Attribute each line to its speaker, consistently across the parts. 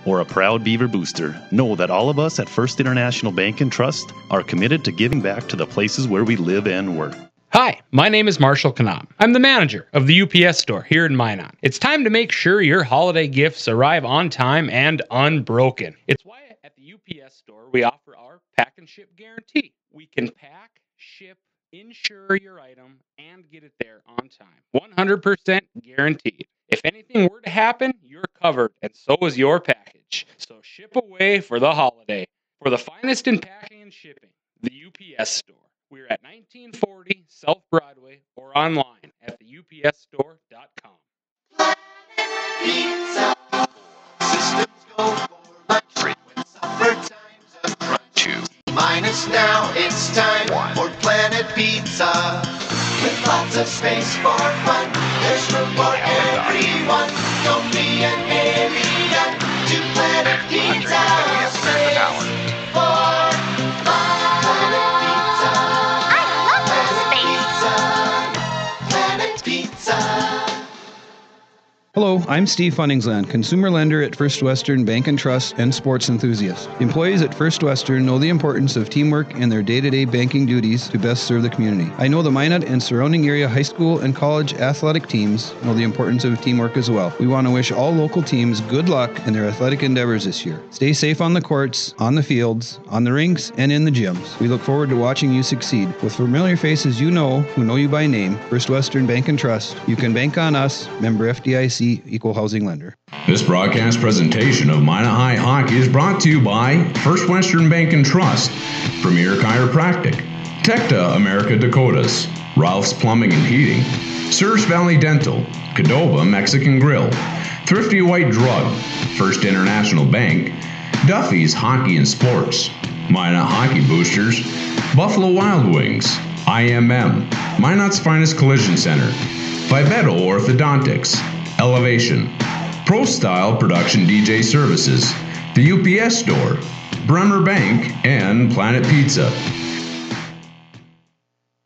Speaker 1: or a proud Beaver booster, know that all of us at First International Bank and Trust are committed to giving back to the places where we live and work.
Speaker 2: Hi, my name is Marshall Kanam. I'm the manager of the UPS store here in Minot. It's time to make sure your holiday gifts arrive on time and unbroken. It's why at the UPS store we offer our pack and ship guarantee. We can pack, ship, insure your item, and get it there on time. 100% guaranteed. If anything were to happen, you're covered, and so is your package. So ship away for the holiday. For the finest in packing and shipping, the UPS store. We're at 1940 South Broadway or online at theupsstore.com.
Speaker 3: Pizza. Systems go for luxury when supper time's a crunch. 2 minus now it's time for Planet Pizza. With lots of space for fun, there's room for everyone. Don't be an alien to Planet Pizza. Space for fun. Planet Pizza.
Speaker 4: I love
Speaker 3: Planet Pizza. Planet Pizza.
Speaker 5: Hello, I'm Steve Funningsland, consumer lender at First Western Bank and Trust and sports enthusiast. Employees at First Western know the importance of teamwork in their day-to-day banking duties to best serve the community. I know the Minot and surrounding area high school and college athletic teams know the importance of teamwork as well. We want to wish all local teams good luck in their athletic endeavors this year. Stay safe on the courts, on the fields, on the rinks, and in the gyms. We look forward to watching you succeed. With familiar faces you know, who know you by name, First Western Bank and Trust, you can bank on us, member FDIC, equal housing lender.
Speaker 6: This broadcast presentation of Minot High Hockey is brought to you by First Western Bank and Trust, Premier Chiropractic, Tecta America Dakotas, Ralph's Plumbing and Heating, Surge Valley Dental, Cadova Mexican Grill, Thrifty White Drug, First International Bank, Duffy's Hockey and Sports, Minot Hockey Boosters, Buffalo Wild Wings, IMM, Minot's Finest Collision Center, Vivetto Orthodontics, Elevation, Pro Style Production DJ Services, the UPS Store, Bremer Bank, and Planet Pizza.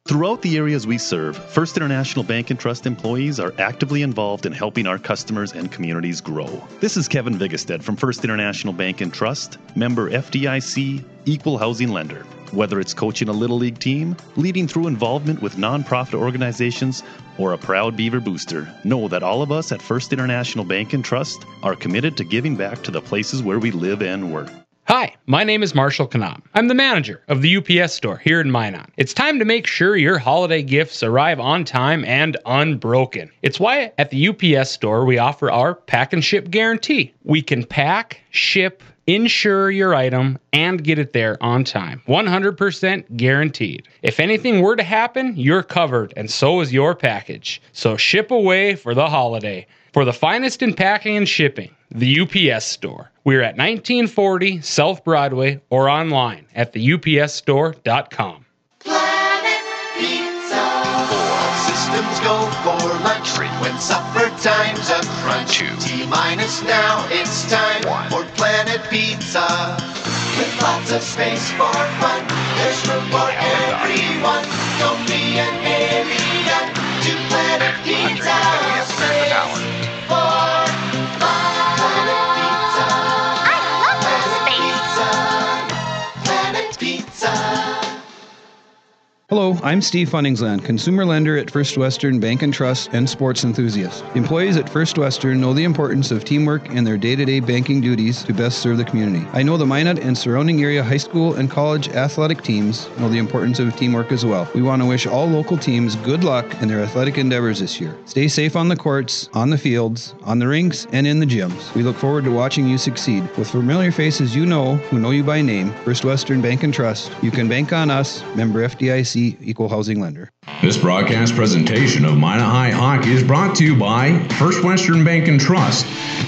Speaker 1: Throughout the areas we serve, First International Bank and Trust employees are actively involved in helping our customers and communities grow. This is Kevin Vigestad from First International Bank and Trust, member FDIC, equal housing lender. Whether it's coaching a Little League team, leading through involvement with nonprofit organizations, or a proud Beaver booster, know that all of us at First International Bank and Trust are committed to giving back to the places where we live and work.
Speaker 2: Hi, my name is Marshall Kanam. I'm the manager of the UPS store here in Minot. It's time to make sure your holiday gifts arrive on time and unbroken. It's why at the UPS store we offer our pack and ship guarantee. We can pack, ship, insure your item, and get it there on time. 100% guaranteed. If anything were to happen, you're covered, and so is your package. So ship away for the holiday. For the finest in packing and shipping, the UPS store. We're at 1940 South Broadway or online at theupsstore.com.
Speaker 3: Planet Pizza. 4 systems go for luxury when supper time's a crunch. 2 T-minus now it's time for Planet Pizza. With lots of space for fun, there's room for everyone. Don't be an alien to Planet Pizza. Space for fun. Planet Pizza.
Speaker 4: I love
Speaker 3: Planet Pizza. Planet Pizza.
Speaker 5: Hello, I'm Steve Funningsland, consumer lender at First Western Bank and Trust and sports enthusiast. Employees at First Western know the importance of teamwork in their day-to-day banking duties to best serve the community. I know the Minot and surrounding area high school and college athletic teams know the importance of teamwork as well. We want to wish all local teams good luck in their athletic endeavors this year. Stay safe on the courts, on the fields, on the rinks, and in the gyms. We look forward to watching you succeed. With familiar faces you know, who know you by name, First Western Bank and Trust, you can bank on us, member FDIC, equal housing lender.
Speaker 6: This broadcast presentation of Minot High Hockey is brought to you by First Western Bank and Trust,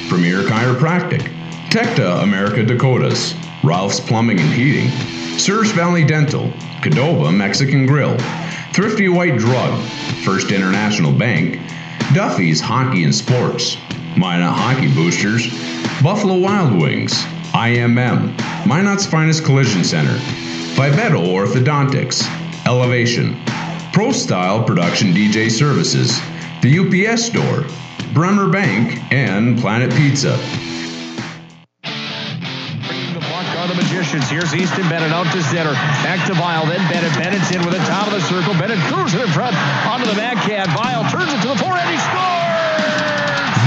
Speaker 6: Premier Chiropractic, Tecta America Dakotas, Ralph's Plumbing and Heating, Surge Valley Dental, Cadova Mexican Grill, Thrifty White Drug, First International Bank, Duffy's Hockey and Sports, Minot Hockey Boosters, Buffalo Wild Wings, IMM, Minot's Finest Collision Center, Vivetto Orthodontics, Elevation, Pro Style Production DJ Services, the UPS Store, Bremer Bank, and Planet Pizza.
Speaker 7: are the Magicians. Here's Easton Bennett out to center. Back to Vial, then Bennett. Bennett's in with the top of the circle. Bennett cruising in front onto the backhand. Vial turns it to the forehand. He scores!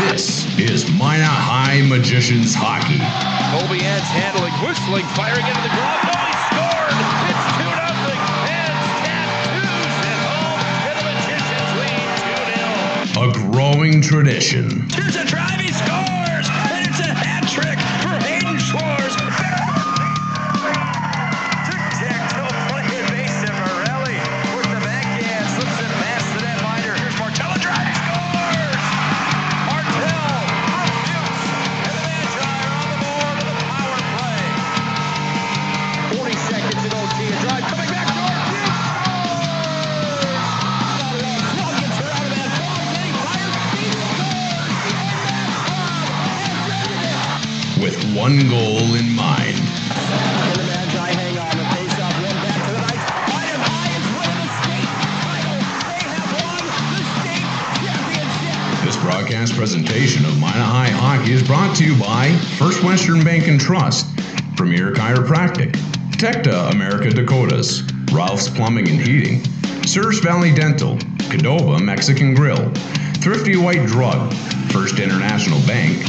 Speaker 6: This is Minot High Magicians Hockey.
Speaker 8: Colby Eds handling, whistling, firing into the glove. Oh, he scored! It's 2-0. Eds tattoos at home, and the Magicians lead 2-0.
Speaker 6: A growing tradition.
Speaker 8: Here's a drive, he scores! And it's a hat trick for Hayden Schwartz. Tic-tac-toe play evasive. Morelli with the backhand, slips it past the netminder. Here's Martell, a drive, he scores! Martell refutes, and the Magi are on the board with a power play.
Speaker 7: 40 seconds in OT. A drive coming back to our team.
Speaker 6: With one goal in mind.
Speaker 7: The Magi hang on. The face-off run back to the right. Minot High is winning the state title. They have won the state championship.
Speaker 6: This broadcast presentation of Minot High Hockey is brought to you by First Western Bank and Trust, Premier Chiropractic, Tecta America Dakotas, Ralph's Plumbing and Heating, Surfs Valley Dental, Cadova Mexican Grill, Thrifty White Drug, First International Bank,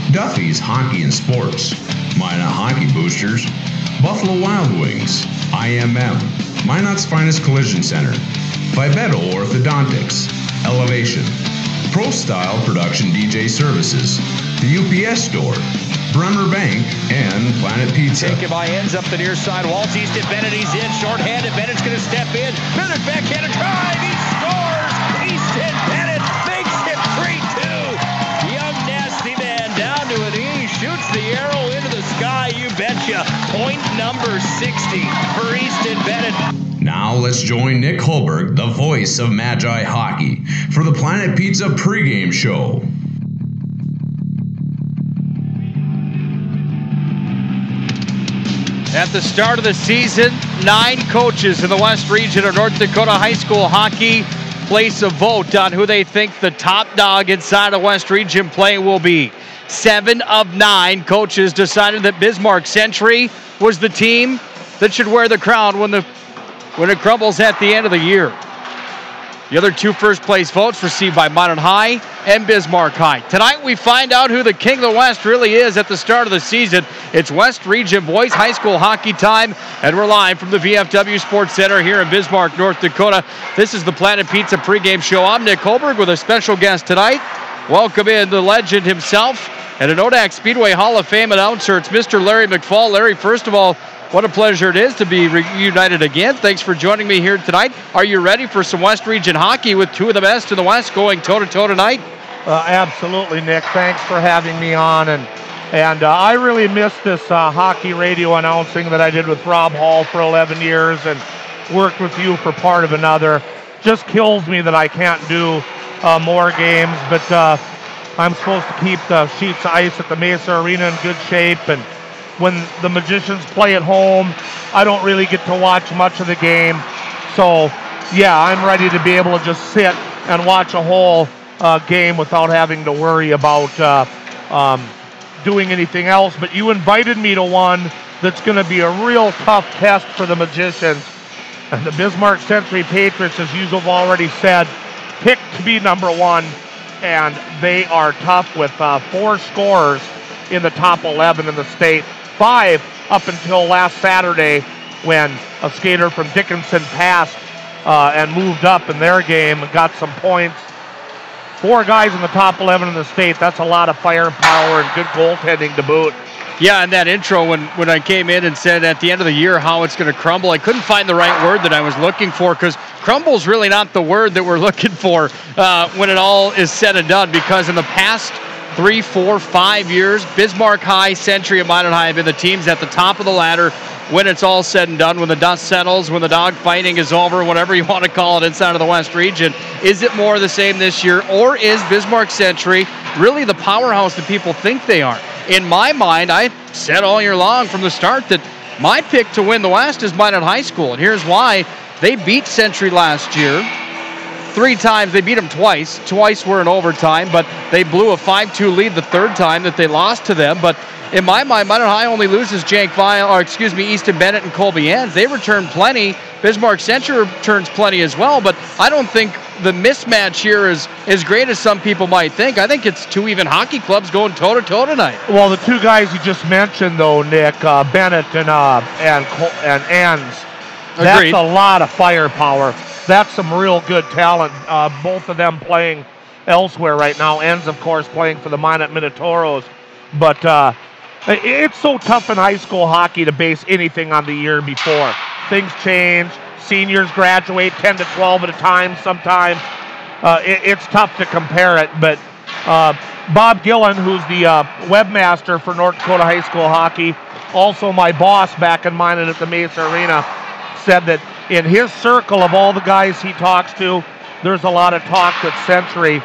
Speaker 6: Duffy's Hockey and Sports, Minot Hockey Boosters, Buffalo Wild Wings, IMM, Minot's Finest Collision Center, Vivetto Orthodontics, Elevation, Pro Style Production DJ Services, the UPS Store, Bremer Bank, and Planet Pizza.
Speaker 7: Taken by ends up the near side. Waltz Easton Bennett, he's in. Short-handed. Bennett's going to step in. Bennett backhand drive. He scores. Easton Bennett makes it 3-2. Young nasty man down to a knee. Shoots the arrow into the sky. You betcha. Point number 60 for Easton Bennett.
Speaker 6: Now let's join Nick Holberg, the voice of Magi Hockey, for the Planet Pizza pregame show.
Speaker 9: At the start of the season, 9 coaches in the West Region of North Dakota High School Hockey place a vote on who they think the top dog inside of West Region play will be. 7 of 9 coaches decided that Bismarck Century was the team that should wear the crown when it crumbles at the end of the year. The other 2 first-place votes received by Minot High and Bismarck High. Tonight we find out who the king of the West really is at the start of the season. It's West Region Boys High School hockey time, and we're live from the VFW Sports Center here in Bismarck, North Dakota. This is the Planet Pizza pregame show. I'm Nick Holberg with a special guest tonight. Welcome in the legend himself and an ODAC Speedway Hall of Fame announcer. It's Mr. Larry McFall. Larry, first of all, what a pleasure it is to be reunited again. Thanks for joining me here tonight. Are you ready for some West Region hockey with 2 of the best in the West going toe-to-toe tonight?
Speaker 10: Absolutely, Nick. Thanks for having me on. And I really miss this hockey radio announcing that I did with Rob Hall for 11 years and worked with you for part of another. Just kills me that I can't do more games, but I'm supposed to keep the sheets of ice at the Mesa Arena in good shape, and when the Magicians play at home, I don't really get to watch much of the game. So, yeah, I'm ready to be able to just sit and watch a whole game without having to worry about doing anything else. But you invited me to one that's going to be a real tough test for the Magicians. And the Bismarck Century Patriots, as you have already said, picked to be number 1, and they are tough with 4 scorers in the top 11 in the state. 5 up until last Saturday when a skater from Dickinson passed and moved up in their game and got some points. 4 guys in the top 11 in the state. That's a lot of firepower and good goaltending to boot.
Speaker 9: Yeah, and that intro when I came in and said at the end of the year how it's going to crumble, I couldn't find the right word that I was looking for, because crumble's really not the word that we're looking for when it all is said and done, because in the past 3, 4, 5 years, Bismarck High, Century, and Minot High have been the teams at the top of the ladder when it's all said and done, when the dust settles, when the dog fighting is over, whatever you want to call it inside of the West Region. Is it more of the same this year, or is Bismarck Century really the powerhouse that people think they are? In my mind, I said all year long from the start that my pick to win the West is Minot High School, and here's why. They beat Century last year. 3 times. They beat them twice. Twice were in overtime, but they blew a 5-2 lead the third time that they lost to them. But in my mind, Minot High only loses Easton Bennett and Colby Enns. They return plenty. Bismarck Century returns plenty as well, but I don't think the mismatch here is as great as some people might think. I think it's 2 even hockey clubs going toe-to-toe tonight.
Speaker 10: Well, the 2 guys you just mentioned, though, Nick, Bennett and Enns, that's
Speaker 9: Agreed.
Speaker 10: a lot of firepower. That's some real good talent. Both of them playing elsewhere right now. Enns, of course, playing for the Minot Minotauros. But it's so tough in high school hockey to base anything on the year before. Things change. Seniors graduate 10 to 12 at a time sometimes. It's tough to compare it, but Bob Gillen, who's the webmaster for North Dakota High School Hockey, also my boss back in Minot at the Mesa Arena, said that in his circle of all the guys he talks to, there's a lot of talk that Century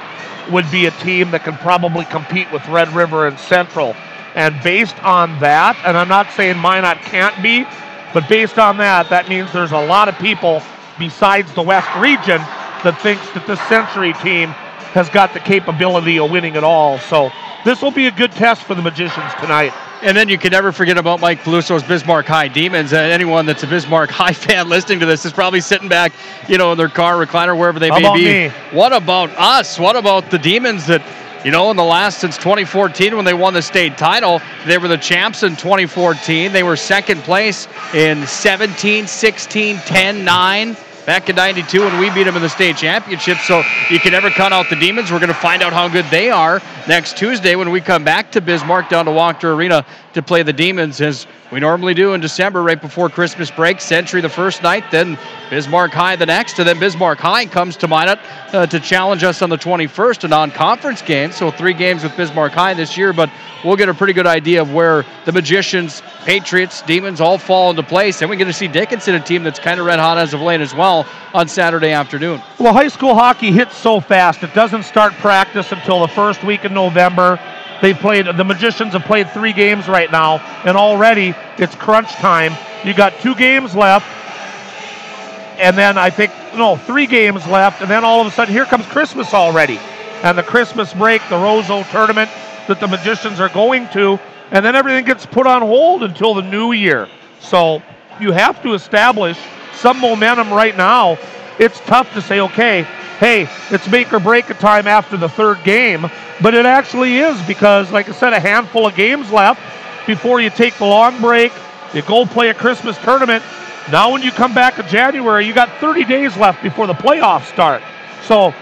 Speaker 10: would be a team that can probably compete with Red River and Central. And based on that, and I'm not saying Minot can't be, but based on that, that means there's a lot of people besides the West region that thinks that this Century team has got the capability of winning it all. So this will be a good test for the Magicians tonight.
Speaker 9: And then you can never forget about Mike Peluso's Bismarck High Demons. Anyone that's a Bismarck High fan listening to this is probably sitting back, in their car, recliner, wherever they may be.
Speaker 10: Me?
Speaker 9: What about us? What about the Demons that, in the last since 2014 when they won the state title, they were the champs in 2014. They were second place in 17, 16, 10, 9. Back in 92 when we beat them in the state championship. So you can never count out the Demons. We're going to find out how good they are next Tuesday when we come back to Bismarck down to Wachter Arena to play the Demons, as we normally do in December right before Christmas break. Century the first night, then Bismarck High the next, and then Bismarck High comes to Minot to challenge us on the 21st, a non-conference game. So 3 games with Bismarck High this year, but we'll get a pretty good idea of where the Magicians, Patriots, Demons all fall into place. And we get to see Dickinson, a team that's kind of red hot as of late as well, on Saturday afternoon.
Speaker 10: Well, high school hockey hits so fast. It doesn't start practice until the first week in November. The Magicians have played 3 games right now, and already it's crunch time. You got 2 games left, and then 3 games left, and then all of a sudden here comes Christmas already. And the Christmas break, the Roseau tournament that the Magicians are going to, and then everything gets put on hold until the new year. So you have to establish some momentum right now. It's tough to say, okay, hey, it's make or break a time after the 3rd game, but it actually is, because, like I said, a handful of games left before you take the long break. You go play a Christmas tournament. Now when you come back in January, you got 30 days left before the playoffs start. So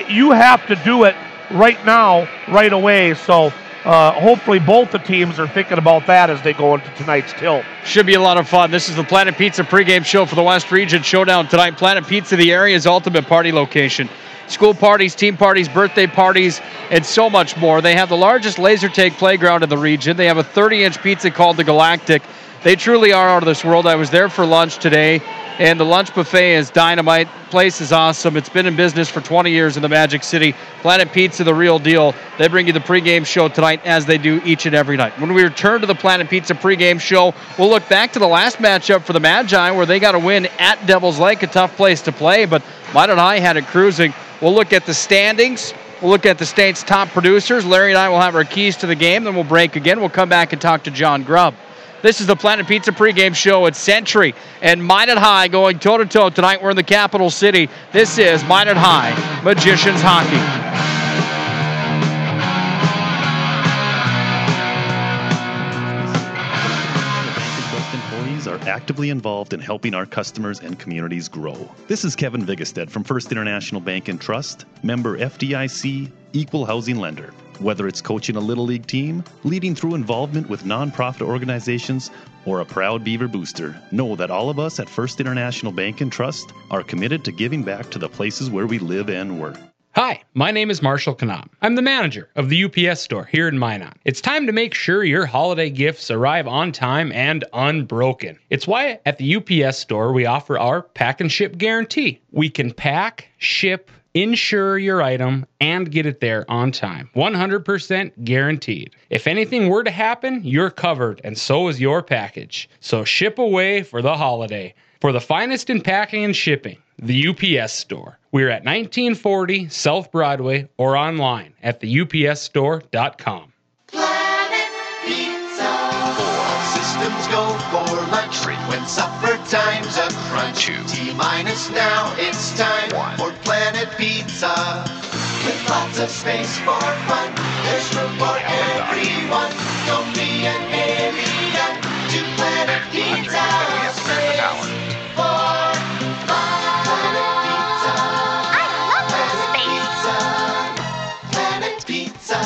Speaker 10: you have to do it right now, right away. So hopefully both the teams are thinking about that as they go into tonight's tilt.
Speaker 9: Should be a lot of fun. This is the Planet Pizza pregame show for the West Region Showdown tonight. Planet Pizza, the area's ultimate party location. School parties, team parties, birthday parties, and so much more. They have the largest laser tag playground in the region. They have a 30-inch pizza called the Galactic. They truly are out of this world. I was there for lunch today, and the lunch buffet is dynamite. Place is awesome. It's been in business for 20 years in the Magic City. Planet Pizza, the real deal. They bring you the pregame show tonight, as they do each and every night. When we return to the Planet Pizza pregame show, we'll look back to the last matchup for the Magi, where they got a win at Devil's Lake, a tough place to play, but Minot High had it cruising. We'll look at the standings. We'll look at the state's top producers. Larry and I will have our keys to the game. Then we'll break again. We'll come back and talk to John Grubb. This is the Planet Pizza pregame show at Century and Minot High going toe-to-toe tonight. We're in the capital city. This is Minot High Magicians Hockey.
Speaker 1: Are actively involved in helping our customers and communities grow. This is Kevin Vigestad from First International Bank and Trust, member FDIC, equal housing lender. Whether it's coaching a Little League team, leading through involvement with nonprofit organizations, or a proud Beaver booster, know that all of us at First International Bank and Trust are committed to giving back to the places where we live and work.
Speaker 2: Hi, my name is Marshall Knop. I'm the manager of the UPS store here in Minot. It's time to make sure your holiday gifts arrive on time and unbroken. It's why at the UPS store we offer our pack and ship guarantee. We can pack, ship, insure your item, and get it there on time. 100% guaranteed. If anything were to happen, you're covered, and so is your package. So ship away for the holiday. For the finest in packing and shipping, the UPS store. We're at 1940 South Broadway or online at theupsstore.com.
Speaker 3: Planet Pizza. 4 systems go for lunch. 3 when supper time's a crunch. 2 T-minus now it's time for Planet Pizza. With lots of space for fun, there's room for everyone. Don't be an alien to Planet Pizza. Space for fun. Planet Pizza.
Speaker 4: I love
Speaker 3: Planet Pizza.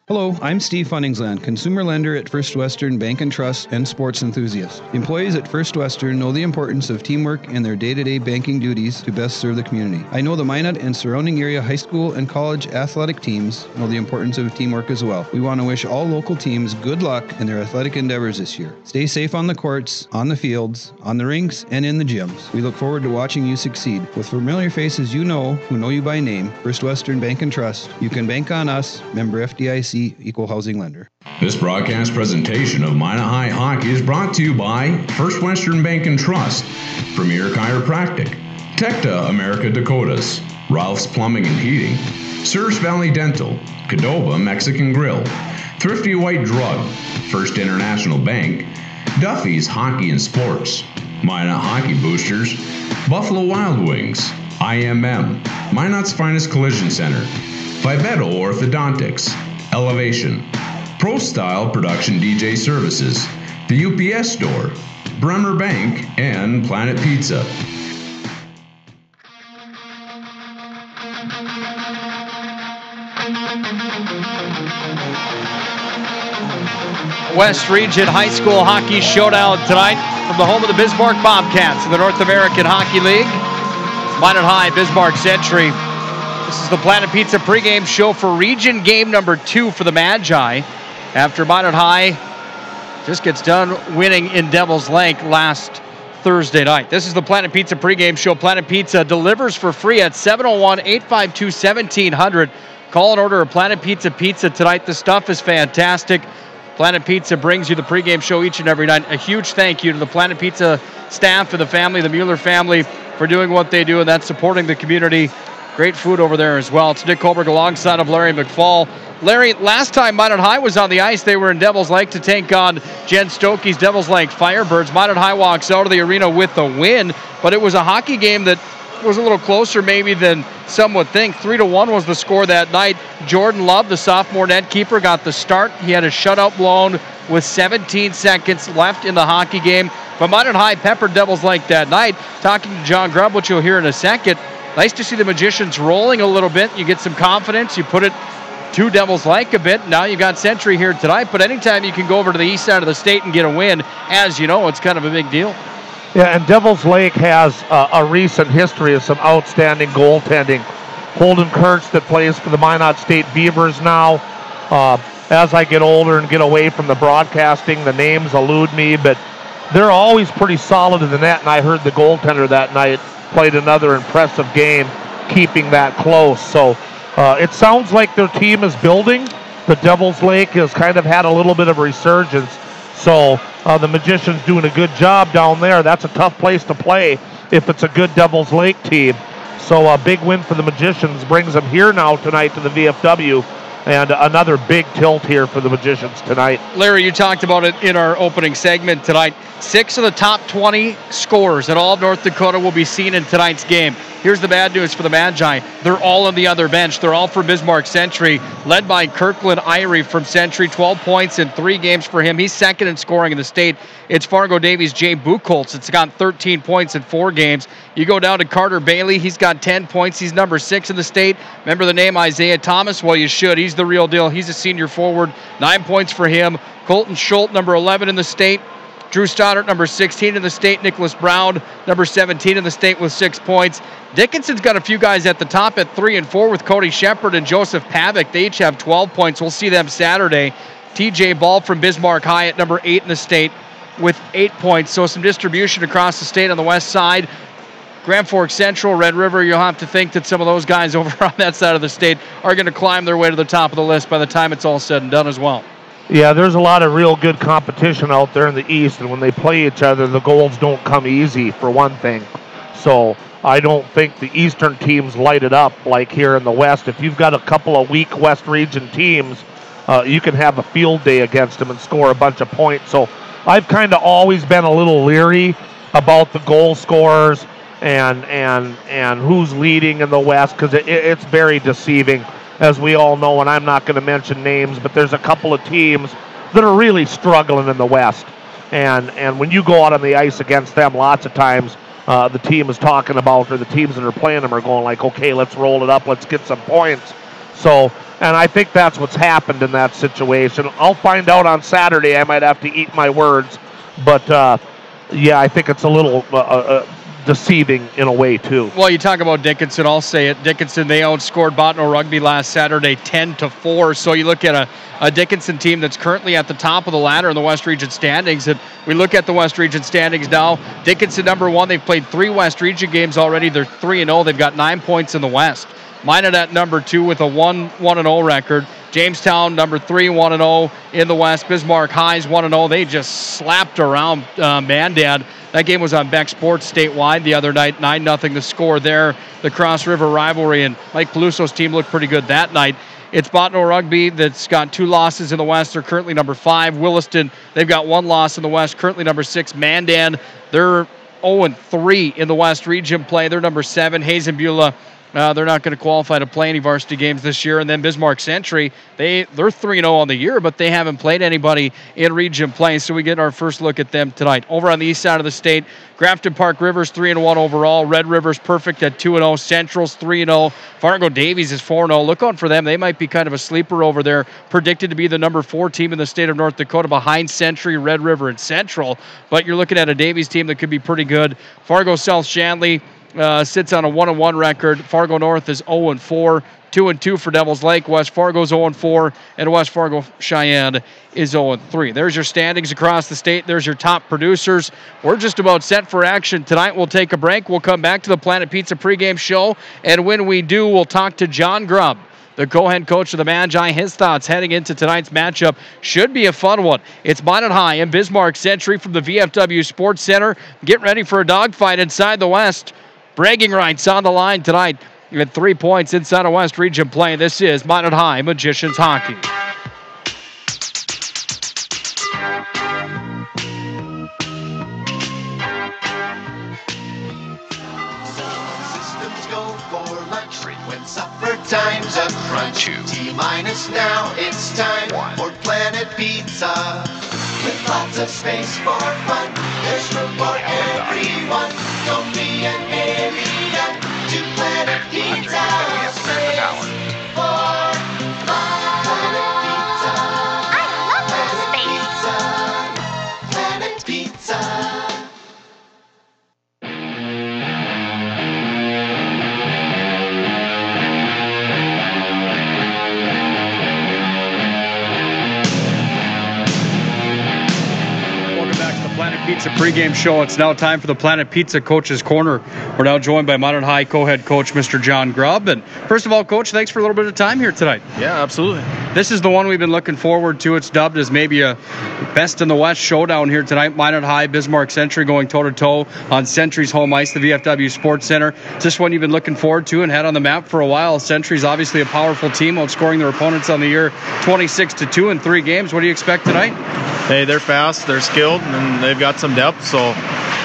Speaker 5: Hello, I'm Steve Funningsland, consumer lender at First Western Bank and Trust and sports enthusiast. Employees at First Western know the importance of teamwork in their day-to-day banking duties to best serve the community. I know the Minot and surrounding area high school and college athletic teams know the importance of teamwork as well. We want to wish all local teams good luck in their athletic endeavors this year. Stay safe on the courts, on the fields, on the rinks, and in the gyms. We look forward to watching you succeed. With familiar faces you know, who know you by name, First Western Bank and Trust, you can bank on us, member FDIC, equal housing lender.
Speaker 6: This broadcast presentation of Minot High Hockey is brought to you by First Western Bank and Trust, Premier Chiropractic, Tecta America Dakotas, Ralph's Plumbing and Heating, Surf Valley Dental, Cadova Mexican Grill, Thrifty White Drug, First International Bank, Duffy's Hockey and Sports, Minot Hockey Boosters, Buffalo Wild Wings, IMM, Minot's Finest Collision Center, Vivetto Orthodontics, Elevation, Pro Style Production DJ Services, the UPS Store, Bremer Bank, and Planet Pizza.
Speaker 9: West Region High School Hockey Showdown tonight from the home of the Bismarck Bobcats in the North American Hockey League. Minot High, Bismarck Century. This is the Planet Pizza pregame show for Region Game number 2 for the Magi. After Minot High just gets done winning in Devil's Lake last Thursday night. This is the Planet Pizza pregame show. Planet Pizza delivers for free at 701-852-1700. Call and order a Planet Pizza pizza tonight. The stuff is fantastic. Planet Pizza brings you the pregame show each and every night. A huge thank you to the Planet Pizza staff and the family, the Mueller family, for doing what they do, and that's supporting the community. Great food over there as well. It's Nick Holberg alongside of Larry McFall. Larry, last time Minot High was on the ice, they were in Devil's Lake to take on Jen Stokey's Devil's Lake Firebirds. Minot High walks out of the arena with the win, but it was a hockey game that was a little closer maybe than some would think. 3-1 was the score that night. Jordan Love, the sophomore net keeper, got the start. He had a shutout blown with 17 seconds left in the hockey game. But Minot High peppered Devil's Lake that night. Talking to John Grubb, which you'll hear in a second. Nice to see the Magicians rolling a little bit. You get some confidence. You put it to Devil's Lake a bit. Now you got Century here tonight. But anytime you can go over to the east side of the state and get a win, as you know, it's kind of a big deal.
Speaker 10: Yeah, and Devil's Lake has a recent history of some outstanding goaltending. Holden Kurtz that plays for the Minot State Beavers now. As I get older and get away from the broadcasting, the names elude me, but they're always pretty solid in the net, and I heard the goaltender that night played another impressive game, keeping that close. So it sounds like their team is building. The Devil's Lake has kind of had a little bit of a resurgence. So the Magicians doing a good job down there. That's a tough place to play if it's a good Devil's Lake team. So a big win for the Magicians brings them here now tonight to the VFW. And another big tilt here for the Magicians tonight.
Speaker 9: Larry, you talked about it in our opening segment tonight. 6 of the top 20 scorers in all of North Dakota will be seen in tonight's game. Here's the bad news for the Magi. They're all on the other bench. They're all for Bismarck Century, led by Kirkland Irie from Century. 12 points in 3 games for him. He's second in scoring in the state. It's Fargo Davies' Jay Buchholz. It's got 13 points in 4 games. You go down to Carter Bailey. He's got 10 points. He's number 6 in the state. Remember the name Isaiah Thomas? Well, you should. He's the real deal. He's a senior forward. 9 points for him. Colton Schultz, number 11 in the state. Drew Stoddard, number 16 in the state. Nicholas Brown, number 17 in the state with 6 points. Dickinson's got a few guys at the top at 3 and 4 with Cody Shepard and Joseph Pavick. They each have 12 points. We'll see them Saturday. TJ Ball from Bismarck High at number 8 in the state with 8 points. So some distribution across the state on the west side. Grand Forks Central, Red River, you'll have to think that some of those guys over on that side of the state are going to climb their way to the top of the list by the time it's all said and done as well.
Speaker 10: Yeah, there's a lot of real good competition out there in the East, and when they play each other, the goals don't come easy, for one thing. So I don't think the Eastern teams light it up like here in the West. If you've got a couple of weak West Region teams, you can have a field day against them and score a bunch of points. So I've kind of always been a little leery about the goal scorers and who's leading in the West, because it's very deceiving, as we all know, and I'm not going to mention names, but there's a couple of teams that are really struggling in the West. And when you go out on the ice against them, lots of times the team is talking about, or the teams that are playing them are going like, okay, let's roll it up, let's get some points. So, and I think that's what's happened in that situation. I'll find out on Saturday. I might have to eat my words. But, yeah, I think it's a little deceiving in a way, too.
Speaker 9: Well, you talk about Dickinson, I'll say it. Dickinson, they outscored Bottineau Rugby last Saturday 10-4. So you look at a Dickinson team that's currently at the top of the ladder in the West Region standings. And we look at the West Region standings now. Dickinson, number 1, they've played 3 West Region games already. They're 3-0. They've got 9 points in the West. Minot at number 2 with a 1-0 record. Jamestown, number 3, 1-0 in the West. Bismarck Highs, 1-0. They just slapped around Mandan. That game was on Beck Sports statewide the other night. 9-0 the score there. The Cross River rivalry, and Mike Peluso's team looked pretty good that night. It's Bottineau Rugby that's got 2 losses in the West. They're currently number 5. Williston, they've got 1 loss in the West, currently number 6. Mandan, they're 0-3 in the West Region play. They're number 7. Hazen-Beulah, they're not going to qualify to play any varsity games this year. And then Bismarck Century, they're 3-0 on the year, but they haven't played anybody in region play. So we get our first look at them tonight. Over on the east side of the state, Grafton Park Rivers 3-1 overall. Red Rivers perfect at 2-0. Central's 3-0. Fargo Davies is 4-0. Look out for them. They might be kind of a sleeper over there. Predicted to be the number 4 team in the state of North Dakota behind Century, Red River, and Central. But you're looking at a Davies team that could be pretty good. Fargo South Shanley sits on a 1-1 record. Fargo North is 0-4, 2-2 for Devils Lake. West Fargo's 0-4, and West Fargo Cheyenne is 0-3. There's your standings across the state. There's your top producers. We're just about set for action tonight. We'll take a break. We'll come back to the Planet Pizza pregame show, and when we do, we'll talk to John Grubb, the co-head coach of the Magi. His thoughts heading into tonight's matchup. Should be a fun one. It's Minot High and Bismarck Century from the VFW Sports Center. Get ready for a dogfight inside the West. Bragging rights on the line tonight. You had 3 points inside of West Region play. This is Minot High Magicians Hockey.
Speaker 3: Systems go for lunch when supper time's a crunch. T-minus now, it's time for Planet Pizza. With lots of space for fun, there's room for everyone. Don't be an alien to Planet Pizza. Space for fun. Planet Pizza.
Speaker 4: I love that space.
Speaker 3: Planet Pizza.
Speaker 9: Planet Pizza pregame show. It's now time for the Planet Pizza Coach's Corner. We're now joined by Minot High co-head coach Mr. John Grubb. And first of all, Coach, thanks for a little bit of time here tonight.
Speaker 11: Yeah, absolutely.
Speaker 9: This is the one we've been looking forward to. It's dubbed as maybe a best in the West showdown here tonight. Minot High, Bismarck Century going toe-to-toe on Century's home ice, the VFW Sports Center. It's this one you've been looking forward to and had on the map for a while. Century's obviously a powerful team, outscoring their opponents on the year 26-2 in 3 games. What do you expect tonight?
Speaker 11: Hey, they're fast, they're skilled, and they've got some depth, so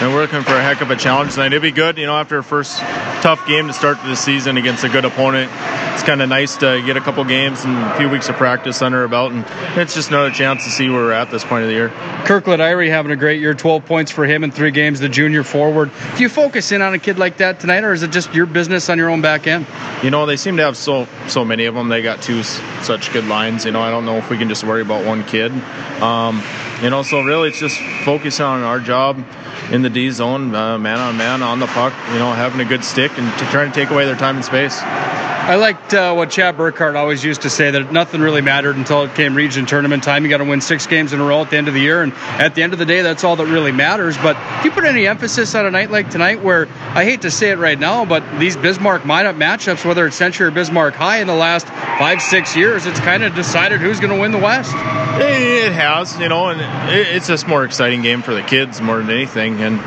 Speaker 11: we're looking for a heck of a challenge tonight. It'll be good, after a first tough game to start the season against a good opponent. It's kind of nice to get a couple games and a few weeks of practice under our belt, and it's just another chance to see where we're at this point of the year.
Speaker 9: Kirkland Irie having a great year, 12 points for him in 3 games, the junior forward. Do you focus in on a kid like that tonight, or is it just your business on your own back end?
Speaker 11: They seem to have so many of them. They got 2 such good lines. I don't know if we can just worry about one kid. So really it's just focusing on our job in the D zone, man on man on the puck, having a good stick and trying to take away their time and space.
Speaker 12: I liked what Chad Burkhardt always used to say, that nothing really mattered until it came region tournament time. You got to win 6 games in a row at the end of the year, and at the end of the day, that's all that really matters. But do you put any emphasis on a night like tonight where, I hate to say it right now, but these Bismarck-Minot matchups, whether it's Century or Bismarck High in the last 5-6 years, it's kind of decided who's going to win the West?
Speaker 11: It has, and it's just more exciting game for the kids more than anything. And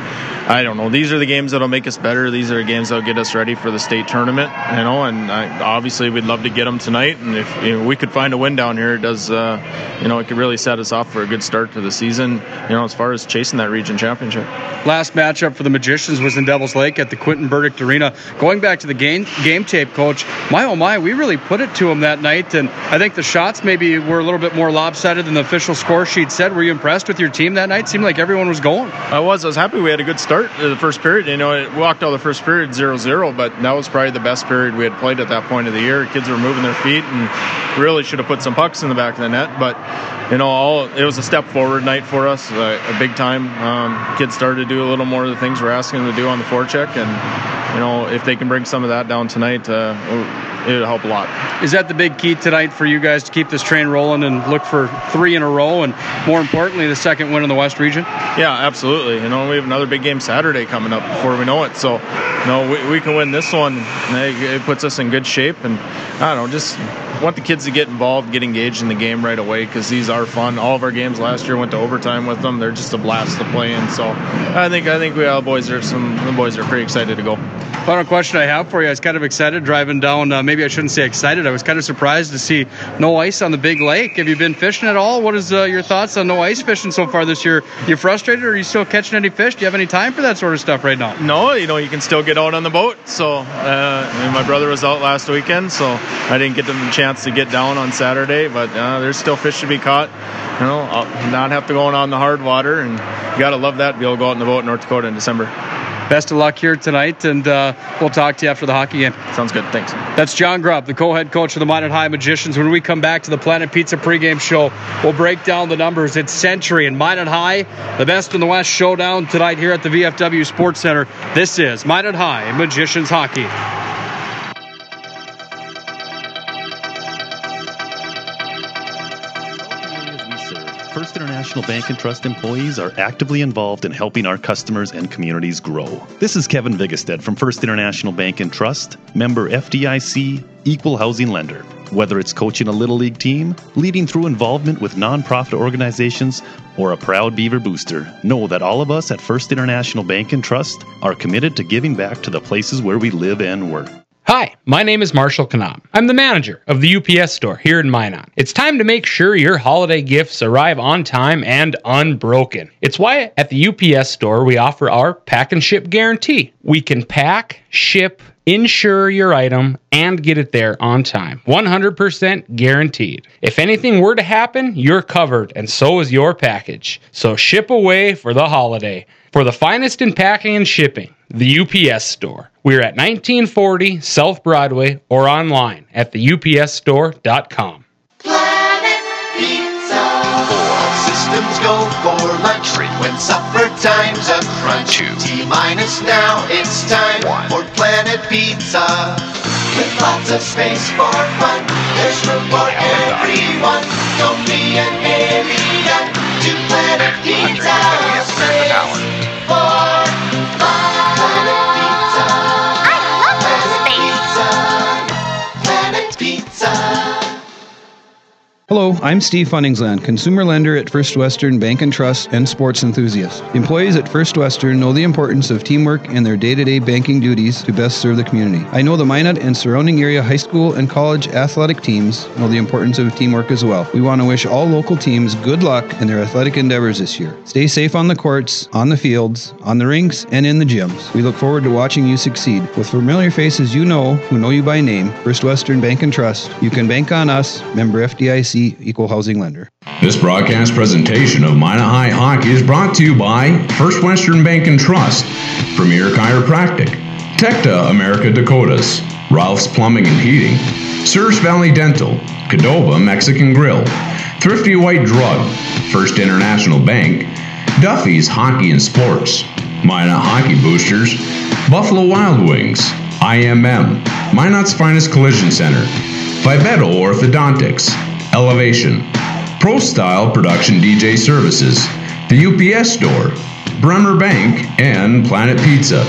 Speaker 11: I don't know. These are the games that'll make us better. These are the games that'll get us ready for the state tournament, and obviously we'd love to get them tonight. And if we could find a win down here, it does, it could really set us off for a good start to the season, as far as chasing that region championship.
Speaker 12: Last matchup for the Magicians was in Devils Lake at the Quinton Burdick Arena. Going back to the game tape, Coach, my oh my, we really put it to them that night, and I think the shots maybe were a little bit more lopsided than the official score sheet said. Were you impressed with your team that night? Seemed like everyone was going.
Speaker 11: I was happy we had a good start the first period. It walked out the first period 0-0, but that was probably the best period we had played at that point of the year. Kids were moving their feet and really should have put some pucks in the back of the net, but it was a step forward night for us, a big time. Kids started to do a little more of the things we're asking them to do on the forecheck, and if they can bring some of that down tonight, it would help a lot.
Speaker 12: Is that the big key tonight for you guys to keep this train rolling and look for 3 in a row, and more importantly, the second win in the West region?
Speaker 11: Yeah, absolutely. We have another big game Saturday coming up before we know it. So, we can win this one. It puts us in good shape, and I don't know, just want the kids to get involved, get engaged in the game right away, because these are fun. All of our games last year went to overtime with them. They're just a blast to play in. So, I think the boys are pretty excited to go.
Speaker 12: Final question I have for you. I was kind of excited driving down. Maybe I shouldn't say excited. I was kind of surprised to see no ice on the big lake. Have you been fishing at all? What is your thoughts on no ice fishing so far this year? You frustrated, or are you still catching any fish? Do you have any time for that sort of stuff right now?
Speaker 11: No, you can still get out on the boat. So my brother was out last weekend, so I didn't get the chance to get down on Saturday. But there's still fish to be caught. I'll not have to go on the hard water, and you got to love that, be able to go out on the boat in North Dakota in December.
Speaker 12: Best of luck here tonight, and we'll talk to you after the hockey game.
Speaker 11: Sounds good. Thanks.
Speaker 12: That's John Grubb, the co-head coach of the Minot High Magicians. When we come back to the Planet Pizza pregame show, we'll break down the numbers. It's Century and Minot High, the best in the West showdown tonight here at the VFW Sports Center. This is Minot High Magicians Hockey.
Speaker 1: First International Bank and Trust employees are actively involved in helping our customers and communities grow. This is Kevin Vigestad from First International Bank and Trust, member FDIC, equal housing lender. Whether it's coaching a Little League team, leading through involvement with nonprofit organizations, or a proud Beaver booster, know that all of us at First International Bank and Trust are committed to giving back to the places where we live and work.
Speaker 2: Hi, my name is Marshall Kanam. I'm the manager of the UPS store here in Minot. It's time to make sure your holiday gifts arrive on time and unbroken. It's why at the UPS store we offer our pack and ship guarantee. We can pack, ship, insure your item, and get it there on time. 100% guaranteed. If anything were to happen, you're covered, and so is your package. So ship away for the holiday. For the finest in packing and shipping, the UPS store. We're at 1940 South Broadway or online at theupsstore.com.
Speaker 3: Planet Pizza. 4 systems go for lunch. 3 when supper time's a crunch. 2 T-minus now it's time 1 for Planet Pizza. With lots of space for fun, there's room for everyone. Don't be an alien to Planet Pizza. Space for fun.
Speaker 5: Hello, I'm Steve Funningsland, consumer lender at First Western Bank and Trust and sports enthusiast. Employees at First Western know the importance of teamwork in their day-to-day banking duties to best serve the community. I know the Minot and surrounding area high school and college athletic teams know the importance of teamwork as well. We want to wish all local teams good luck in their athletic endeavors this year. Stay safe on the courts, on the fields, on the rinks, and in the gyms. We look forward to watching you succeed. With familiar faces you know, who know you by name, First Western Bank and Trust, you can bank on us, member FDIC, equal housing lender.
Speaker 6: This broadcast presentation of Minot High Hockey is brought to you by First Western Bank and Trust, Premier Chiropractic, Tecta America Dakotas, Ralph's Plumbing and Heating, Surf Valley Dental, Cadova Mexican Grill, Thrifty White Drug, First International Bank, Duffy's Hockey and Sports, Minot Hockey Boosters, Buffalo Wild Wings, IMM, Minot's finest collision center. Vivetto Orthodontics, Elevation, Pro Style Production DJ Services, the UPS Store, Bremer Bank, and Planet Pizza.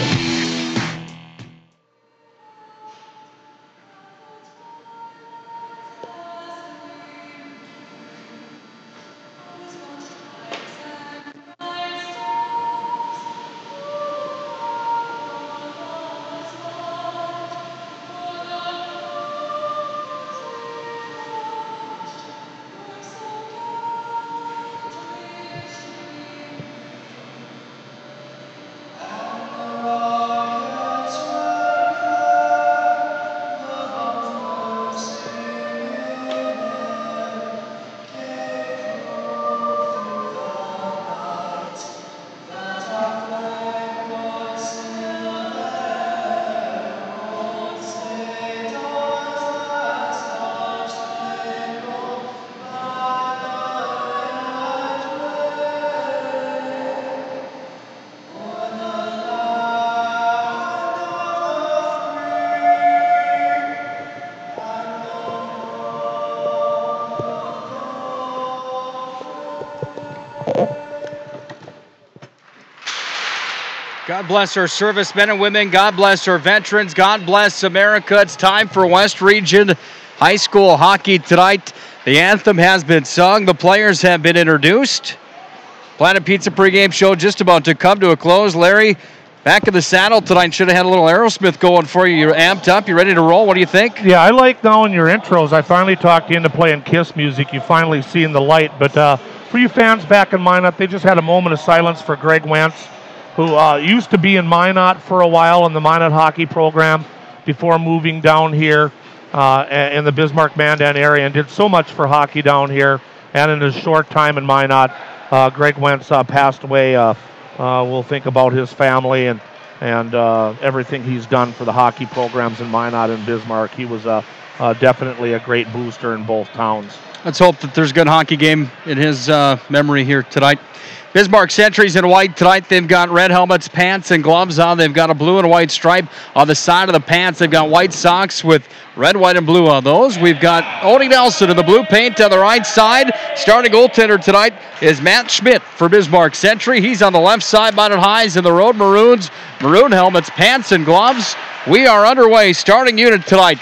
Speaker 9: God bless our servicemen and women. God bless our veterans. God bless America. It's time for West Region High School hockey tonight. The anthem has been sung. The players have been introduced. Planet Pizza pregame show just about to come to a close. Larry, back in the saddle tonight. Should have had a little Aerosmith going for you. You're amped up. You ready to roll? What do you think?
Speaker 10: Yeah, I like now in your intros. I finally talked you into playing Kiss music. You finally seen the light. But for you fans back in Minot, they just had a moment of silence for Greg Wentz, who used to be in Minot for a while in the Minot hockey program before moving down here in the Bismarck-Mandan area, and did so much for hockey down here. And in his short time in Minot, Greg Wentz passed away. We'll think about his family and everything he's done for the hockey programs in Minot and Bismarck. He was definitely a great booster in both towns.
Speaker 9: Let's hope that there's a good hockey game in his memory here tonight. Bismarck Sentries in white tonight. They've got red helmets, pants, and gloves on. They've got a blue and white stripe on the side of the pants. They've got white socks with red, white, and blue on those. We've got Odie Nelson in the blue paint on the right side. Starting goaltender tonight is Matt Schmidt for Bismarck Sentry. He's on the left side, Minot Highs in the Road Maroons. Maroon helmets, pants, and gloves. We are underway. Starting unit tonight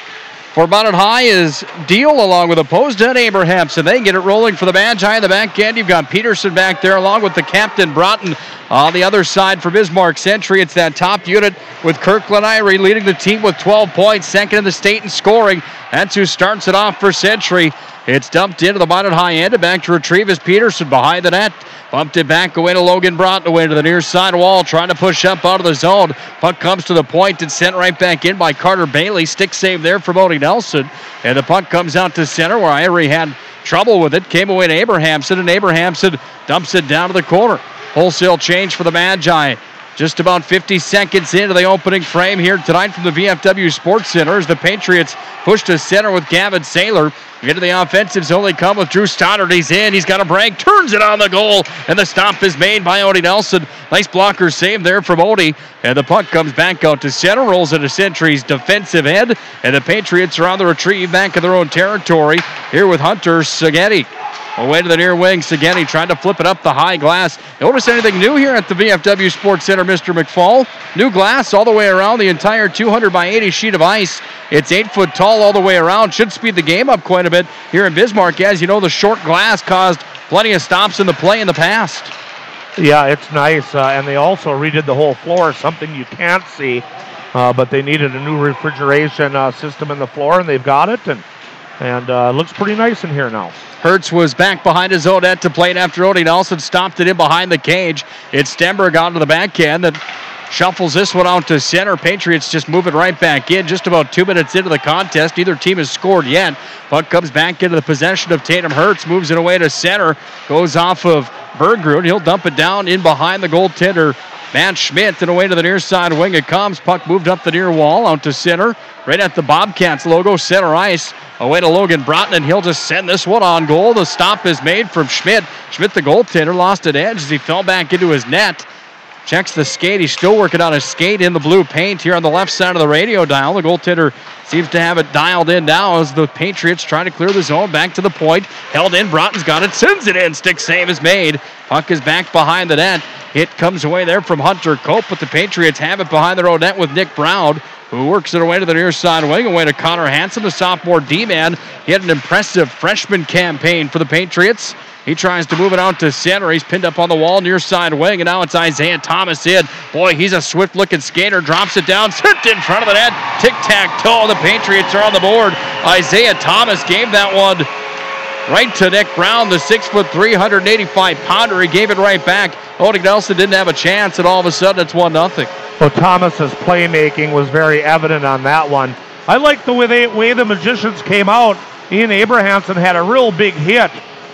Speaker 9: for Minot High is Deal along with opposed and Abrahamson. They get it rolling for the Magi in the back end. You've got Peterson back there along with the captain Broughton on the other side for Bismarck Sentry. It's that top unit with Kirkland Irie leading the team with 12 points, second in the state in scoring. That's who starts it off for Sentry. It's dumped into the Minot High end and back to retrieve is Peterson behind the net. Bumped it back away to Logan Broughton, away to the near side wall, trying to push up out of the zone. Puck comes to the point and sent right back in by Carter Bailey. Stick save there from Odie Nelson. And the puck comes out to center where Irie had trouble with it. Came away to Abrahamson, and Abrahamson dumps it down to the corner. Wholesale change for the Magi. Just about 50 seconds into the opening frame here tonight from the VFW Sports Center as the Patriots push to center with Gavin Saylor. Into the offensives only come with Drew Stoddard. He's in. He's got a break. Turns it on the goal. And the stop is made by Odie Nelson. Nice blocker save there from Odie. And the puck comes back out to center. Rolls into Sentry's defensive end. And the Patriots are on the retrieve back in their own territory. Here with Hunter Seghetti. Away to the near wing. Seghetti trying to flip it up the high glass. Notice anything new here at the VFW Sports Center, Mr. McFall? New glass all the way around the entire 200 by 80 sheet of ice. It's 8 foot tall all the way around. Should speed the game up quite a bit here in Bismarck. As you know, the short glass caused plenty of stops in the play in the past.
Speaker 10: Yeah, it's nice. And they also redid the whole floor, something you can't see. But they needed a new refrigeration system in the floor, and they've got it. And it looks pretty nice in here now.
Speaker 9: Hertz was back behind his own net to play it after Odie Nelson stopped it in behind the cage. It's Stenberg onto the backhand that shuffles this one out to center. Patriots just moving right back in. Just about 2 minutes into the contest. Neither team has scored yet. Puck comes back into the possession of Tatum Hertz. Moves it away to center. Goes off of Berggruen. He'll dump it down in behind the goaltender, Matt Schmidt, and away to the near side wing it comes. Puck moved up the near wall out to center. Right at the Bobcats logo, center ice. Away to Logan Broughton, and he'll just send this one on goal. The stop is made from Schmidt. Schmidt, the goaltender, lost an edge as he fell back into his net. checks the skate. He's still working on his skate in the blue paint here on the left side of the radio dial. The goaltender seems to have it dialed in now as the Patriots try to clear the zone. Back to the point. Held in. Broughton's got it. Sends it in. Stick save is made. Puck is back behind the net. It comes away there from Hunter Cope, but the Patriots have it behind their own net with Nick Brown, who works it away to the near side wing, away to Connor Hansen, the sophomore D-man. He had an impressive freshman campaign for the Patriots. He tries to move it out to center. He's pinned up on the wall near side wing, and now it's Isaiah Thomas in. Boy, he's a swift-looking skater. Drops it down, sent in front of the net. Tic-tac-toe, the Patriots are on the board. Isaiah Thomas gave that one right to Nick Brown, the 6'3", 185-pounder. He gave it right back. Odie Nelson didn't have a chance, and all of a sudden it's 1-0.
Speaker 10: Well, Thomas's playmaking was very evident on that one. I like the way the Magicians came out. Ian Abrahamson had a real big hit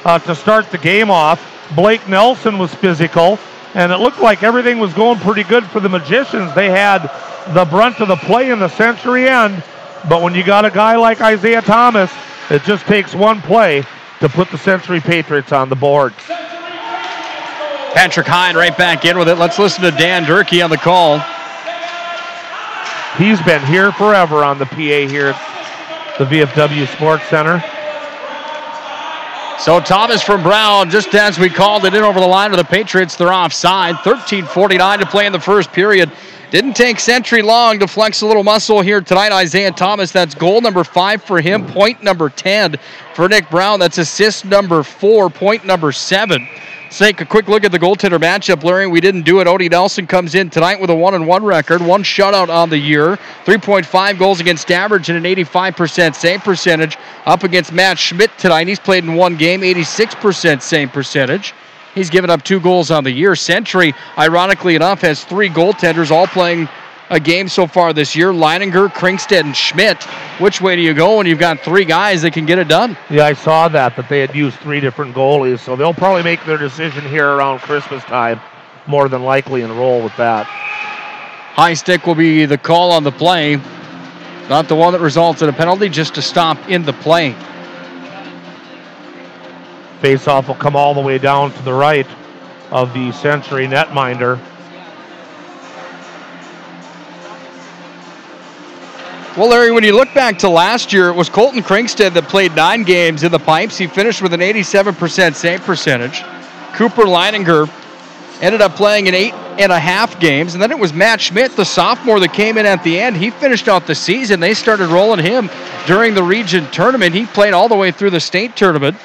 Speaker 10: to start the game off. Blake Nelson was physical, and it looked like everything was going pretty good for the Magicians. They had the brunt of the play in the Century end, but when you got a guy like Isaiah Thomas, it just takes one play to put the Century Patriots on the board.
Speaker 9: Patrick Hyde right back in with it. Let's listen to Dan Durkee on the call.
Speaker 10: He's been here forever on the PA here at the VFW Sports Center.
Speaker 9: So Thomas from Brown, just as we called it in over the line of the Patriots, they're offside. 13:49 to play in the first period. Didn't take Century long to flex a little muscle here tonight. Isaiah Thomas, that's goal number 5 for him. Point number 10 for Nick Brown. That's assist number 4, point number 7. Let's take a quick look at the goaltender matchup, Larry. We didn't do it. Odie Nelson comes in tonight with a 1-1 record, 1 shutout on the year, 3.5 goals against average, and an 85% save percentage. Up against Matt Schmidt tonight. He's played in 1 game, 86% save percentage. He's given up 2 goals on the year. Century, ironically enough, has 3 goaltenders all playing a game so far this year. Leininger, Kringsted, and Schmidt. Which way do you go when you've got 3 guys that can get it done?
Speaker 10: Yeah, I saw that they had used 3 different goalies, so they'll probably make their decision here around Christmas time, more than likely, and roll with that.
Speaker 9: High stick will be the call on the play. Not the one that results in a penalty, just to stop in the play.
Speaker 10: Faceoff will come all the way down to the right of the Century netminder.
Speaker 9: Well, Larry, when you look back to last year, it was Colton Kringsted that played 9 games in the pipes. He finished with an 87% save percentage. Cooper Leininger ended up playing in 8.5 games. And then it was Matt Schmidt, the sophomore, that came in at the end. He finished out the season. They started rolling him during the region tournament. He played all the way through the state tournament.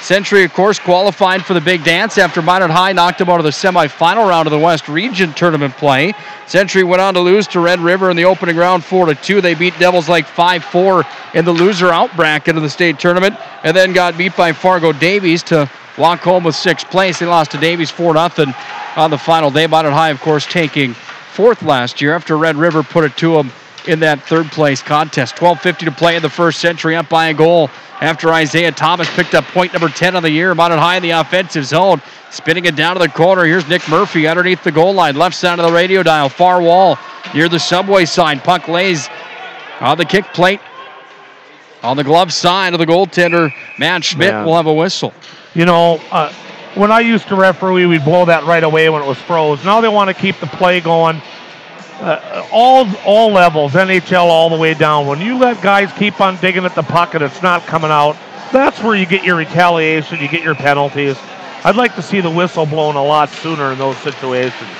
Speaker 9: Century, of course, qualified for the big dance after Minot High knocked him out of the semifinal round of the West Region tournament play. Century went on to lose to Red River in the opening round 4-2. They beat Devils Lake 5-4 in the loser out bracket of the state tournament, and then got beat by Fargo Davies to walk home with 6th place. They lost to Davies 4-0 on the final day. Minot High, of course, taking 4th last year after Red River put it to them in that 3rd place contest. 12:50 to play in the first. Century up by a goal after Isaiah Thomas picked up point number 10 of the year. Minot High in the offensive zone. Spinning it down to the corner. Here's Nick Murphy underneath the goal line. Left side of the radio dial. Far wall near the subway sign. Puck lays on the kick plate. On the glove side of the goaltender, Matt Schmidt will have a whistle.
Speaker 10: You know, when I used to referee, we'd blow that right away when it was froze. Now they want to keep the play going. All levels, NHL all the way down. When you let guys keep on digging at the puck and it's not coming out, that's where you get your retaliation, you get your penalties. I'd like to see the whistle blown a lot sooner in those situations.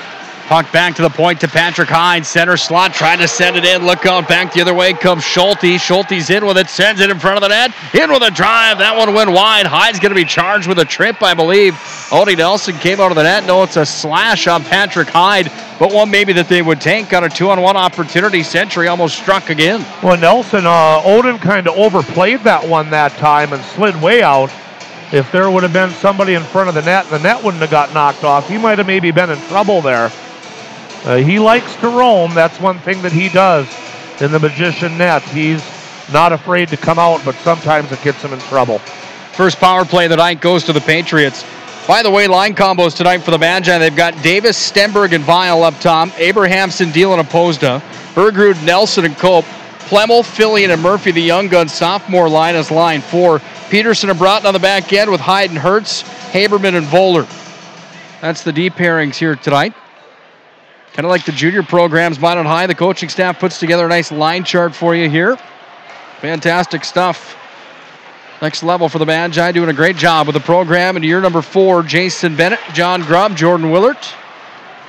Speaker 9: Puck back to the point to Patrick Hyde. Center slot, trying to send it in. Look out, back the other way comes Schulte. Schulte's in with it, sends it in front of the net. In with a drive. That one went wide. Hyde's going to be charged with a trip, I believe. Odie Nelson came out of the net. No, it's a slash on Patrick Hyde, but one maybe that they would take on a 2-on-1 opportunity. Century almost struck again.
Speaker 10: Well, Nelson, Odin kind of overplayed that one that time and slid way out. If there would have been somebody in front of the net wouldn't have got knocked off, he might have maybe been in trouble there. He likes to roam. That's one thing that he does in the Magician net. He's not afraid to come out, but sometimes it gets him in trouble.
Speaker 9: First power play of the night goes to the Patriots. By the way, line combos tonight for the Magi. They've got Davis, Stenberg, and Vial up top. Abrahamson, Deal, and Opposda. Bergrud, Nelson, and Cope. Plemmel, Fillion, and Murphy, the young gun sophomore line, as line 4. Peterson and Broughton on the back end with Hyde and Hertz, Haberman and Voller. That's the deep pairings here tonight. Kind of like the junior programs, Minot High. The coaching staff puts together a nice line chart for you here. Fantastic stuff. Next level for the Magi, doing a great job with the program. In year number 4, Jason Bennett, John Grubb, Jordan Willert.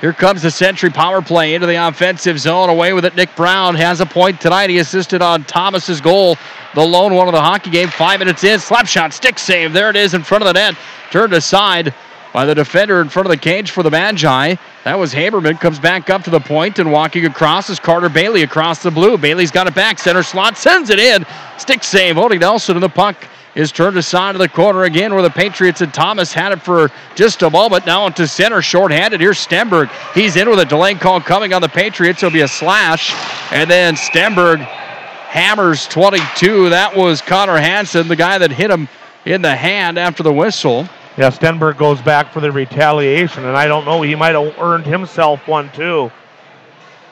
Speaker 9: Here comes the Century power play into the offensive zone. Away with it, Nick Brown has a point tonight. He assisted on Thomas's goal, the lone one of the hockey game. 5 minutes in, slap shot, stick save. There it is in front of the net. Turned aside by the defender in front of the cage for the Magi. That was Haberman. Comes back up to the point and walking across is Carter Bailey across the blue. Bailey's got it back, center slot, sends it in. Stick save, Odie Nelson, and the puck is turned aside to the corner again where the Patriots and Thomas had it for just a moment. Now into center, shorthanded. Here's Stenberg. He's in with a delay call coming on the Patriots. It'll be a slash. And then Stenberg hammers 22. That was Connor Hansen, the guy that hit him in the hand after the whistle.
Speaker 10: Yeah, Stenberg goes back for the retaliation, and I don't know, he might have earned himself one too.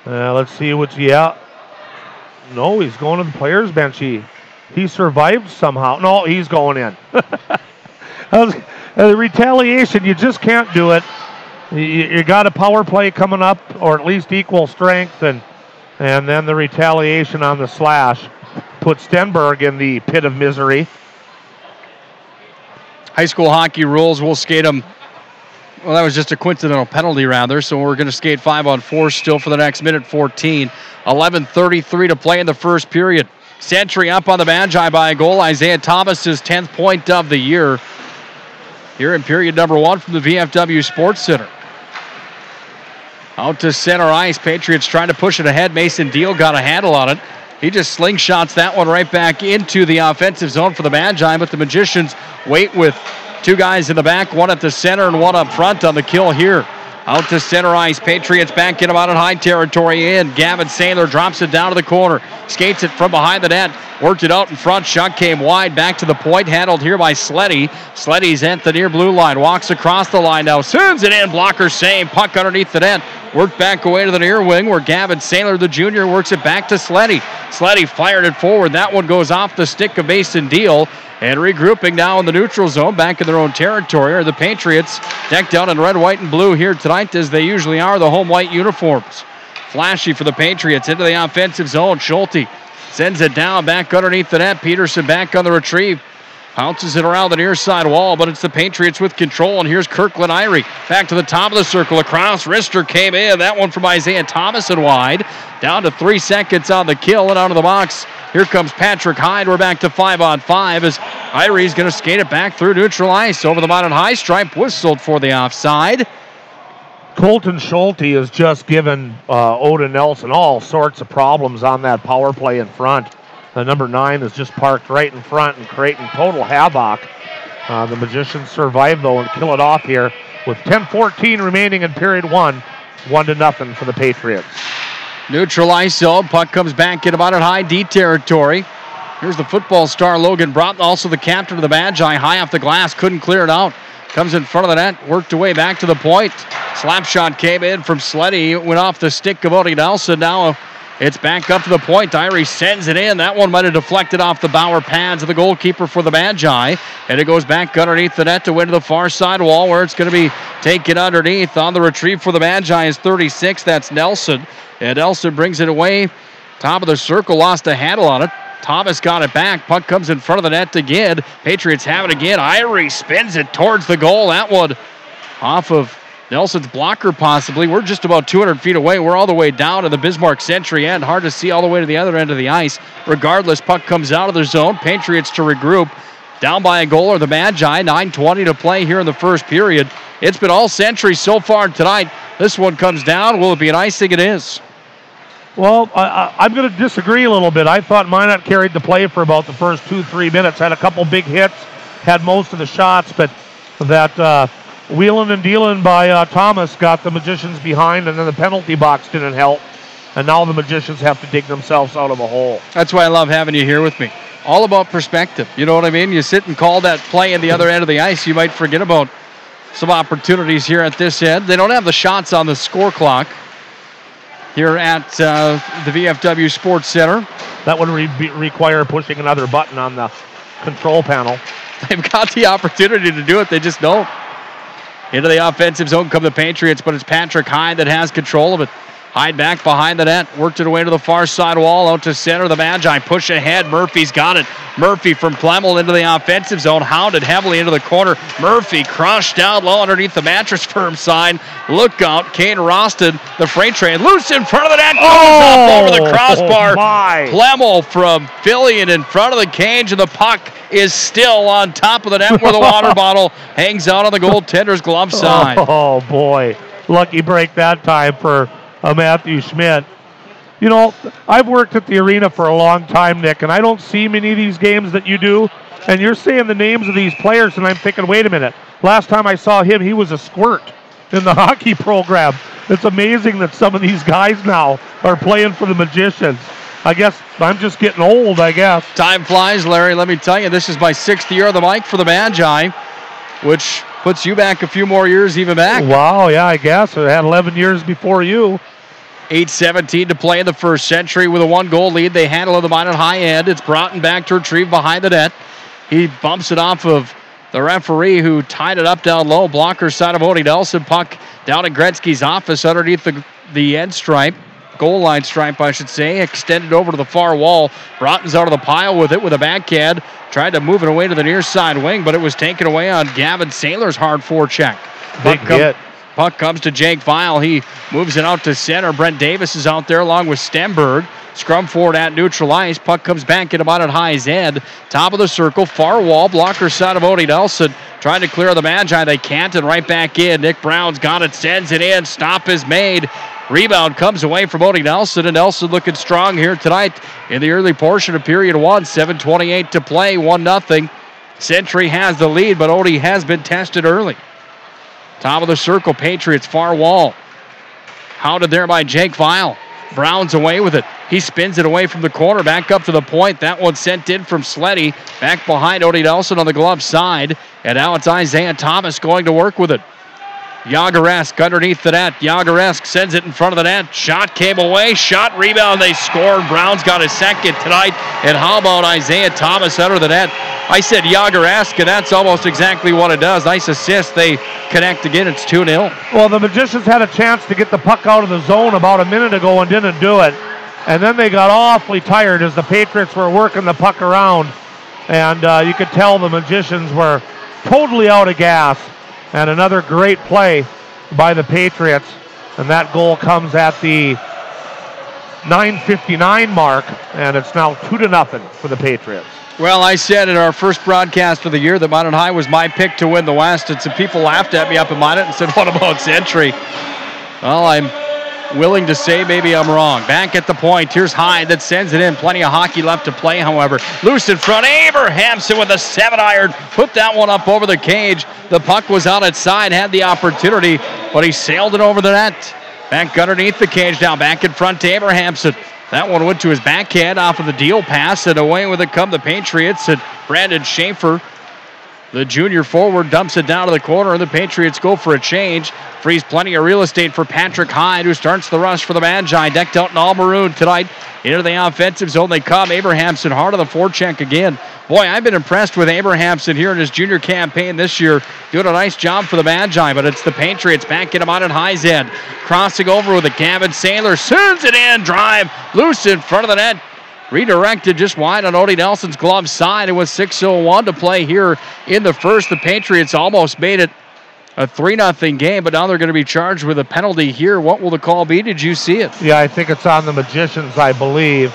Speaker 10: Let's see what's, no, he's going to the players' bench. He survived somehow. No, he's going in. The retaliation, you just can't do it. You got a power play coming up, or at least equal strength, and then the retaliation on the slash puts Stenberg in the pit of misery.
Speaker 9: High school hockey rules, we'll skate them. Well, that was just a coincidental penalty, rather, so we're going to skate 5-on-4 still for the next minute 14. 11:33 to play in the first period. Century up on the Magi by a goal. Isaiah Thomas's 10th point of the year here in period number 1 from the VFW Sports Center. Out to center ice. Patriots trying to push it ahead. Mason Deal got a handle on it. He just slingshots that one right back into the offensive zone for the Magi, but the Magicians wait with 2 guys in the back, 1 at the center and 1 up front on the kill here. Out to center ice. Patriots back in about in high territory in. Gavin Saylor drops it down to the corner. Skates it from behind the net. Worked it out in front. Shot came wide. Back to the point. Handled here by Sleddy. Sleddy's at the near blue line. Walks across the line now. Sends it in. Blocker save. Puck underneath the net. Worked back away to the near wing where Gavin Saylor, the junior, works it back to Sleddy. Sleddy fired it forward. That one goes off the stick of Mason Deal. And regrouping now in the neutral zone, back in their own territory, are the Patriots, decked out in red, white, and blue here tonight, as they usually are, the home white uniforms. Flashy for the Patriots into the offensive zone. Schulte sends it down, back underneath the net. Peterson back on the retrieve. Bounces it around the near side wall, but it's the Patriots with control, and here's Kirkland Irie. Back to the top of the circle, across. Rister came in. That one from Isaiah Thomas and wide. Down to 3 seconds on the kill and out of the box. Here comes Patrick Hyde. We're back to 5-on-5 as Irie's going to skate it back through neutral ice over the Minot High stripe. Whistled for the offside.
Speaker 10: Colton Schulte has just given Odin Nelson all sorts of problems on that power play in front. The number 9 is just parked right in front and creating total havoc. The Magicians survive, though, and kill it off here with 10:14 remaining in period 1. 1-0 for the Patriots.
Speaker 9: Neutral ice zone. Puck comes back in about in high D territory. Here's the football star Logan Broughton, also the captain of the Magi. High off the glass, couldn't clear it out. Comes in front of the net, worked away back to the point. Slap shot came in from Sleddy. It went off the stick of Odie Nelson. Now it's back up to the point. Irie sends it in. That one might have deflected off the Bauer pads of the goalkeeper for the Magi. And it goes back underneath the net to win to the far side wall where it's going to be taken underneath. On the retrieve for the Magi is 36. That's Nelson. And Nelson brings it away. Top of the circle, lost a handle on it. Thomas got it back. Puck comes in front of the net again. Patriots have it again. Irie spins it towards the goal. That one off of Nelson's blocker possibly. We're just about 200 feet away. We're all the way down to the Bismarck Century end. Hard to see all the way to the other end of the ice. Regardless, puck comes out of their zone. Patriots to regroup. Down by a goal are the Magi. 9:20 to play here in the first period. It's been all Century so far tonight. This one comes down. Will it be an icing? It is.
Speaker 10: Well, I'm going to disagree a little bit. I thought Minot carried the play for about the first 2-3 minutes. Had a couple big hits, had most of the shots, but that wheeling and dealing by Thomas got the Magicians behind, and then the penalty box didn't help. And now the Magicians have to dig themselves out of a hole.
Speaker 9: That's why I love having you here with me. All about perspective. You know what I mean? You sit and call that play in the other end of the ice, you might forget about some opportunities here at this end. They don't have the shots on the score clock here at the VFW Sports Center.
Speaker 10: That would require pushing another button on the control panel.
Speaker 9: They've got the opportunity to do it, they just don't. Into the offensive zone come the Patriots, but it's Patrick Hyde that has control of it. Hyde back behind the net. Worked it away to the far side wall. Out to center. The Magi push ahead. Murphy's got it. Murphy from Plemmel into the offensive zone. Hounded heavily into the corner. Murphy crushed down low underneath the Mattress Firm sign. Look out. Kane Roston, the freight train, loose in front of the net. Goes up over the crossbar. Plemmel from Fillion in front of the cage, and the puck is still on top of the net where the water bottle hangs out on the goaltender's glove side.
Speaker 10: Oh, boy. Lucky break that time for Matthew Schmidt. You know, I've worked at the arena for a long time, Nick, and I don't see many of these games that you do. And you're saying the names of these players, and I'm thinking, wait a minute. Last time I saw him, he was a squirt in the hockey program. It's amazing that some of these guys now are playing for the Magicians. I guess I'm just getting old, I guess.
Speaker 9: Time flies, Larry. Let me tell you, this is my 6th year on the mic for the Magi, which puts you back a few more years even back.
Speaker 10: Wow, yeah, I guess. I had 11 years before you.
Speaker 9: 8:17 to play in the first century with a 1-goal lead. They handle the Minot high end. It's Broughton back to retrieve behind the net. He bumps it off of the referee who tied it up down low. Blocker side of Odie Nelson. Puck down in Gretzky's office underneath the end stripe. Goal line stripe, I should say. Extended over to the far wall. Broughton's out of the pile with it with a backhand. Tried to move it away to the near side wing, but it was taken away on Gavin Saylor's hard forecheck.
Speaker 10: Big hit.
Speaker 9: Puck comes to Jake Vile. He moves it out to center. Brent Davis is out there along with Stenberg. Scrum forward at neutral ice. Puck comes back in about at High's end. Top of the circle, far wall. Blocker side of Odie Nelson. Trying to clear the Magi. They can't, and right back in. Nick Brown's got it, sends it in. Stop is made. Rebound comes away from Odie Nelson, and Nelson looking strong here tonight in the early portion of period 1. 7:28 to play, 1-0. Century has the lead, but Odie has been tested early. Top of the circle, Patriots, far wall. Hounded there by Jake Vile. Brown's away with it. He spins it away from the corner, back up to the point. That one sent in from Sleddy. Back behind Odie Nelson on the glove side. And now it's Isaiah Thomas going to work with it. Yageresk underneath the net. Yageresk sends it in front of the net. Shot came away. Shot, rebound, they scored. Brown's got his second tonight. And how about Isaiah Thomas under the net? I said Yageresk, and that's almost exactly what it does. Nice assist. They connect again. It's 2-0.
Speaker 10: Well, the Magicians had a chance to get the puck out of the zone about a minute ago and didn't do it. And then they got awfully tired as the Patriots were working the puck around. And you could tell the Magicians were totally out of gas. And another great play by the Patriots. And that goal comes at the 9:59 mark. And it's now 2-0 for the Patriots.
Speaker 9: Well, I said in our first broadcast of the year that Minot High was my pick to win the West. And some people laughed at me up in Minot and said, what about Century? Well, I'm willing to say maybe I'm wrong. Back at the point. Here's Hyde that sends it in. Plenty of hockey left to play, however. Loose in front. Abrahamson with a 7-iron. Put that one up over the cage. The puck was out at side. Had the opportunity, but he sailed it over the net. Back underneath the cage now. Back in front to Abrahamson. That one went to his backhand off of the deal pass, and away with it come the Patriots. And Brandon Schaefer, the junior forward, dumps it down to the corner, and the Patriots go for a change. Frees plenty of real estate for Patrick Hyde, who starts the rush for the Magi. Decked out in all maroon tonight. Into the offensive zone they come. Abrahamson hard on the forecheck again. Boy, I've been impressed with Abrahamson here in his junior campaign this year. Doing a nice job for the Magi, but it's the Patriots backing him out at High's end. Crossing over with a Gavin Saylor. Sends it in. Drive. Loose in front of the net. Redirected just wide on Odie Nelson's glove side. It was 6:01 to play here in the first. The Patriots almost made it a 3-0 game, but now they're going to be charged with a penalty here. What will the call be? Did you see it?
Speaker 10: Yeah, I think it's on the Magicians, I believe.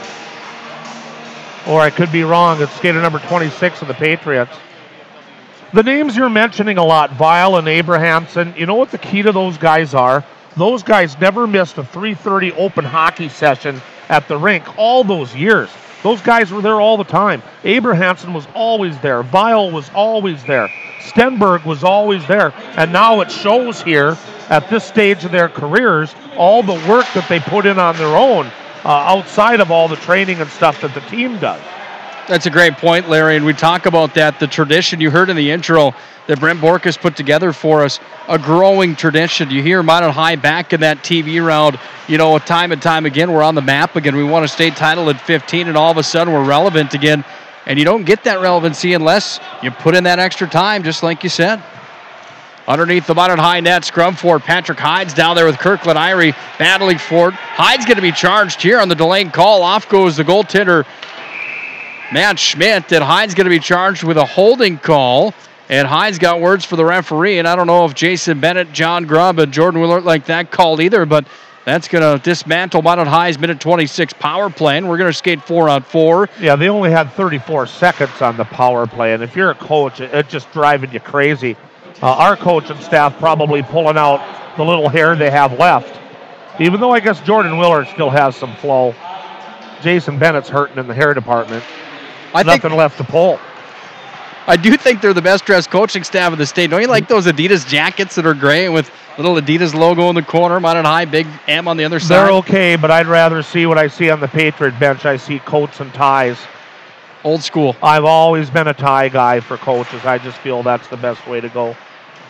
Speaker 10: Or I could be wrong. It's skater number 26 of the Patriots. The names you're mentioning a lot, Vile and Abrahamson, you know what the key to those guys are? Those guys never missed a 3:30 open hockey session at the rink all those years. Those guys were there all the time. Abrahamson was always there. Vile was always there. Stenberg was always there. And now it shows here at this stage of their careers all the work that they put in on their own outside of all the training and stuff that the team does.
Speaker 9: That's a great point, Larry, and we talk about that, the tradition you heard in the intro that Brent Borkus put together for us, a growing tradition. You hear Minot High back in that TV round, you know, time and time again, we're on the map again. We won a state title at 15, and all of a sudden we're relevant again. And you don't get that relevancy unless you put in that extra time, just like you said. Underneath the Minot High net, scrum for it. Patrick Hyde's down there with Kirkland Irie battling for it. Hyde's going to be charged here on the delayed call. Off goes the goaltender, Matt Schmidt, and Hyde's going to be charged with a holding call. And Hyde's got words for the referee, and I don't know if Jason Bennett, John Grubb, and Jordan Willard like that called either, but that's going to dismantle Minot High's minute 26 power play, and we're going to skate 4-on-4.
Speaker 10: Yeah, they only had 34 seconds on the power play, and if you're a coach, it's just driving you crazy. Our coaching staff probably pulling out the little hair they have left. Even though I guess Jordan Willard still has some flow. Jason Bennett's hurting in the hair department. Nothing left to pull.
Speaker 9: I do think they're the best dressed coaching staff in the state. Don't you like those Adidas jackets that are gray with little Adidas logo in the corner, Minot High, big M on the other side?
Speaker 10: They're okay, but I'd rather see what I see on the Patriot bench. I see coats and ties.
Speaker 9: Old school.
Speaker 10: I've always been a tie guy for coaches. I just feel that's the best way to go.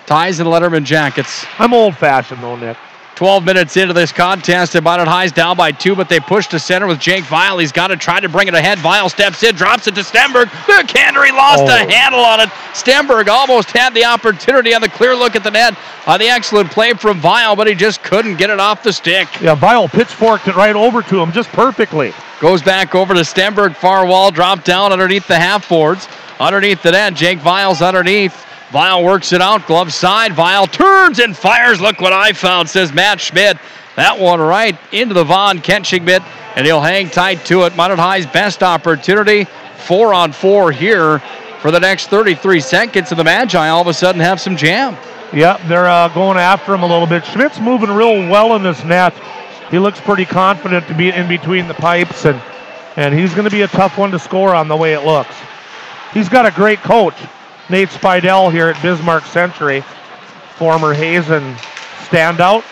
Speaker 9: Ties and Letterman jackets.
Speaker 10: I'm old-fashioned, though, Nick.
Speaker 9: 12 minutes into this contest, and Minot High's down by 2, but they push to center with Jake Vial. He's got to try to bring it ahead. Vial steps in, drops it to Stenberg. The Cannery lost a handle on it. Stenberg almost had the opportunity on the clear look at the net on the excellent play from Vial, but he just couldn't get it off the stick.
Speaker 10: Yeah, Vial pitchforked it right over to him just perfectly.
Speaker 9: Goes back over to Stenberg, far wall, dropped down underneath the half boards. Underneath the net, Jake Vial's underneath. Vial works it out, glove side. Vial turns and fires. Look what I found, says Matt Schmidt. That one right into the Von Kenching mitt, and he'll hang tight to it. Minot High's best opportunity. 4-on-4 here for the next 33 seconds, and the Magi all of a sudden have some jam.
Speaker 10: Yep, they're going after him a little bit. Schmidt's moving real well in this net. He looks pretty confident to be in between the pipes, and he's going to be a tough one to score on the way it looks. He's got a great coach. Nate Spidell here at Bismarck Century, former Hazen standout,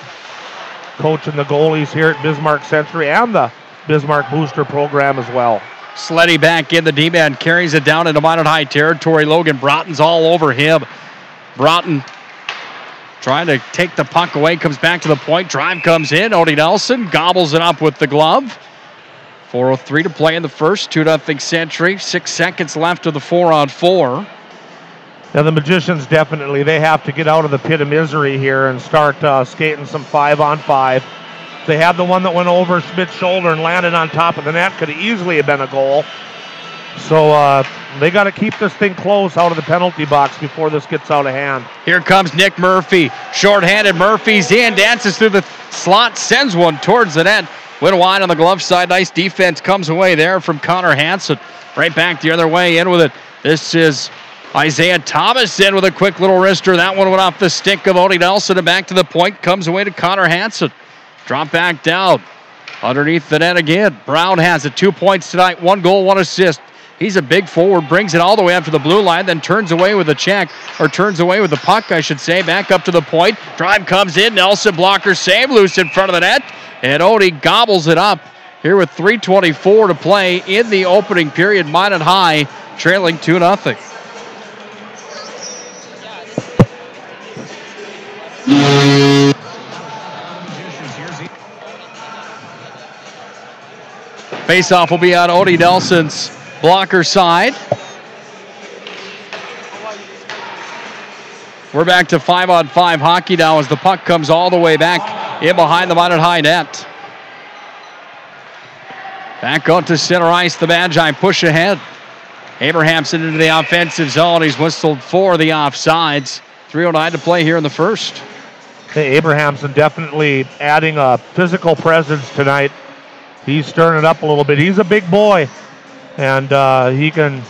Speaker 10: coaching the goalies here at Bismarck Century and the Bismarck Booster program as well.
Speaker 9: Sleddy back in, the D-man carries it down into Minot High territory. Logan Broughton's all over him. Broughton trying to take the puck away, comes back to the point. Drive comes in. Odie Nelson gobbles it up with the glove. 4:03 to play in the first. 2-0 Century. 6 seconds left of the 4-on-4.
Speaker 10: Now the Magicians definitely, they have to get out of the pit of misery here and start skating some 5-on-5. They had the one that went over Schmidt's shoulder and landed on top of the net. Could have easily have been a goal. So they got to keep this thing close out of the penalty box before this gets out of hand.
Speaker 9: Here comes Nick Murphy. Short-handed, Murphy's in, dances through the slot, sends one towards the net. Went wide on the glove side. Nice defense comes away there from Connor Hansen. Right back the other way, in with it. This is Isaiah Thomas in with a quick little wrister. That one went off the stick of Odie Nelson and back to the point. Comes away to Connor Hansen. Drop back down. Underneath the net again. Brown has it. 2 points tonight. 1 goal, 1 assist. He's a big forward. Brings it all the way up to the blue line. Then turns away with a check. Or turns away with the puck, I should say. Back up to the point. Drive comes in. Nelson blocker save. Loose in front of the net. And Odie gobbles it up. Here with 3:24 to play in the opening period. Minot High trailing 2-0. Face-off will be on Odie Nelson's blocker side. We're back to 5-on-5 hockey now as the puck comes all the way back in behind the Minot High net. Back out to center ice, the Magi push ahead. Abrahamson into the offensive zone. He's whistled for the offsides. 3:09 to play here in the first.
Speaker 10: Hey, Abrahamson definitely adding a physical presence tonight. He's stirring it up a little bit. He's a big boy, and he can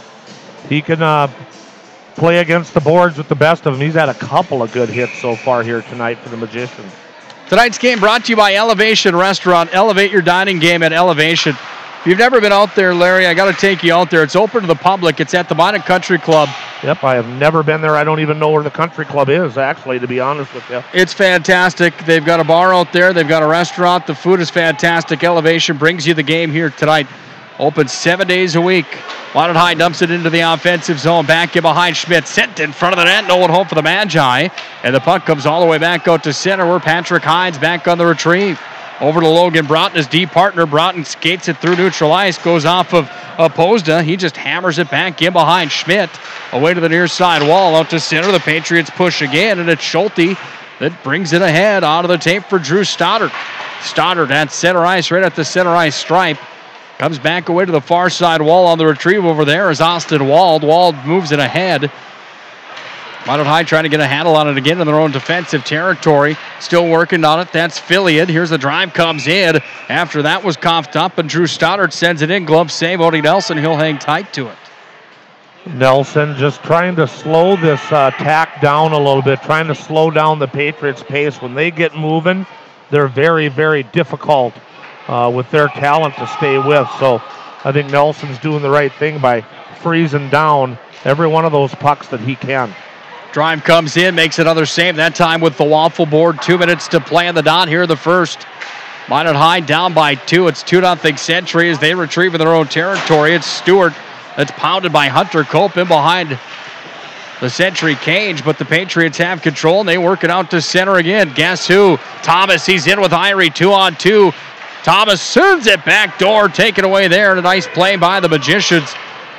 Speaker 10: play against the boards with the best of them. He's had a couple of good hits so far here tonight for the Magicians.
Speaker 9: Tonight's game brought to you by Elevation Restaurant. Elevate your dining game at Elevation. If you've never been out there, Larry, I got to take you out there. It's open to the public. It's at the Minot Country Club.
Speaker 10: Yep, I have never been there. I don't even know where the country club is, actually, to be honest with you.
Speaker 9: It's fantastic. They've got a bar out there. They've got a restaurant. The food is fantastic. Elevation brings you the game here tonight. Open 7 days a week. Minot High dumps it into the offensive zone. Back in behind Schmidt. Sent in front of the net. No one home for the Magi. And the puck comes all the way back out to center where Patrick Hyde's back on the retrieve. Over to Logan Broughton, his D partner. Broughton skates it through neutral ice. Goes off of Opposed. He just hammers it back in behind Schmidt. Away to the near side wall, out to center. The Patriots push again, and it's Schulte that brings it ahead. Out of the tape for Drew Stoddard. Stoddard at center ice, right at the center ice stripe. Comes back away to the far side wall. On the retrieve over there is Austin Wald. Wald moves it ahead. Minot High trying to get a handle on it again in their own defensive territory. Still working on it. That's Fillion. Here's the drive, comes in. After that was coughed up, and Drew Stoddard sends it in. Glove save. Odie Nelson, he'll hang tight to it.
Speaker 10: Nelson just trying to slow this attack down a little bit, trying to slow down the Patriots' pace. When they get moving, they're very, very difficult with their talent to stay with. So I think Nelson's doing the right thing by freezing down every one of those pucks that he can.
Speaker 9: Drive comes in, makes another save, that time with the waffle board. 2 minutes to play on the dot here, the first. Minot High down by 2. It's 2-0 Century as they retrieve in their own territory. It's Stewart that's pounded by Hunter Cope in behind the Century cage, but the Patriots have control, and they work it out to center again. Guess who? Thomas, he's in with Irie, 2-on-2. Thomas sends it back door, taken away there, and a nice play by the Magicians.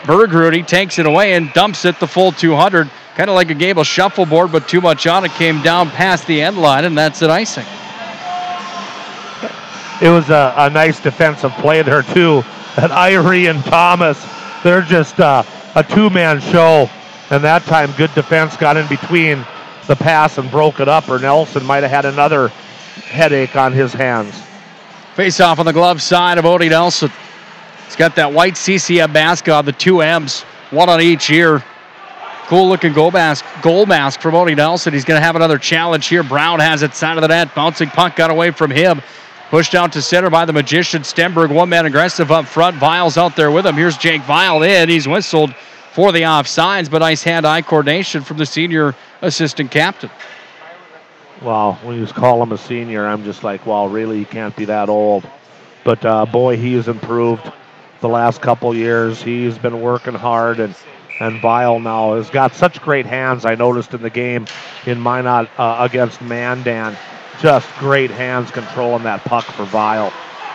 Speaker 9: Bergrud, he takes it away and dumps it the full 200. Kind of like a Gable shuffleboard, but too much on it. Came down past the end line, and that's an icing.
Speaker 10: It was a nice defensive play there, too. And Irie and Thomas, they're just a two-man show. And that time, good defense got in between the pass and broke it up, or Nelson might have had another headache on his hands.
Speaker 9: Face off on the glove side of Odie Nelson. He's got that white CCM mask on, the 2 M's, one on each ear. Cool looking goal mask from Odie Nelson. He's going to have another challenge here. Brown has it side of the net. Bouncing puck got away from him. Pushed out to center by the Magician. Stenberg, one man aggressive up front. Vile's out there with him. Here's Jake Vile in. He's whistled for the offsides, but nice hand-eye coordination from the senior assistant captain.
Speaker 10: Wow, when you call him a senior, I'm just like, wow, really, he can't be that old. But boy, he has improved the last couple years. He's been working hard, and Vile now has got such great hands. I noticed in the game in Minot against Mandan, just great hands controlling that puck for Vile.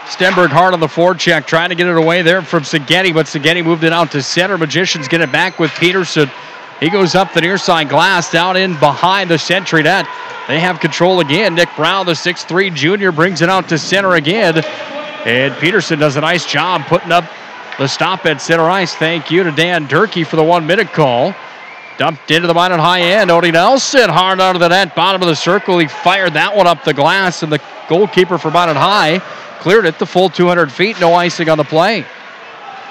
Speaker 9: Stenberg hard on the forecheck, trying to get it away there from Seghetti, but Seghetti moved it out to center. Magicians get it back with Peterson. He goes up the near side glass, down in behind the Century net. They have control again. Nick Brown, the 6'3 junior, brings it out to center again. And Peterson does a nice job putting up the stop at center ice. Thank you to Dan Durkee for the 1 minute call. Dumped into the Minot High end. Odie Nelson hard out of the net, bottom of the circle. He fired that one up the glass, and the goalkeeper for Minot High cleared it the full 200 feet. No icing on the play.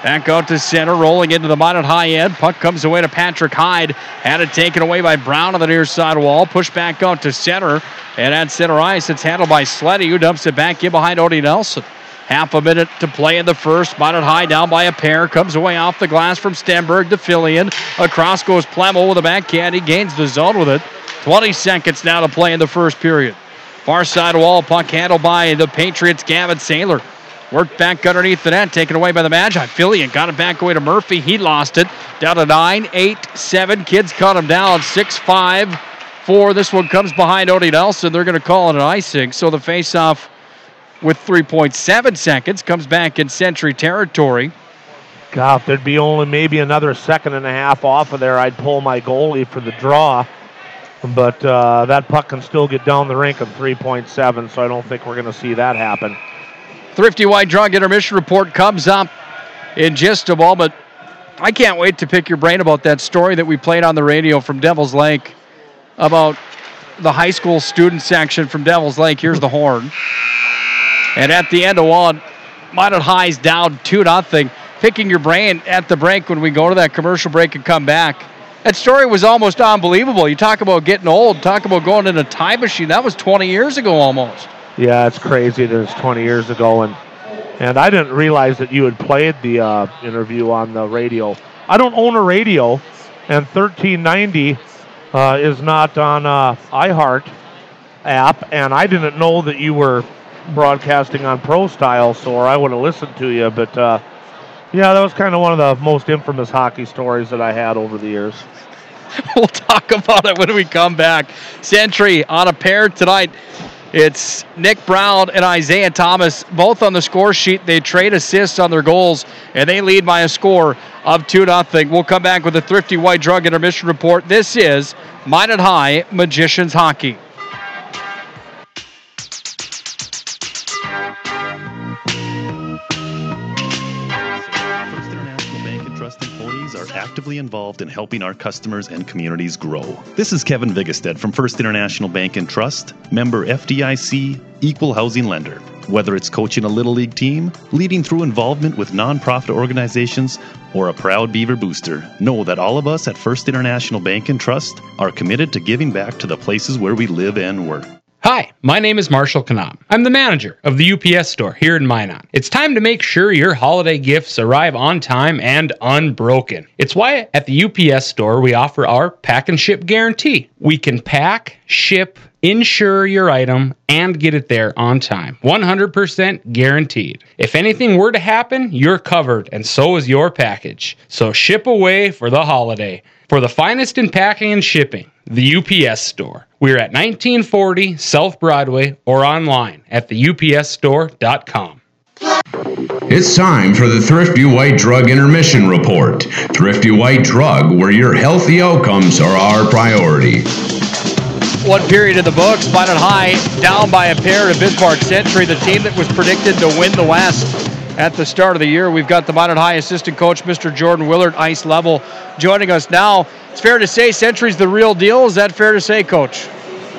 Speaker 9: Back out to center, rolling into the Minot High end. Puck comes away to Patrick Hyde. Had it taken away by Brown on the near side wall. Pushed back out to center. And at center ice, it's handled by Sleddy, who dumps it back in behind Odie Nelson. Half a minute to play in the first. Minot High down by a pair. Comes away off the glass from Stenberg to Fillion. Across goes Plemmel with a backhand. He gains the zone with it. 20 seconds now to play in the first period. Far side wall, puck handled by the Patriots' Gavin Saylor. Worked back underneath the net, taken away by the Magi. Fillion got it back away to Murphy. He lost it. Down to 9, 8, 7. Kids caught him down. 6, 5, 4. This one comes behind Odie Nelson. They're going to call it an icing. So the face-off with 3.7 seconds comes back in Century territory.
Speaker 10: God, if there'd be only maybe another second and a half off of there, I'd pull my goalie for the draw. But that puck can still get down the rink in 3.7, so I don't think we're going to see that happen.
Speaker 9: Thrifty White Drug intermission report comes up in just a moment. I can't wait to pick your brain about that story that we played on the radio from Devil's Lake about the high school student section from Devil's Lake. Here's the horn. And at the end of one, Minot High's down 2-0. Picking your brain at the break when we go to that commercial break and come back. That story was almost unbelievable. You talk about getting old, talk about going in a time machine. That was 20 years ago almost.
Speaker 10: Yeah, it's crazy that it's 20 years ago, and I didn't realize that you had played the interview on the radio. I don't own a radio, and 1390 is not on iHeart app, and I didn't know that you were broadcasting on Pro Style, or I would have listened to you, but yeah, that was kind of one of the most infamous hockey stories that I had over the years.
Speaker 9: We'll talk about it when we come back. Century on a pair tonight. It's Nick Brown and Isaiah Thomas, both on the score sheet. They trade assists on their goals, and they lead by a score of 2-0. We'll come back with a Thrifty White Drug intermission report. This is Minot High Magicians Hockey.
Speaker 1: First International Bank and Trust employees are actively involved in helping our customers and communities grow. This is Kevin Vigestad from First International Bank and Trust, member FDIC, equal housing lender. Whether it's coaching a Little League team, leading through involvement with nonprofit organizations, or a proud Beaver booster, know that all of us at First International Bank and Trust are committed to giving back to the places where we live and work.
Speaker 2: Hi, my name is Marshall Kanam. I'm the manager of the UPS store here in Minot. It's time to make sure your holiday gifts arrive on time and unbroken. It's why at the UPS store we offer our pack and ship guarantee. We can pack, ship, insure your item, and get it there on time. 100% guaranteed. If anything were to happen, you're covered, and so is your package. So ship away for the holiday. For the finest in packing and shipping, the UPS store. We're at 1940 South Broadway or online at theupsstore.com.
Speaker 6: It's time for the Thrifty White Drug intermission report. Thrifty White Drug, where your healthy outcomes are our priority.
Speaker 9: One period in the books, Minot High down by a pair to Bismarck Century, the team that was predicted to win the West at the start of the year. We've got the Minot High assistant coach, Mr. Jordan Willard, ice level, joining us now. It's fair to say Century's the real deal. Is that fair to say, Coach?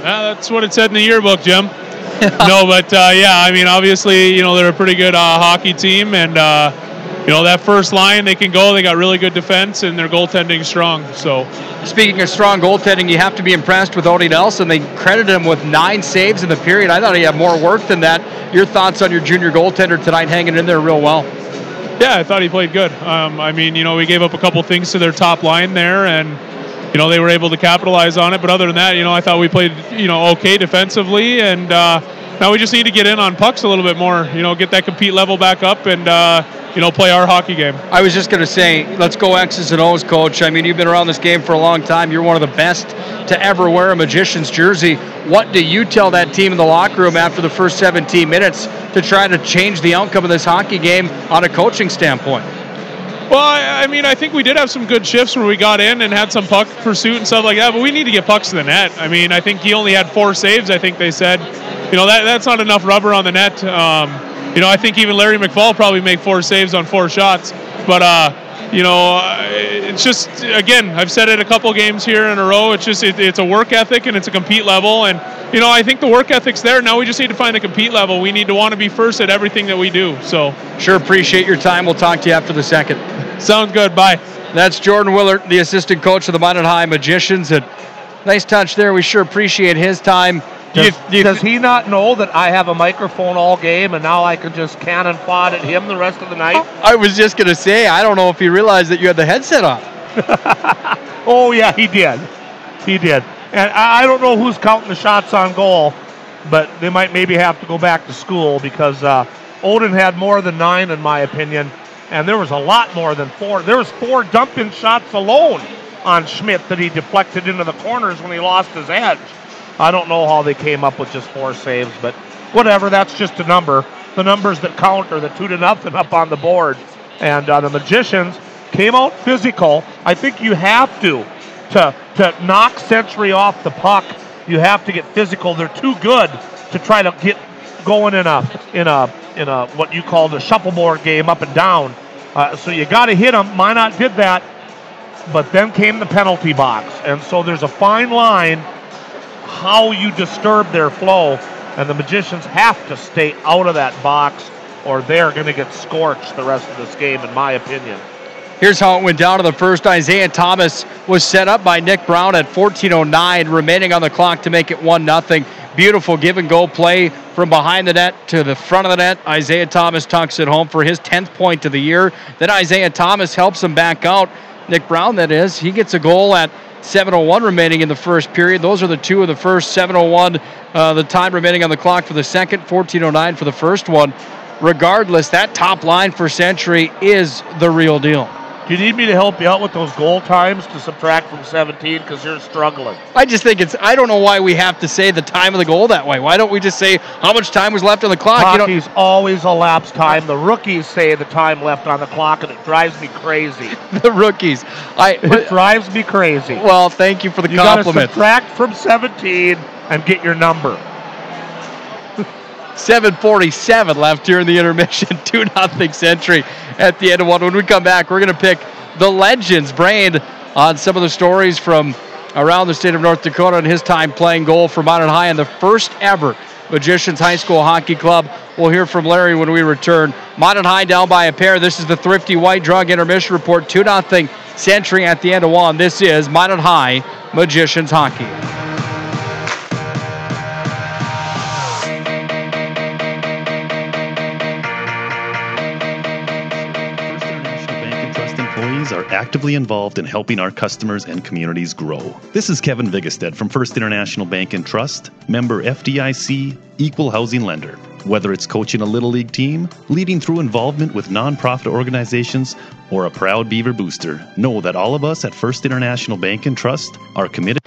Speaker 13: That's what it said in the yearbook, Jim. No, but yeah, I mean, obviously, they're a pretty good hockey team, and that first line, they can go. They got really good defense, and their goaltending strong. So,
Speaker 9: speaking of strong goaltending, you have to be impressed with Odie Nelson. They credited him with 9 saves in the period. I thought he had more work than that. Your thoughts on your junior goaltender tonight, hanging in there real well?
Speaker 13: Yeah, I thought he played good. I mean, we gave up a couple things to their top line there, and they were able to capitalize on it. But other than that, I thought we played okay defensively, and now we just need to get in on pucks a little bit more. Get that compete level back up, and play our hockey game.
Speaker 9: I was just going to say, let's go X's and O's, Coach. I mean, you've been around this game for a long time. You're one of the best to ever wear a Magician's jersey. What do you tell that team in the locker room after the first 17 minutes to try to change the outcome of this hockey game on a coaching standpoint?
Speaker 13: Well, I mean, I think we did have some good shifts where we got in and had some puck pursuit and stuff like that, but we need to get pucks to the net. I mean, I think he only had 4 saves, I think they said. That's not enough rubber on the net. I think even Larry McFall probably made 4 saves on 4 shots. But, it's just, again, I've said it a couple games here in a row. It's just, it's a work ethic and it's a compete level. And, I think the work ethic's there. Now we just need to find the compete level. We need to want to be first at everything that we do. So,
Speaker 9: sure appreciate your time. We'll talk to you after the second.
Speaker 13: Sounds good. Bye.
Speaker 9: That's Jordan Willard, the assistant coach of the Minot High Magicians. And nice touch there. We sure appreciate his time.
Speaker 10: Does he not know that I have a microphone all game and now I can just cannon fod at him the rest of the night?
Speaker 9: I was just going to say, I don't know if he realized that you had the headset on.
Speaker 10: Oh, yeah, he did. He did. And I don't know who's counting the shots on goal, but they might maybe have to go back to school because Odin had more than 9, in my opinion, and there was a lot more than 4. There was 4 dump-in shots alone on Schmidt that he deflected into the corners when he lost his edge. I don't know how they came up with just 4 saves, but whatever, that's just a number. The numbers that count are the 2-0 up on the board. And the Magicians came out physical. I think you have to knock Century off the puck. You have to get physical. They're too good to try to get going in a what you call the shuffleboard game up and down. So you got to hit them. Minot did that, but then came the penalty box, and so there's a fine line how you disturb their flow, and the Magicians have to stay out of that box or they're going to get scorched the rest of this game, in my opinion.
Speaker 9: Here's how it went down to the first. Isaiah Thomas was set up by Nick Brown at 14:09 remaining on the clock to make it 1-0. Beautiful give-and-go play from behind the net to the front of the net. Isaiah Thomas tucks it home for his 10th point of the year. Then Isaiah Thomas helps him back out. Nick Brown, that is. He gets a goal at 7:01 remaining in the first period. Those are the two of the first. 7:01 the time remaining on the clock for the second. 14:09 for the first one. Regardless, that top line for Century is the real deal.
Speaker 10: Do you need me to help you out with those goal times to subtract from 17 because you're struggling?
Speaker 9: I just think I don't know why we have to say the time of the goal that way. Why don't we just say how much time was left on the clock?
Speaker 10: Hockey's always elapsed time. The rookies say the time left on the clock, and it drives me crazy.
Speaker 9: The rookies.
Speaker 10: It drives me crazy.
Speaker 9: Well, thank you for the compliment.
Speaker 10: You got to subtract from 17 and get your number.
Speaker 9: 7:47 left here in the intermission. 2-0 Century at the end of one. When we come back, we're going to pick the legends brain on some of the stories from around the state of North Dakota and his time playing goal for Minot High and the first ever Magicians High School Hockey Club. We'll hear from Larry when we return. Minot High down by a pair. This is the Thrifty White Drug Intermission Report. 2-0 Century at the end of one. This is Minot High Magicians Hockey.
Speaker 1: Are actively involved in helping our customers and communities grow. This is Kevin Vigestad from First International Bank and Trust, member FDIC, equal housing lender. Whether it's coaching a Little League team, leading through involvement with nonprofit organizations, or a proud Beaver booster, know that all of us at First International Bank and Trust are committed.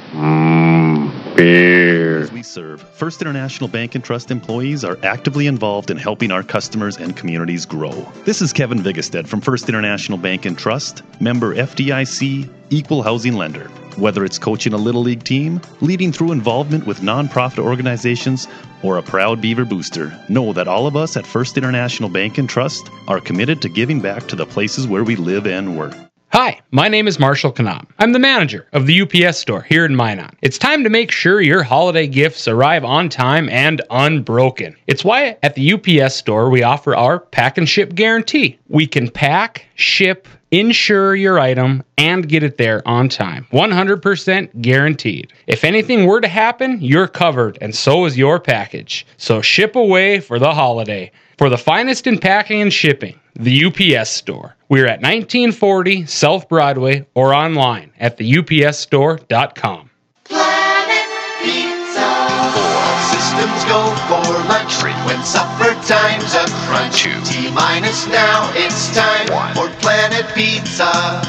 Speaker 1: Beer. As we serve, First International Bank and Trust employees are actively involved in helping our customers and communities grow. This is Kevin Vigestad from First International Bank and Trust, member FDIC, equal housing lender. Whether it's coaching a Little League team, leading through involvement with nonprofit organizations, or a proud Beaver booster, know that all of us at First International Bank and Trust are committed to giving back to the places where we live and work.
Speaker 2: Hi, my name is Marshall Knop. I'm the manager of the UPS store here in Minot. It's time to make sure your holiday gifts arrive on time and unbroken. It's why at the UPS store we offer our pack and ship guarantee. We can pack, ship, insure your item, and get it there on time. 100% guaranteed. If anything were to happen, you're covered, and so is your package. So ship away for the holiday. For the finest in packing and shipping, the UPS store. We're at 1940 South Broadway or online at theupsstore.com.
Speaker 3: Planet Pizza. 4 systems go for lunch. 3 when supper time's a crunch. 2 T-minus now it's time for Planet Pizza.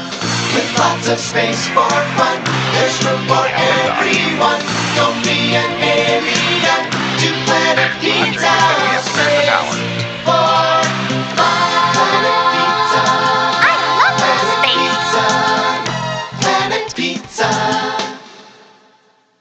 Speaker 3: With lots of space for fun, there's room for everyone. Don't be an alien to Planet Pizza. Space for fun.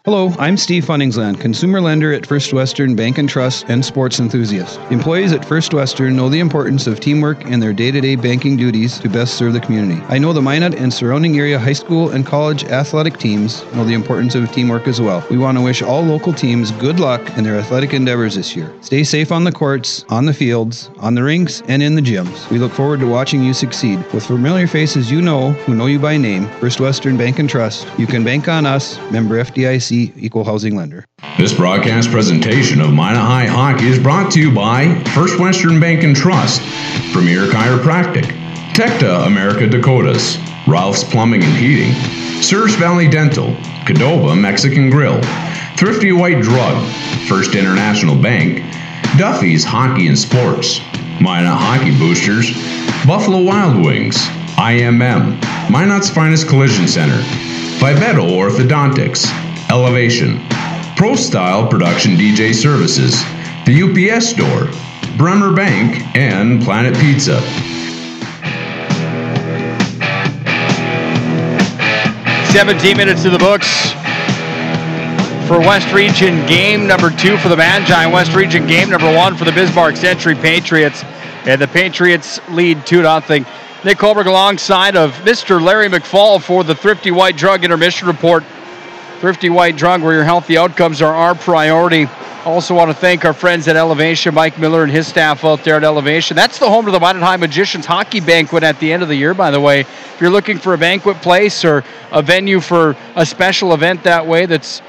Speaker 5: Hello, I'm Steve Funningsland, consumer lender at First Western Bank and Trust and sports enthusiast. Employees at First Western know the importance of teamwork in their day-to-day banking duties to best serve the community. I know the Minot and surrounding area high school and college athletic teams know the importance of teamwork as well. We want to wish all local teams good luck in their athletic endeavors this year. Stay safe on the courts, on the fields, on the rinks, and in the gyms. We look forward to watching you succeed. With familiar faces you know, who know you by name, First Western Bank and Trust, you can bank on us, member FDIC, equal housing lender.
Speaker 6: This broadcast presentation of Minot High Hockey is brought to you by First Western Bank and Trust, Premier Chiropractic, Tecta America Dakotas, Ralph's Plumbing and Heating, Surf Valley Dental, Cadova Mexican Grill, Thrifty White Drug, First International Bank, Duffy's Hockey and Sports, Minot Hockey Boosters, Buffalo Wild Wings, IMM, Minot's Finest Collision Center, Vivetto Orthodontics, Elevation, Pro Style Production DJ Services, the UPS Store, Bremer Bank, and Planet Pizza.
Speaker 9: "17 minutes to the books for West Region game number 2 for the Magi, and West Region game number 1 for the Bismarck Century Patriots. And the Patriots lead 2-0. Nick Holberg alongside of Mr. Larry McFall for the Thrifty White Drug Intermission Report. Thrifty White Drug, where your healthy outcomes are our priority. Also want to thank our friends at Elevation, Mike Miller and his staff out there at Elevation. That's the home to the Minot High Magicians Hockey Banquet at the end of the year, by the way. If you're looking for a banquet place or a venue for a special event that way that's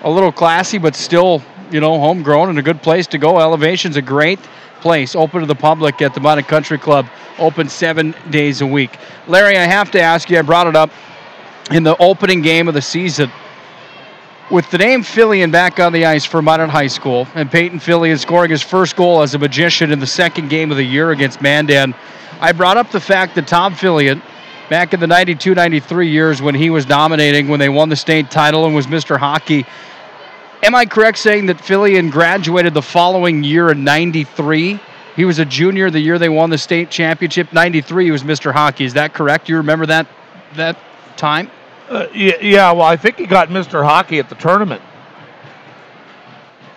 Speaker 9: a little classy but still, homegrown and a good place to go, Elevation's a great place. Open to the public at the Minot Country Club. Open 7 days a week. Larry, I have to ask you, I brought it up in the opening game of the season. With the name Fillion back on the ice for Minot High School, and Peyton Fillion scoring his first goal as a Magician in the second game of the year against Mandan, I brought up the fact that Tom Fillion back in the 92-93 years when he was dominating, when they won the state title and was Mr. Hockey. Am I correct saying that Fillion graduated the following year in 93? He was a junior the year they won the state championship. 93, he was Mr. Hockey. Is that correct? You remember that time?
Speaker 10: Yeah, well, I think he got Mr. Hockey at the tournament.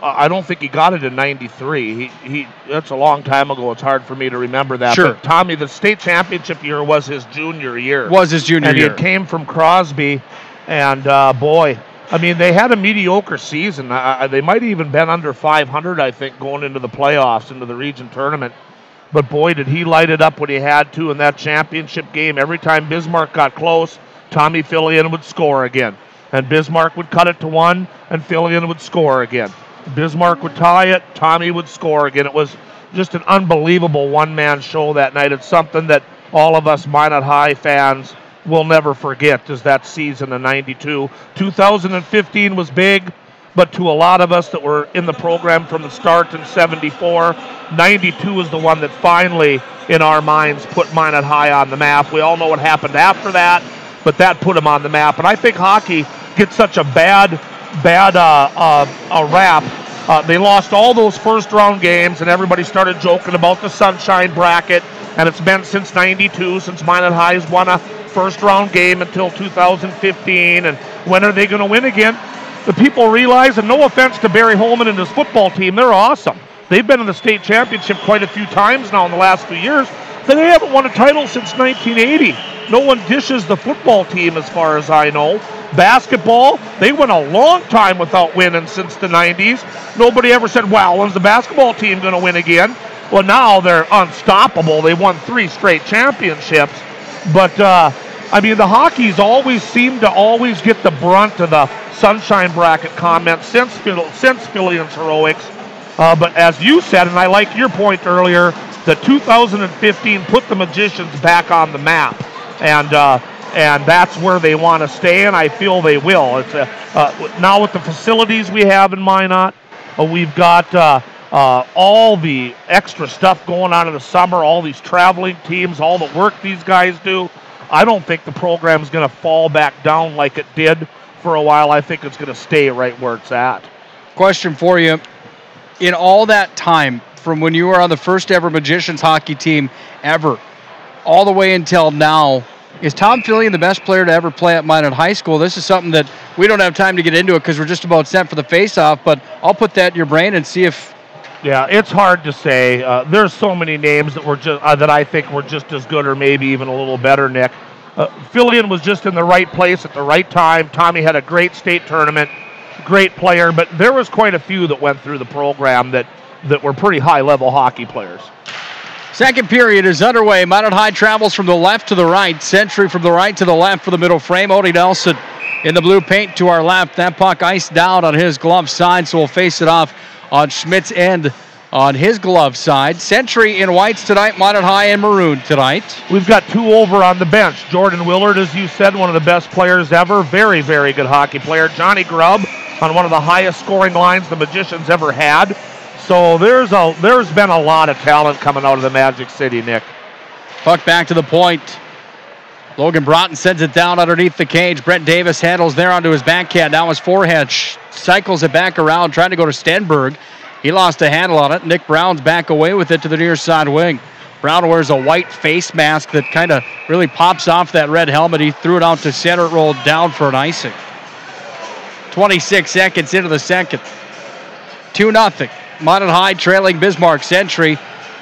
Speaker 10: I don't think he got it in 93. He that's a long time ago. It's hard for me to remember that.
Speaker 9: Sure.
Speaker 10: But Tommy, the state championship year was his junior year.
Speaker 9: And
Speaker 10: he came from Crosby, and boy, I mean, they had a mediocre season. They might have even been under 500, I think, going into the playoffs, into the region tournament. But boy, did he light it up when he had to in that championship game. Every time Bismarck got close, Tommy Fillion would score again. And Bismarck would cut it to 1, and Fillion would score again. Bismarck would tie it, Tommy would score again. It was just an unbelievable one-man show that night. It's something that all of us Minot High fans will never forget, is that season of 92. 2015 was big, but to a lot of us that were in the program from the start in 74, 92 was the one that finally, in our minds, put Minot High on the map. We all know what happened after that, but that put them on the map. And I think hockey gets such a bad rap. They lost all those first-round games, and everybody started joking about the sunshine bracket, and it's been since 92, since Minot High's won a first-round game until 2015, and when are they going to win again? The people realize, and no offense to Barry Holman and his football team, they're awesome. They've been in the state championship quite a few times now in the last few years, but they haven't won a title since 1980. No one dishes the football team as far as I know. Basketball, they went a long time without winning since the 90s. Nobody ever said, well, when's the basketball team going to win again? Well, now they're unstoppable. They won 3 straight championships. But, I mean, the hockey's always seemed to always get the brunt of the sunshine bracket comments since Fillion's heroics. But as you said, and I like your point earlier, the 2015 put the Magicians back on the map. And that's where they want to stay, and I feel they will. It's now with the facilities we have in Minot, we've got all the extra stuff going on in the summer, all these traveling teams, all the work these guys do. I don't think the program's going to fall back down like it did for a while. I think it's going to stay right where it's at.
Speaker 9: Question for you. In all that time, from when you were on the first ever Magicians hockey team ever, all the way until now, is Tom Fillion the best player to ever play at Minot High School? This is something that we don't have time to get into it because we're just about set for the face-off, but I'll put that in your brain and see if...
Speaker 10: Yeah, it's hard to say. There's so many names that were just that I think were just as good or maybe even a little better, Nick. Fillion was just in the right place at the right time. Tommy had a great state tournament, great player, but there was quite a few that went through the program that were pretty high-level hockey players.
Speaker 9: Second period is underway. Minot High travels from the left to the right. Century from the right to the left for the middle frame. Odie Nelson in the blue paint to our left. That puck iced down on his glove side, so we'll face it off on Schmidt's end on his glove side. Century in whites tonight. Minot High in maroon tonight.
Speaker 10: We've got 2 over on the bench. Jordan Willard, as you said, one of the best players ever. Very, very good hockey player. Johnny Grubb on one of the highest scoring lines the Magicians ever had. So there's been a lot of talent coming out of the Magic City, Nick.
Speaker 9: Puck back to the point. Logan Broughton sends it down underneath the cage. Brent Davis handles there onto his backhand. Now his forehand cycles it back around, trying to go to Stenberg. He lost a handle on it. Nick Brown's back away with it to the near side wing. Brown wears a white face mask that kind of really pops off that red helmet. He threw it out to center, it rolled down for an icing. 26 seconds into the second. 2-0. Minot High trailing Bismarck Century.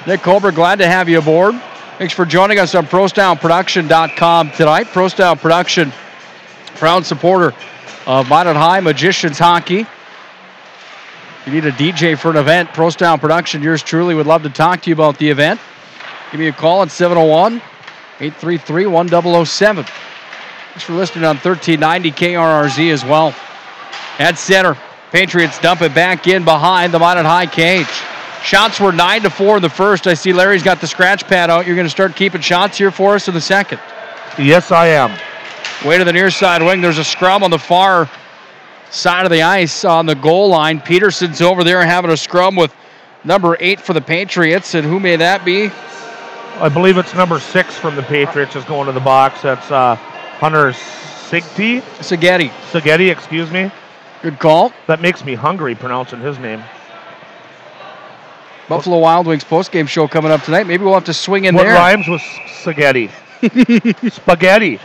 Speaker 9: Nick Colbert, glad to have you aboard. Thanks for joining us on ProStyleProduction.com tonight. Pro Style Production, proud supporter of Minot High Magicians Hockey. If you need a DJ for an event, Pro Style Production, yours truly would love to talk to you about the event. Give me a call at 701-833-1007. Thanks for listening on 1390 KRRZ as well. At center, Patriots dump it back in behind the Minot High cage. Shots were 9-4 in the first. I see Larry's got the scratch pad out. You're going to start keeping shots here for us in the second.
Speaker 10: Yes, I am.
Speaker 9: Way to the near side wing. There's a scrum on the far side of the ice on the goal line. Peterson's over there having a scrum with number 8 for the Patriots. And who may that be?
Speaker 10: I believe it's number 6 from the Patriots is going to the box. That's Hunter Seghetti, excuse me.
Speaker 9: Good call.
Speaker 10: That makes me hungry pronouncing his name.
Speaker 9: Buffalo Wild Wings postgame show coming up tonight. Maybe we'll have to swing in
Speaker 10: what
Speaker 9: there.
Speaker 10: What rhymes with Seghetti? Spaghetti.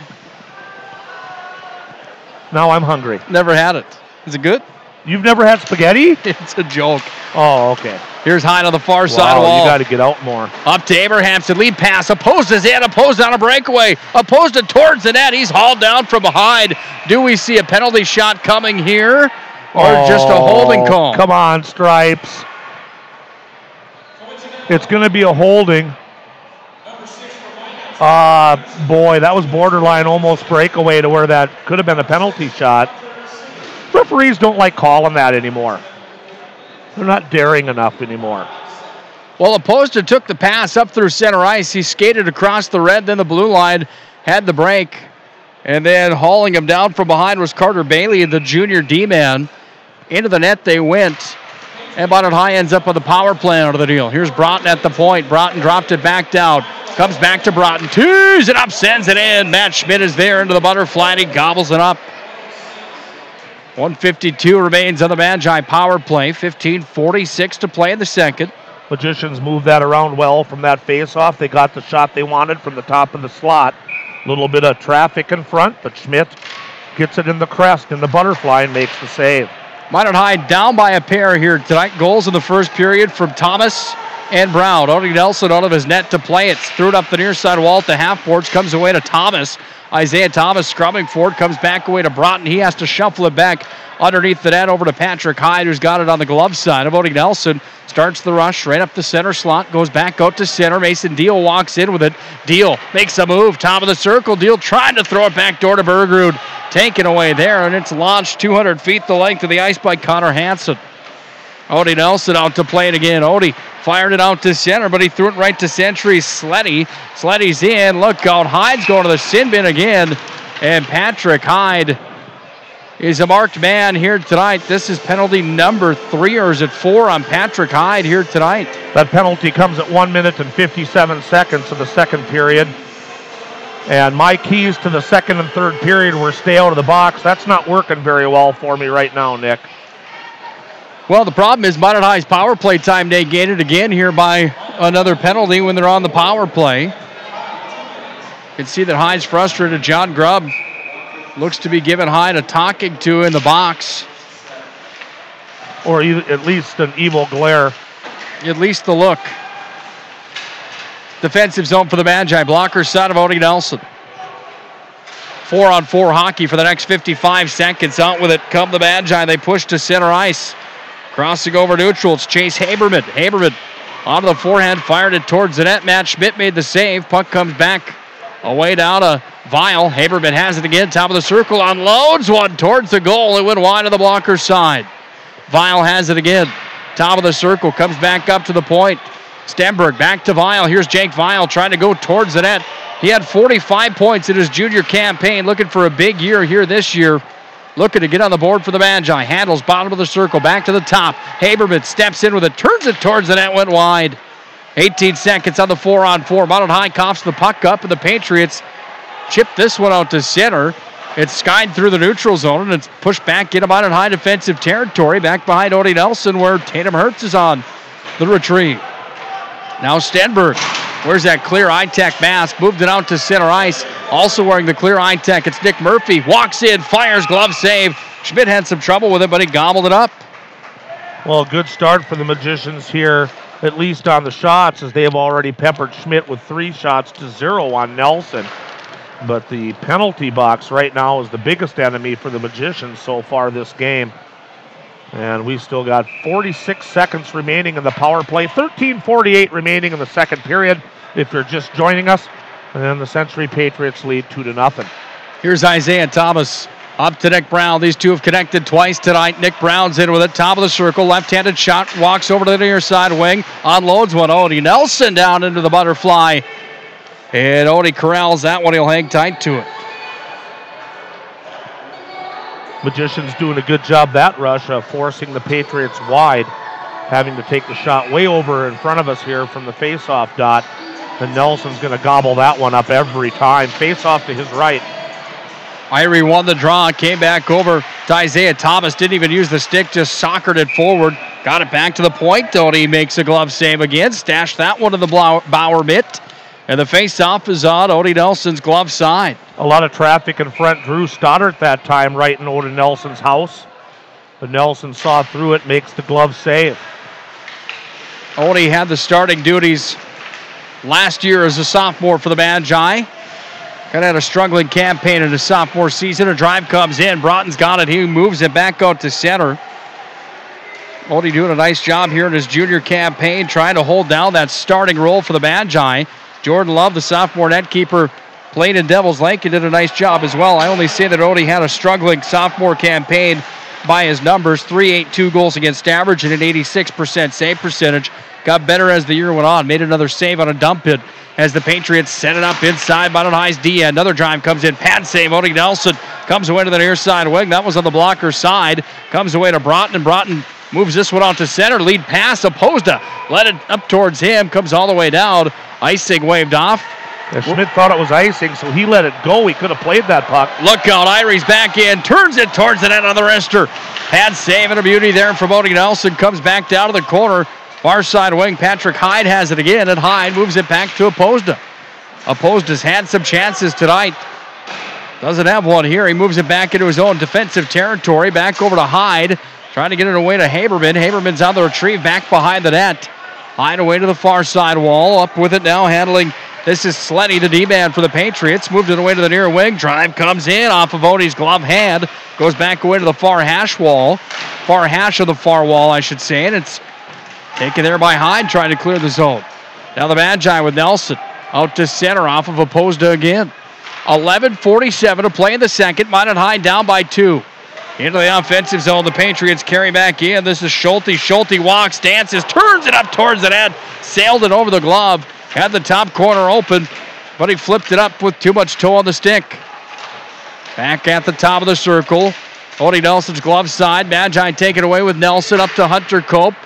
Speaker 10: Now I'm hungry.
Speaker 9: Never had it. Is it good?
Speaker 10: You've never had spaghetti?
Speaker 9: It's a joke.
Speaker 10: Oh, okay.
Speaker 9: Here's Hyde on the far side wall.
Speaker 10: You got to get out more.
Speaker 9: Up to Abrahamson. Lead pass. Opposed is in. Opposed on a breakaway. Opposed it towards the net. He's hauled down from behind. Do we see a penalty shot coming here? Or just a holding call?
Speaker 10: Come on, Stripes. It's going to be a holding. Boy, that was borderline almost breakaway to where that could have been a penalty shot. Referees don't like calling that anymore. They're not daring enough anymore.
Speaker 9: Well, Opposed took the pass up through center ice. He skated across the red, then the blue line, had the break. And then hauling him down from behind was Carter Bailey, the junior D-man. Into the net they went. And Minot High ends up with a power play out of the deal. Here's Broughton at the point. Broughton dropped it back down. Comes back to Broughton. Tees it up, sends it in. Matt Schmidt is there into the butterfly, and he gobbles it up. 1:52 remains on the Magi power play. 15:46 to play in the second.
Speaker 10: Magicians moved that around well from that face-off. They got the shot they wanted from the top of the slot. A little bit of traffic in front, but Schmidt gets it in the crest, in the butterfly, and makes the save.
Speaker 9: Minot High down by a pair here tonight. Goals in the first period from Thomas and Brown. Odie Nelson out of his net to play it. Threw it up the near side wall at the half boards. Comes away to Thomas. Isaiah Thomas scrubbing forward. Comes back away to Broughton. He has to shuffle it back underneath the net over to Patrick Hyde, who's got it on the glove side of Odie Nelson. Starts the rush right up the center slot. Goes back out to center. Mason Deal walks in with it. Deal makes a move. Top of the circle. Deal trying to throw it back door to Bergerud. Taken away there, and it's launched 200 feet the length of the ice by Connor Hansen. Odie Nelson out to play it again. Odie fired it out to center, but he threw it right to Century Sleddy. Sleddy's in. Look out. Hyde's going to the sin bin again. And Patrick Hyde is a marked man here tonight. This is penalty number 3, or is it 4 on Patrick Hyde here tonight?
Speaker 10: That penalty comes at 1 minute and 57 seconds of the second period. And my keys to the second and third period were stay out of the box. That's not working very well for me right now, Nick.
Speaker 9: Well, the problem is Minot High's power play time negated again here by another penalty when they're on the power play. You can see that Hyde's frustrated. John Grubb looks to be giving Hyde a talking to in the box.
Speaker 10: Or at least an evil glare.
Speaker 9: At least the look. Defensive zone for the Magi. Blocker side of Odie Nelson. 4-on-4 hockey for the next 55 seconds. Out with it come the Magi. They push to center ice. Crossing over neutral. It's Chase Haberman. Haberman onto the forehand. Fired it towards the net. Matt Schmidt made the save. Puck comes back away down to Vial. Haberman has it again. Top of the circle. Unloads one towards the goal. It went wide on the blocker's side. Vial has it again. Top of the circle. Comes back up to the point. Stenberg back to Vial. Here's Jake Vial trying to go towards the net. He had 45 points in his junior campaign. Looking for a big year here this year. Looking to get on the board for the Magi. Handles bottom of the circle. Back to the top. Haberman steps in with it. Turns it towards the net. Went wide. 18 seconds on the 4-on-4. Minot High coughs the puck up, and the Patriots chip this one out to center. It's skied through the neutral zone, and it's pushed back into Minot High defensive territory. Back behind Odie Nelson, where Tatum Hertz is on the retrieve. Now Stenberg. Where's that clear I-Tech mask? Moved it out to center ice. Also wearing the clear I-Tech, it's Nick Murphy. Walks in, fires, glove save. Schmidt had some trouble with it, but he gobbled it up.
Speaker 10: Well, good start for the Magicians here, at least on the shots, as they have already peppered Schmidt with 3 shots to 0 on Nelson. But the penalty box right now is the biggest enemy for the Magicians so far this game. And we still got 46 seconds remaining in the power play. 13:48 remaining in the second period, if you're just joining us. And then the Century Patriots lead 2-0.
Speaker 9: Here's Isaiah Thomas up to Nick Brown. These two have connected twice tonight. Nick Brown's in with it. Top of the circle. Left-handed shot. Walks over to the near side wing. Unloads one. Odie Nelson down into the butterfly. And Odie corrals that one. He'll hang tight to it.
Speaker 10: Magicians doing a good job that rush of forcing the Patriots wide, having to take the shot way over in front of us here from the face-off dot. And Nelson's going to gobble that one up every time. Face off to his right.
Speaker 9: Irie won the draw, came back over to Isaiah Thomas. Didn't even use the stick, just soccered it forward. Got it back to the point. Odie makes a glove save again. Stashed that one in the Bauer mitt. And the face-off is on Odie Nelson's glove side.
Speaker 10: A lot of traffic in front. Drew Stoddart that time right in Odie Nelson's house. But Nelson saw through it, makes the glove save.
Speaker 9: Odie had the starting duties last year as a sophomore for the Magi. Kind of had a struggling campaign in his sophomore season. A drive comes in. Broughton's got it. He moves it back out to center. Odie doing a nice job here in his junior campaign, trying to hold down that starting role for the Magi. Jordan Love, the sophomore net keeper, played in Devils Lake and did a nice job as well. I only say that Odie had a struggling sophomore campaign by his numbers. 3.82 goals against average and an 86% save percentage. Got better as the year went on. Made another save on a dump hit as the Patriots set it up inside Minot High's D. Another drive comes in. Pad save. Odie Nelson comes away to the near side wing. That was on the blocker side. Comes away to Broughton, and Broughton moves this one out to center. Lead pass. Opposed let it up towards him. Comes all the way down. Icing waved off.
Speaker 10: Yeah, Schmidt thought it was icing, so he let it go. He could have played that puck.
Speaker 9: Look out. Irie's back in. Turns it towards the net on the wrister. Pad save and a beauty there from Odie Nelson. Comes back down to the corner. Far side wing. Patrick Hyde has it again, and Hyde moves it back to Opposed. Opposed's had some chances tonight. Doesn't have one here. He moves it back into his own defensive territory. Back over to Hyde. Trying to get it away to Haberman. Haberman's on the retrieve back behind the net. Hyde away to the far side wall. Up with it now, handling. This is Sletty, the D-man for the Patriots. Moved it away to the near wing. Drive comes in off of Odie's glove hand. Goes back away to the far hash wall. Far hash of the far wall, I should say. And it's taken there by Hyde, trying to clear the zone. Now the Magi with Nelson. Out to center off of Opposed again. 11:47 to play in the second. Minot Hyde down by 2. Into the offensive zone. The Patriots carry back in. This is Schulte. Schulte walks, dances, turns it up towards the net. Sailed it over the glove. Had the top corner open, but he flipped it up with too much toe on the stick. Back at the top of the circle. Odie Nelson's glove side. Magi take it away with Nelson up to Hunter Cope.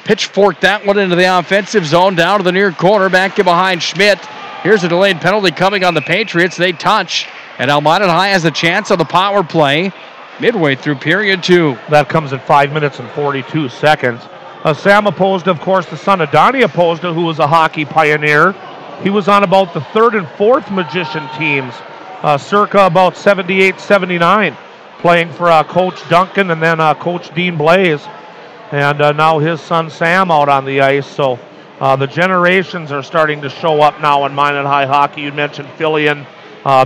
Speaker 9: Pitchfork that one into the offensive zone. Down to the near corner. Back in behind Schmidt. Here's a delayed penalty coming on the Patriots. They touch. And Minot High has a chance on the power play midway through period 2.
Speaker 10: That comes at 5 minutes and 42 seconds. Sam Opposed, of course, the son of Donnie Opposed, who was a hockey pioneer. He was on about the 3rd and 4th Magician teams, circa about 78, 79, playing for Coach Duncan and then Coach Dean Blaze. And now his son Sam out on the ice. So the generations are starting to show up now in Minot High hockey. You mentioned Fillion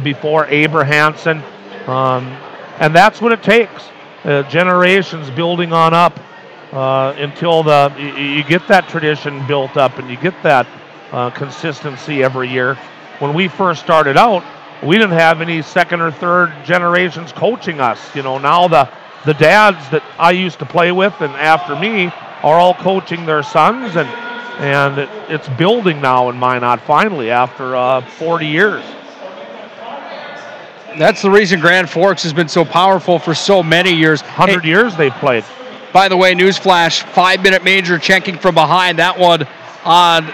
Speaker 10: before, Abrahamson. And that's what it takes. Generations building on up until you get that tradition built up and you get that consistency every year. When we first started out, we didn't have any second or third generations coaching us. You know, now the dads that I used to play with and after me are all coaching their sons, and it's building now in Minot finally after 40 years.
Speaker 9: That's the reason Grand Forks has been so powerful for so many years.
Speaker 10: 100 years they've played.
Speaker 9: By the way, newsflash, 5-minute major checking from behind. That one on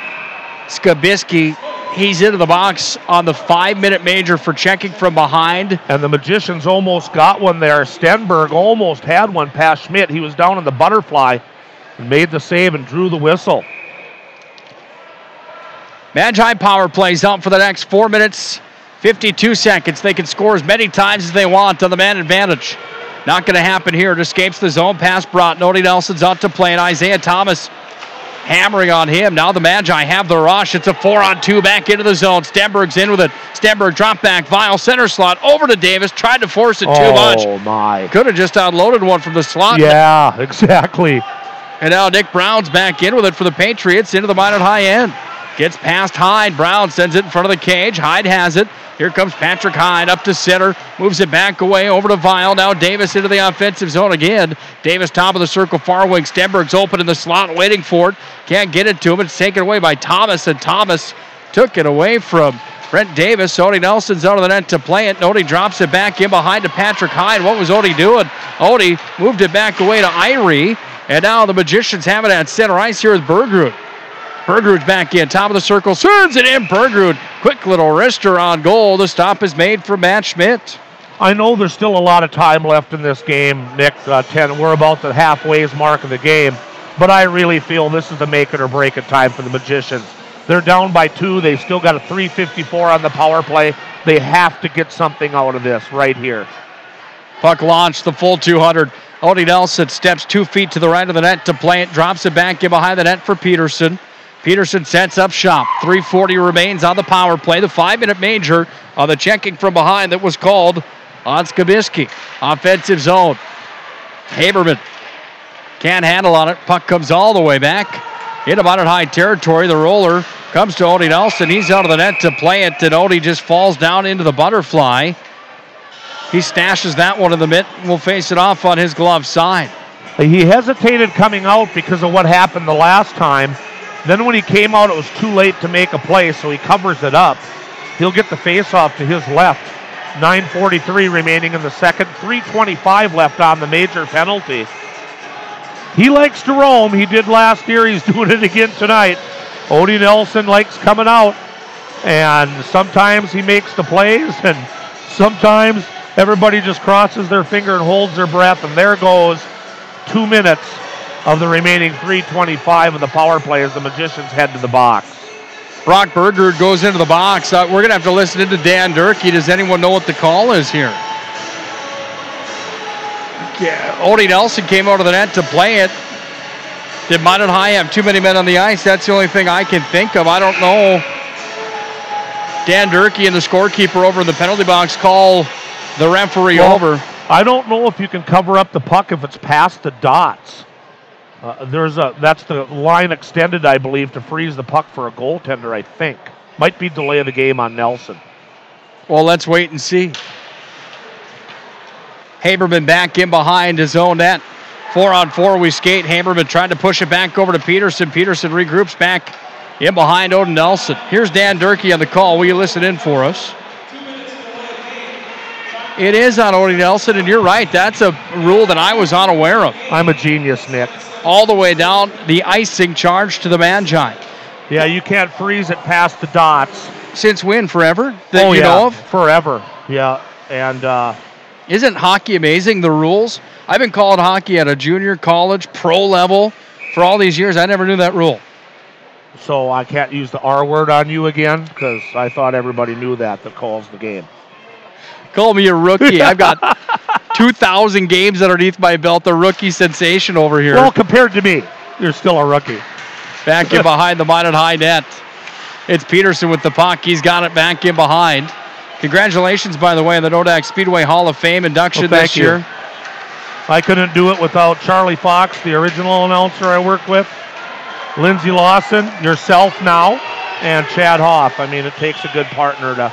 Speaker 9: Skabisky. He's into the box on the 5-minute major for checking from behind.
Speaker 10: And the Magicians almost got one there. Stenberg almost had one past Schmidt. He was down in the butterfly and made the save and drew the whistle.
Speaker 9: Magi power plays out for the next 4 minutes, 52 seconds. They can score as many times as they want on the man advantage. Not going to happen here. It escapes the zone pass. Broughton. Odie Nelson's out to play, and Isaiah Thomas hammering on him. Now the Magi have the rush. It's a 4-on-2 back into the zone. Stenberg's in with it. Stenberg drop back. Vile center slot over to Davis. Tried to force it too much.
Speaker 10: Oh, my.
Speaker 9: Could have just unloaded one from the slot.
Speaker 10: Yeah, exactly.
Speaker 9: And now Nick Brown's back in with it for the Patriots into the Minot High end. Gets past Hyde. Brown sends it in front of the cage. Hyde has it. Here comes Patrick Hyde up to center. Moves it back away over to Vile. Now Davis into the offensive zone again. Davis top of the circle, far wing. Stenberg's open in the slot, waiting for it. Can't get it to him. It's taken away by Thomas, and Thomas took it away from Brent Davis. Odie Nelson's out of the net to play it. Odie drops it back in behind to Patrick Hyde. What was Odie doing? Odie moved it back away to Irie. And now the Magicians have it at center ice here with Bergrud. Bergerud's back in, top of the circle, serves it in. Bergerud, quick little wrister on goal. The stop is made for Matt Schmidt.
Speaker 10: I know there's still a lot of time left in this game, Nick. We're about the halfway mark of the game, but I really feel this is the make it or break it time for the Magicians. They're down by 2. They've still got a 3:54 on the power play. They have to get something out of this right here.
Speaker 9: Puck launched the full 200. Odie Nelson steps 2 feet to the right of the net to play it, drops it back in behind the net for Peterson. Peterson sets up shop. 3:40 remains on the power play. The 5-minute major on the checking from behind that was called on Skibisky. Offensive zone. Haberman can't handle on it. Puck comes all the way back into Minot High territory. The roller comes to Odie Nelson. He's out of the net to play it, and Odie just falls down into the butterfly. He stashes that one in the mitt and will face it off on his glove side.
Speaker 10: He hesitated coming out because of what happened the last time. Then when he came out, it was too late to make a play, so he covers it up. He'll get the face-off to his left. 9:43 remaining in the second. 3:25 left on the major penalty. He likes to roam. He did last year. He's doing it again tonight. Odie Nelson likes coming out, and sometimes he makes the plays, and sometimes everybody just crosses their finger and holds their breath, and there goes 2 minutes of the remaining 3:25 of the power play as the Magicians head to the box.
Speaker 9: Brock Bergerud goes into the box. We're going to have to listen in to Dan Durkee. Does anyone know what the call is here? Yeah, Odie Nelson came out of the net to play it. Did Minot High have too many men on the ice? That's the only thing I can think of. I don't know. Dan Durkee and the scorekeeper over in the penalty box call the referee over.
Speaker 10: I don't know if you can cover up the puck if it's past the dots. That's the line extended, I believe, to freeze the puck for a goaltender, I think. Might be delay of the game on Nelson.
Speaker 9: Well, let's wait and see. Haberman back in behind his own net. 4-on-4 we skate. Haberman trying to push it back over to Peterson. Peterson regroups back in behind Odin Nelson. Here's Dan Durkee on the call. Will you listen in for us? It is on Odie Nelson, and you're right. That's a rule that I was unaware of.
Speaker 10: I'm a genius, Nick.
Speaker 9: All the way down the icing charge to the Magi.
Speaker 10: Yeah, you can't freeze it past the dots.
Speaker 9: Since when? Forever? That you know of?
Speaker 10: Forever. Yeah, and
Speaker 9: isn't hockey amazing, the rules? I've been calling hockey at a junior, college, pro level for all these years. I never knew that rule.
Speaker 10: So I can't use the R word on you again because I thought everybody knew that calls the game.
Speaker 9: Call me a rookie. I've got 2,000 games underneath my belt. The rookie sensation over here.
Speaker 10: Well, compared to me, you're still a rookie.
Speaker 9: Back in behind the Minot High net. It's Peterson with the puck. He's got it back in behind. Congratulations, by the way, on the Nodak Speedway Hall of Fame induction this year.
Speaker 10: I couldn't do it without Charlie Fox, the original announcer I worked with, Lindsey Lawson, yourself now, and Chad Hoff. I mean, it takes a good partner to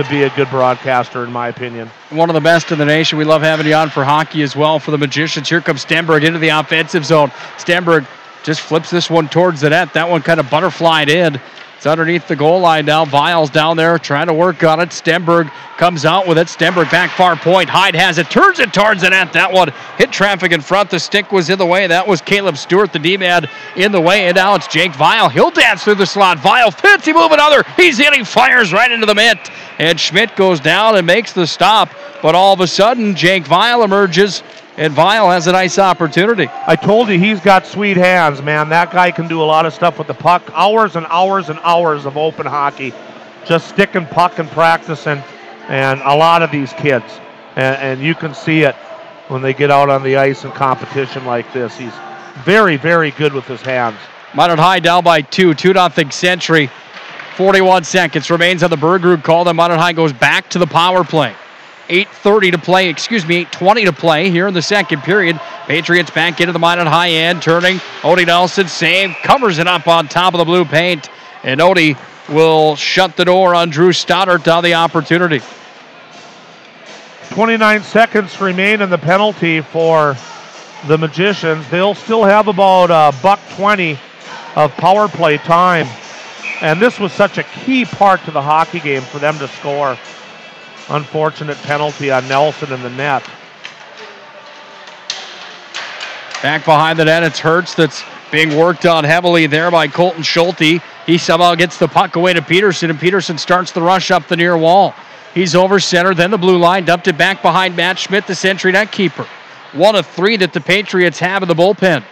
Speaker 10: be a good broadcaster, in my opinion.
Speaker 9: One of the best in the nation. We love having you on for hockey as well for the Magicians. Here comes Stenberg into the offensive zone. Stenberg just flips this one towards the net. That one kind of butterflied in. It's underneath the goal line now. Viles down there trying to work on it. Stenberg comes out with it. Stenberg back far point. Hyde has it. Turns it towards the net. That one hit traffic in front. The stick was in the way. That was Caleb Stewart, the D-man, in the way. And now it's Jake Vial. He'll dance through the slot. Vial fits. He move another. He's in. He fires right into the mitt. And Schmidt goes down and makes the stop. But all of a sudden, Jake Vial emerges. And Vial has a nice opportunity.
Speaker 10: I told you he's got sweet hands, man. That guy can do a lot of stuff with the puck. Hours and hours and hours of open hockey. Just sticking puck and practicing. And a lot of these kids. And you can see it when they get out on the ice in competition like this. He's very, very good with his hands.
Speaker 9: Minot High down by 2-0 Century. 41 seconds remains on the Bergerud call. Then Minot High goes back to the power play. 8:20 to play here in the second period. Patriots back into the Minot High end, turning. Odie Nelson save, covers it up on top of the blue paint. And Odie will shut the door on Drew Stoddart on the opportunity.
Speaker 10: 29 seconds remain in the penalty for the Magicians. They'll still have about $1:20 of power play time. And this was such a key part to the hockey game for them to score. Unfortunate penalty on Nelson in the net.
Speaker 9: Back behind the net, it's Hertz that's Being worked on heavily there by Colton Schulte. He somehow gets the puck away to Peterson, and Peterson starts the rush up the near wall. He's over center, then the blue line, dumped it back behind Matt Schmidt, the century net keeper. 1 of 3 that the Patriots have in the bullpen,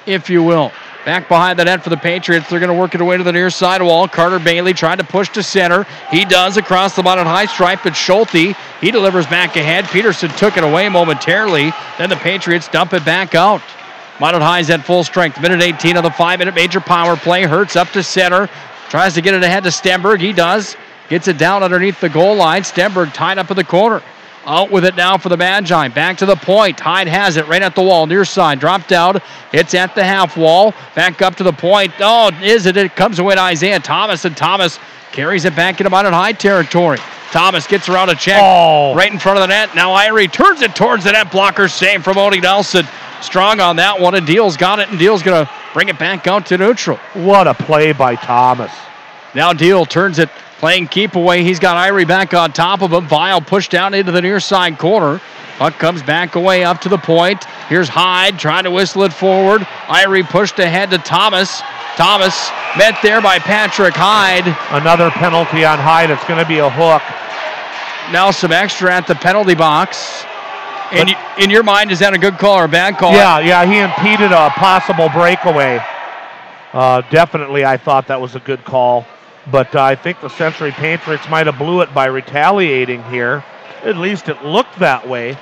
Speaker 9: if you will. Back behind the net for the Patriots. They're going to work it away to the near side wall. Carter Bailey trying to push to center. He does across the Minot high stripe, but Schulte, he delivers back ahead. Peterson took it away momentarily. Then the Patriots dump it back out. Minot High's at full strength. Minute 18 of the 5-minute major power play. Hurts up to center. Tries to get it ahead to Stenberg. He does. Gets it down underneath the goal line. Stenberg tied up in the corner. Out with it now for the Magi. Back to the point. Hyde has it right at the wall. Near side. Dropped down. It's at the half wall. Back up to the point. Oh, is it? It comes away to Isaiah Thomas, and Thomas carries it back into Minot High territory. Thomas gets around a check right in front of the net. Now Irie turns it towards the net. Blocker save from Odie Nelson. Strong on that one, and Deal's got it, and Deal's going to bring it back out to neutral.
Speaker 10: What a play by Thomas.
Speaker 9: Now Deal turns it, playing keep away. He's got Irie back on top of him. Vial pushed down into the near side corner. Puck comes back away up to the point. Here's Hyde trying to whistle it forward. Irie pushed ahead to Thomas. Thomas met there by Patrick Hyde.
Speaker 10: Another penalty on Hyde. It's going to be a hook.
Speaker 9: Now some extra at the penalty box. And in your mind, is that a good call or a bad call?
Speaker 10: Yeah, he impeded a possible breakaway. Definitely, I thought that was a good call. But I think the Century Patriots might have blew it by retaliating here. At least it looked that way.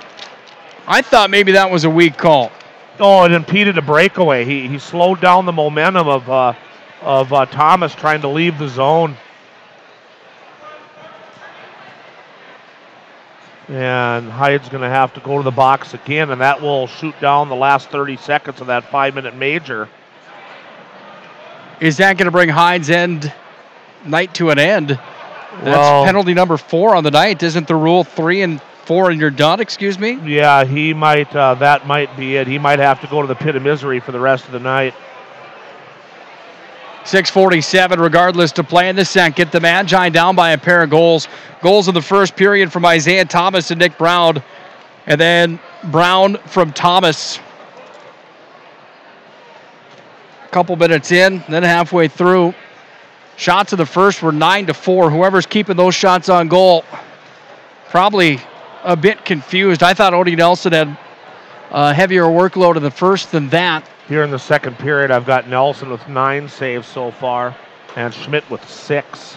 Speaker 9: I thought maybe that was a weak call.
Speaker 10: Oh, it impeded a breakaway. He slowed down the momentum of Thomas trying to leave the zone. And Hyde's going to have to go to the box again, and that will shoot down the last 30 seconds of that 5-minute major.
Speaker 9: Is that going to bring Hyde's night to an end? That's penalty number 4 on the night. Isn't the rule 3 and 4 and you're done, excuse me?
Speaker 10: Yeah, he might. That might be it. He might have to go to the pit of misery for the rest of the night.
Speaker 9: 6:47 regardless to play in the second. The Magi down by a pair of goals. Goals in the first period from Isaiah Thomas and Nick Brown. And then Brown from Thomas. A couple minutes in, then halfway through. Shots in the first were 9-4. Whoever's keeping those shots on goal, probably a bit confused. I thought Odie Nelson had a heavier workload in the first than that.
Speaker 10: Here in the second period, I've got Nelson with 9 saves so far, and Schmidt with 6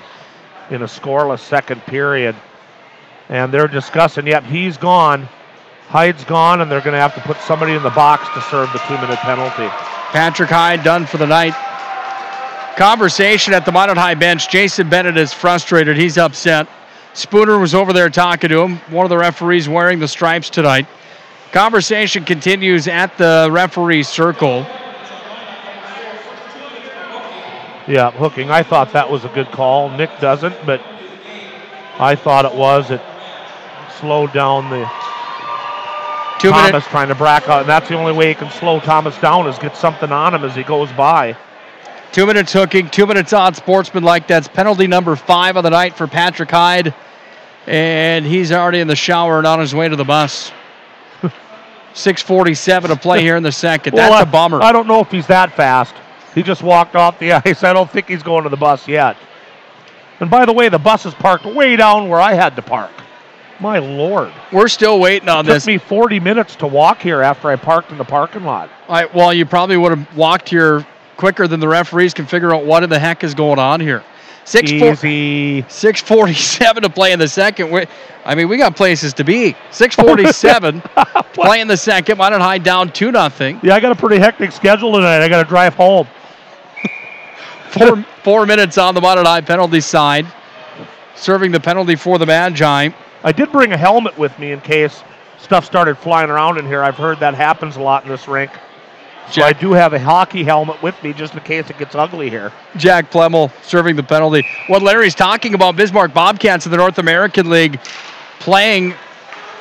Speaker 10: in a scoreless second period. And they're discussing, yep, he's gone. Hyde's gone, and they're going to have to put somebody in the box to serve the 2-minute penalty.
Speaker 9: Patrick Hyde done for the night. Conversation at the Minot High bench. Jason Bennett is frustrated. He's upset. Spooner was over there talking to him. One of the referees wearing the stripes tonight. Conversation continues at the referee circle.
Speaker 10: Yeah, hooking. I thought that was a good call. Nick doesn't, but I thought it was. It slowed down the Thomas trying to brack out, and that's the only way you can slow Thomas down is get something on him as he goes by.
Speaker 9: 2 minutes hooking, 2 minutes on sportsmanlike. That's penalty number 5 of the night for Patrick Hyde. And he's already in the shower and on his way to the bus. 6:47 to play here in the second. That's a bummer.
Speaker 10: I don't know if he's that fast. He just walked off the ice. I don't think he's going to the bus yet. And by the way, the bus is parked way down where I had to park. My Lord.
Speaker 9: We're still waiting on this.
Speaker 10: It took me 40 minutes to walk here after I parked in the parking lot.
Speaker 9: Well, you probably would have walked here quicker than the referees can figure out what in the heck is going on here. 6:47 to play in the second. We got places to be. 6:47 play in the second. Minot High down 2-0.
Speaker 10: Yeah, I got a pretty hectic schedule tonight. I got to drive home.
Speaker 9: 4 minutes on the Minot High penalty side. Serving the penalty for the Magi.
Speaker 10: I did bring a helmet with me in case stuff started flying around in here. I've heard that happens a lot in this rink. So I do have a hockey helmet with me just in case it gets ugly here.
Speaker 9: Jack Plemmel serving the penalty. What Larry's talking about, Bismarck Bobcats in the North American League playing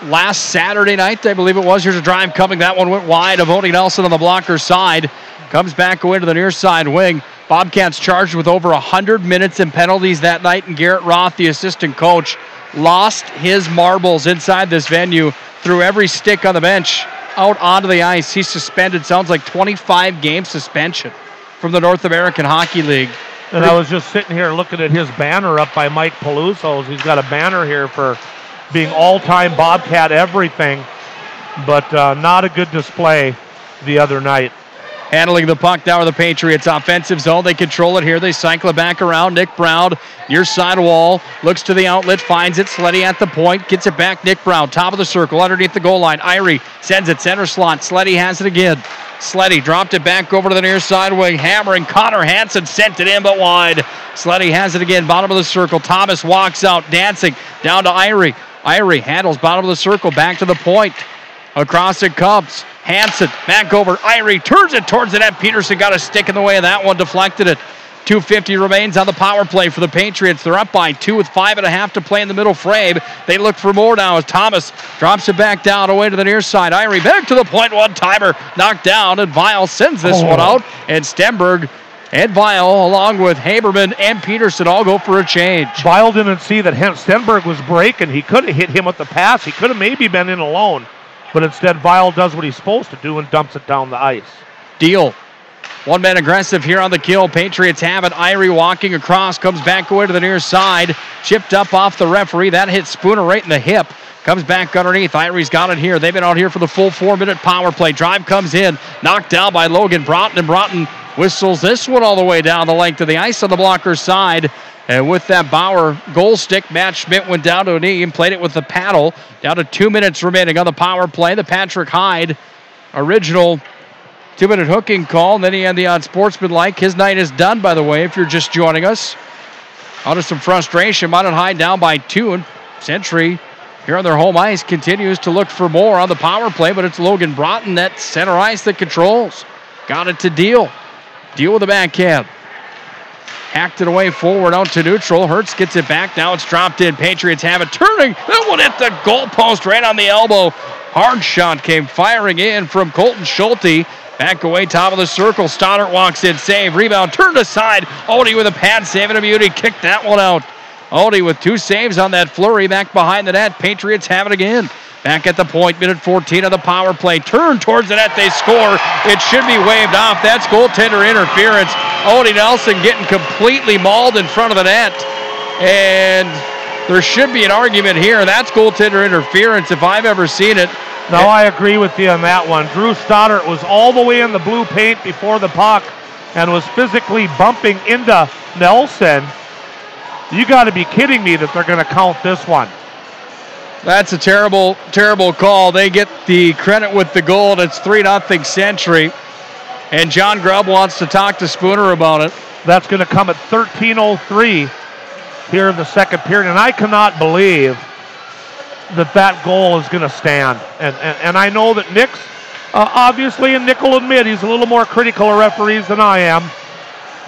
Speaker 9: last Saturday night, I believe it was. Here's a drive coming. That one went wide of Odie Nelson on the blocker side. Comes back away to the near side wing. Bobcats charged with over 100 minutes in penalties that night, and Garrett Roth, the assistant coach, lost his marbles inside this venue, threw every stick on the bench out onto the ice. He's suspended, sounds like 25-game suspension. from the North American Hockey League.
Speaker 10: And I was just sitting here looking at his banner up by Mike Peluso's. He's got a banner here for being all-time Bobcat everything, but not a good display the other night.
Speaker 9: Handling the puck now with the Patriots offensive zone. They control it here. They cycle it back around. Nick Brown, near side wall, looks to the outlet, finds it. Sleddy at the point, gets it back. Nick Brown, top of the circle, underneath the goal line. Irie sends it center slot. Sleddy has it again. Sleddy dropped it back over to the near side wing. Hammering. Connor Hansen sent it in, but wide. Sleddy has it again, bottom of the circle. Thomas walks out, dancing down to Irie. Irie handles bottom of the circle, back to the point. Across it comes. Hansen, back over. Irie turns it towards the net. Peterson got a stick in the way of that one, deflected it. 2:50 remains on the power play for the Patriots. They're up by 2 with 5.5 to play in the middle frame. They look for more now as Thomas drops it back down away to the near side. Irie back to the point, one-timer knocked down, and Weil sends this one out. And Stenberg and Weil, along with Haberman and Peterson, all go for a change.
Speaker 10: Weil didn't see that Stenberg was breaking. He could have hit him with the pass. He could have maybe been in alone. But instead, Weil does what he's supposed to do and dumps it down the ice.
Speaker 9: Deal. One man aggressive here on the kill. Patriots have it. Irie walking across, comes back away to the near side. Chipped up off the referee. That hits Spooner right in the hip. Comes back underneath. Irie's got it here. They've been out here for the full 4-minute power play. Drive comes in. Knocked down by Logan Broughton. And Broughton whistles this one all the way down the length of the ice on the blocker's side. And with that Bauer goal stick, Matt Schmidt went down to a knee and played it with the paddle. Down to 2 minutes remaining on the power play. The Patrick Hyde original 2-minute hooking call. And then he had the unsportsmanlike. His night is done, by the way, if you're just joining us. Out of some frustration, Minot Hyde down by 2. And Century here on their home ice continues to look for more on the power play, but it's Logan Broughton at center ice that controls. Got it to Deal. Deal with the backhand. Hacked it away forward out to neutral. Hertz gets it back. Now it's dropped in. Patriots have it. Turning. That one hit the goalpost right on the elbow. Hard shot came firing in from Colton Schulte. Back away, top of the circle. Stoddard walks in. Save. Rebound. Turned aside. Odie with a pad save and a beauty. Kicked that one out. Odie with 2 saves on that flurry. Back behind the net. Patriots have it again. Back at the point, minute 14 of the power play. Turn towards the net, they score. It should be waved off. That's goaltender interference. Odie Nelson getting completely mauled in front of the net. And there should be an argument here. That's goaltender interference if I've ever seen it.
Speaker 10: No, I agree with you on that one. Drew Stoddard was all the way in the blue paint before the puck and was physically bumping into Nelson. You got to be kidding me that they're going to count this one.
Speaker 9: That's a terrible, terrible call. They get the credit with the goal, and it's 3-0 Century. And John Grubb wants to talk to Spooner about it.
Speaker 10: That's going to come at 13:03 here in the second period, and I cannot believe that goal is going to stand. And I know that Nick's, obviously, and Nick will admit he's a little more critical of referees than I am,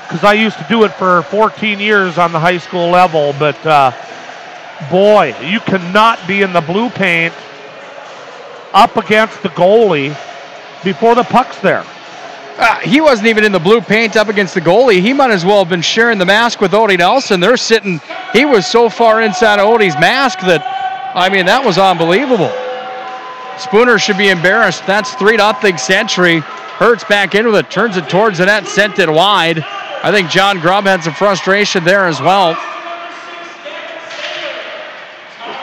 Speaker 10: because I used to do it for 14 years on the high school level, but boy, you cannot be in the blue paint up against the goalie before the puck's there.
Speaker 9: He wasn't even in the blue paint up against the goalie. He might as well have been sharing the mask with Odie Nelson. They're sitting, he was so far inside of Odie's mask that, I mean, that was unbelievable. Spooner should be embarrassed. That's 3-0 Century. Hertz back in with it, turns it towards the net, sent it wide. I think John Grubb had some frustration there as well.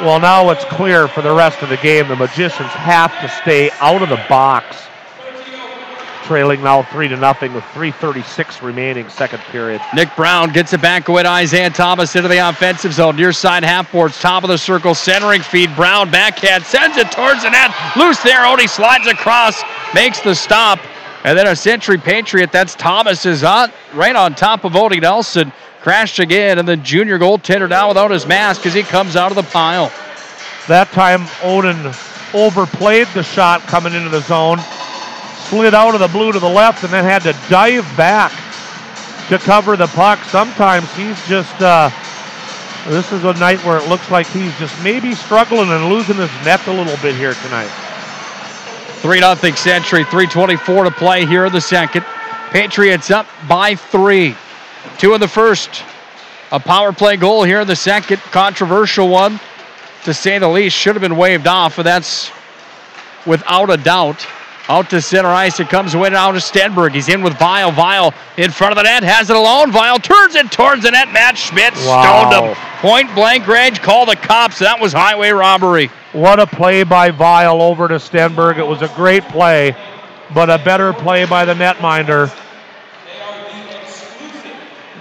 Speaker 10: Well, now it's clear for the rest of the game. The Magicians have to stay out of the box. Trailing now 3-0 with 3:36 remaining, second period.
Speaker 9: Nick Brown gets it back away to Isaiah Thomas into the offensive zone. Near side half boards, top of the circle, centering feed. Brown backhand, sends it towards the net. Loose there, Odie slides across, makes the stop. And then a Century Patriot, that's Thomas, is on right on top of Odie Nelson. Crashed again, and the junior goaltender now without his mask as he comes out of the pile.
Speaker 10: That time, Odin overplayed the shot coming into the zone, slid out of the blue to the left, and then had to dive back to cover the puck. Sometimes he's just, this is a night where it looks like he's just maybe struggling and losing his net a little bit here tonight.
Speaker 9: 3-0 Century, 3:24 to play here in the second. Patriots up by 3. 2 in the first. A power play goal here in the second. Controversial one, to say the least. Should have been waved off, but that's without a doubt. Out to center ice. It comes away now to Stenberg. He's in with Vial. Vial in front of the net. Has it alone. Vial turns it towards the net. Matt Schmidt stoned him. Point blank range. Call the cops. That was highway robbery.
Speaker 10: What a play by Vial over to Stenberg. It was a great play, but a better play by the netminder.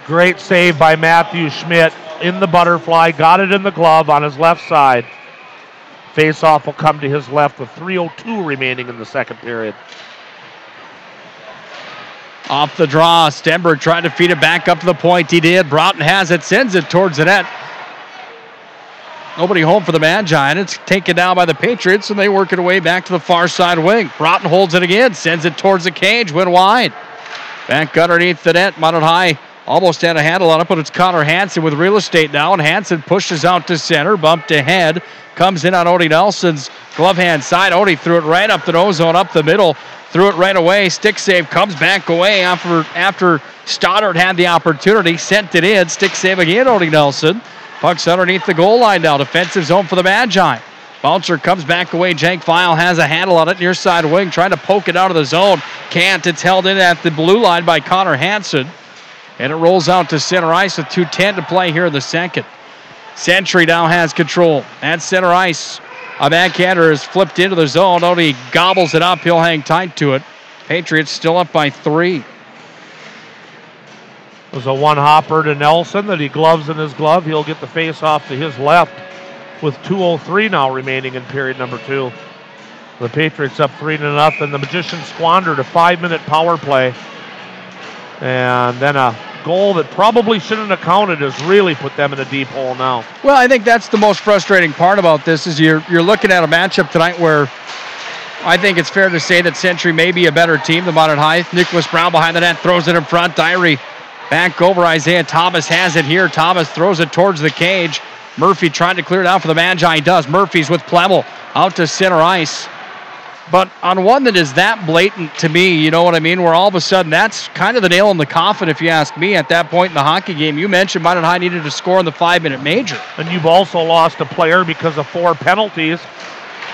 Speaker 10: Great save by Matthew Schmidt in the butterfly. Got it in the glove on his left side. Face-off will come to his left with 3:02 remaining in the second period.
Speaker 9: Off the draw, Stenberg trying to feed it back up to the point. He did. Broughton has it, sends it towards the net. Nobody home for the Magi, and it's taken down by the Patriots, and they work it away back to the far side wing. Broughton holds it again, sends it towards the cage, went wide. Back underneath the net, Minot High almost had a handle on it, but it's Connor Hansen with real estate now, and Hansen pushes out to center, bumped ahead. Comes in on Odie Nelson's glove hand side. Odie threw it right up the nose zone, up the middle. Threw it right away. Stick save comes back away after Stoddard had the opportunity. Sent it in. Stick save again, Odie Nelson. Puck's underneath the goal line now. Defensive zone for the Magi. Bouncer comes back away. Jake Vial has a handle on it. Near side wing. Trying to poke it out of the zone. Can't. It's held in at the blue line by Connor Hansen. And it rolls out to center ice with 2:10 to play here in the second. Century now has control at center ice. A backhander is flipped into the zone. Odie gobbles it up. He'll hang tight to it. Patriots still up by 3.
Speaker 10: It was a one-hopper to Nelson that he gloves in his glove. He'll get the face-off to his left with 2:03 now remaining in period number 2. The Patriots up 3-0. The Magicians squandered a 5-minute power play. And then a goal that probably shouldn't have counted has really put them in a deep hole now.
Speaker 9: Well, I think that's the most frustrating part about this is you're looking at a matchup tonight where I think it's fair to say that Century may be a better team than Minot High. Nicholas Brown behind the net throws it in front. Irie back over. Isaiah Thomas has it here. Thomas throws it towards the cage. Murphy trying to clear it out for the Magi. He does. Murphy's with Plemmel out to center ice. But on one that is that blatant to me, you know what I mean, where all of a sudden that's kind of the nail in the coffin, if you ask me, at that point in the hockey game. You mentioned Minot High needed to score in the 5-minute major.
Speaker 10: And you've also lost a player because of 4 penalties.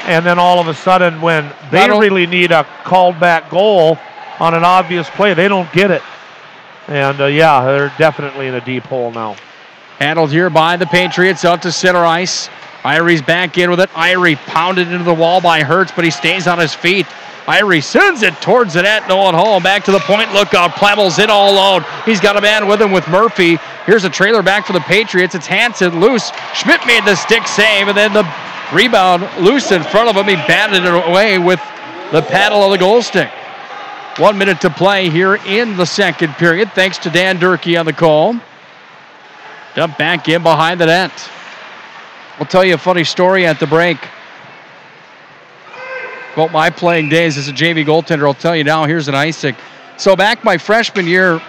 Speaker 10: And then all of a sudden when they really need a called back goal on an obvious play, they don't get it. And yeah, they're definitely in a deep hole now.
Speaker 9: Handled here by the Patriots out to center ice. Irie's back in with it. Irie pounded into the wall by Hertz, but he stays on his feet. Irie sends it towards the net. No one home. Back to the point. Look out. Plemmel's in all alone. He's got a man with him with Murphy. Here's a trailer back for the Patriots. It's Hansen loose. Schmidt made the stick save, and then the rebound loose in front of him. He batted it away with the paddle of the goal stick. 1 minute to play here in the second period. Thanks to Dan Durkee on the call. Dump back in behind the net. I'll tell you a funny story at the break about my playing days as a JV goaltender. I'll tell you now. Here's an icing. So back my freshman year,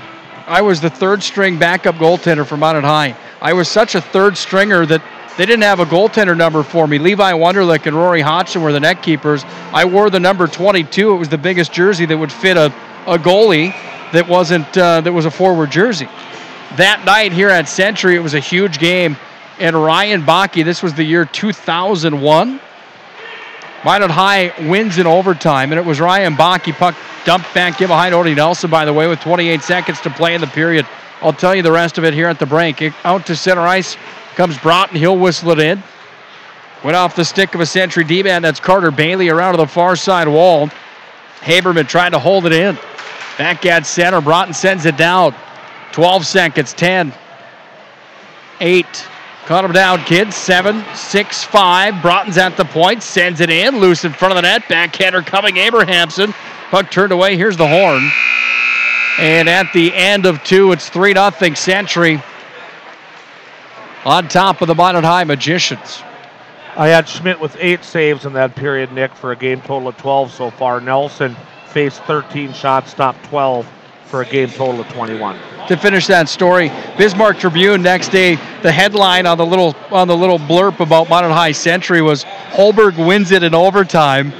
Speaker 9: I was the third string backup goaltender for Minot High. I was such a third stringer that they didn't have a goaltender number for me. Levi Wunderlich and Rory Hodgson were the net keepers. I wore the number 22. It was the biggest jersey that would fit a goalie that was a forward jersey. That night here at Century, it was a huge game. And Ryan Bakke, this was the year 2001. Minot High wins in overtime, and it was Ryan Bakke. Puck dumped back in behind Odie Nelson, by the way, with 28 seconds to play in the period. I'll tell you the rest of it here at the break. Out to center ice comes Broughton. He'll whistle it in. Went off the stick of a Century D-man. That's Carter Bailey around to the far side wall. Haberman trying to hold it in. Back at center. Broughton sends it down. 12 seconds. 10. 8. Cut him down, kids. 7, 6, 5. Broughton's at the point. Sends it in. Loose in front of the net. Backhander coming. Abrahamson. Puck turned away. Here's the horn. And at the end of 2, it's 3-0 Century on top of the Minot High Magicians.
Speaker 10: I had Schmidt with 8 saves in that period, Nick, for a game total of 12 so far. Nelson faced 13 shots, stopped 12 for a game total of 21.
Speaker 9: To finish that story, Bismarck Tribune next day, the headline on the little blurb about Minot High Century was Holberg wins it in overtime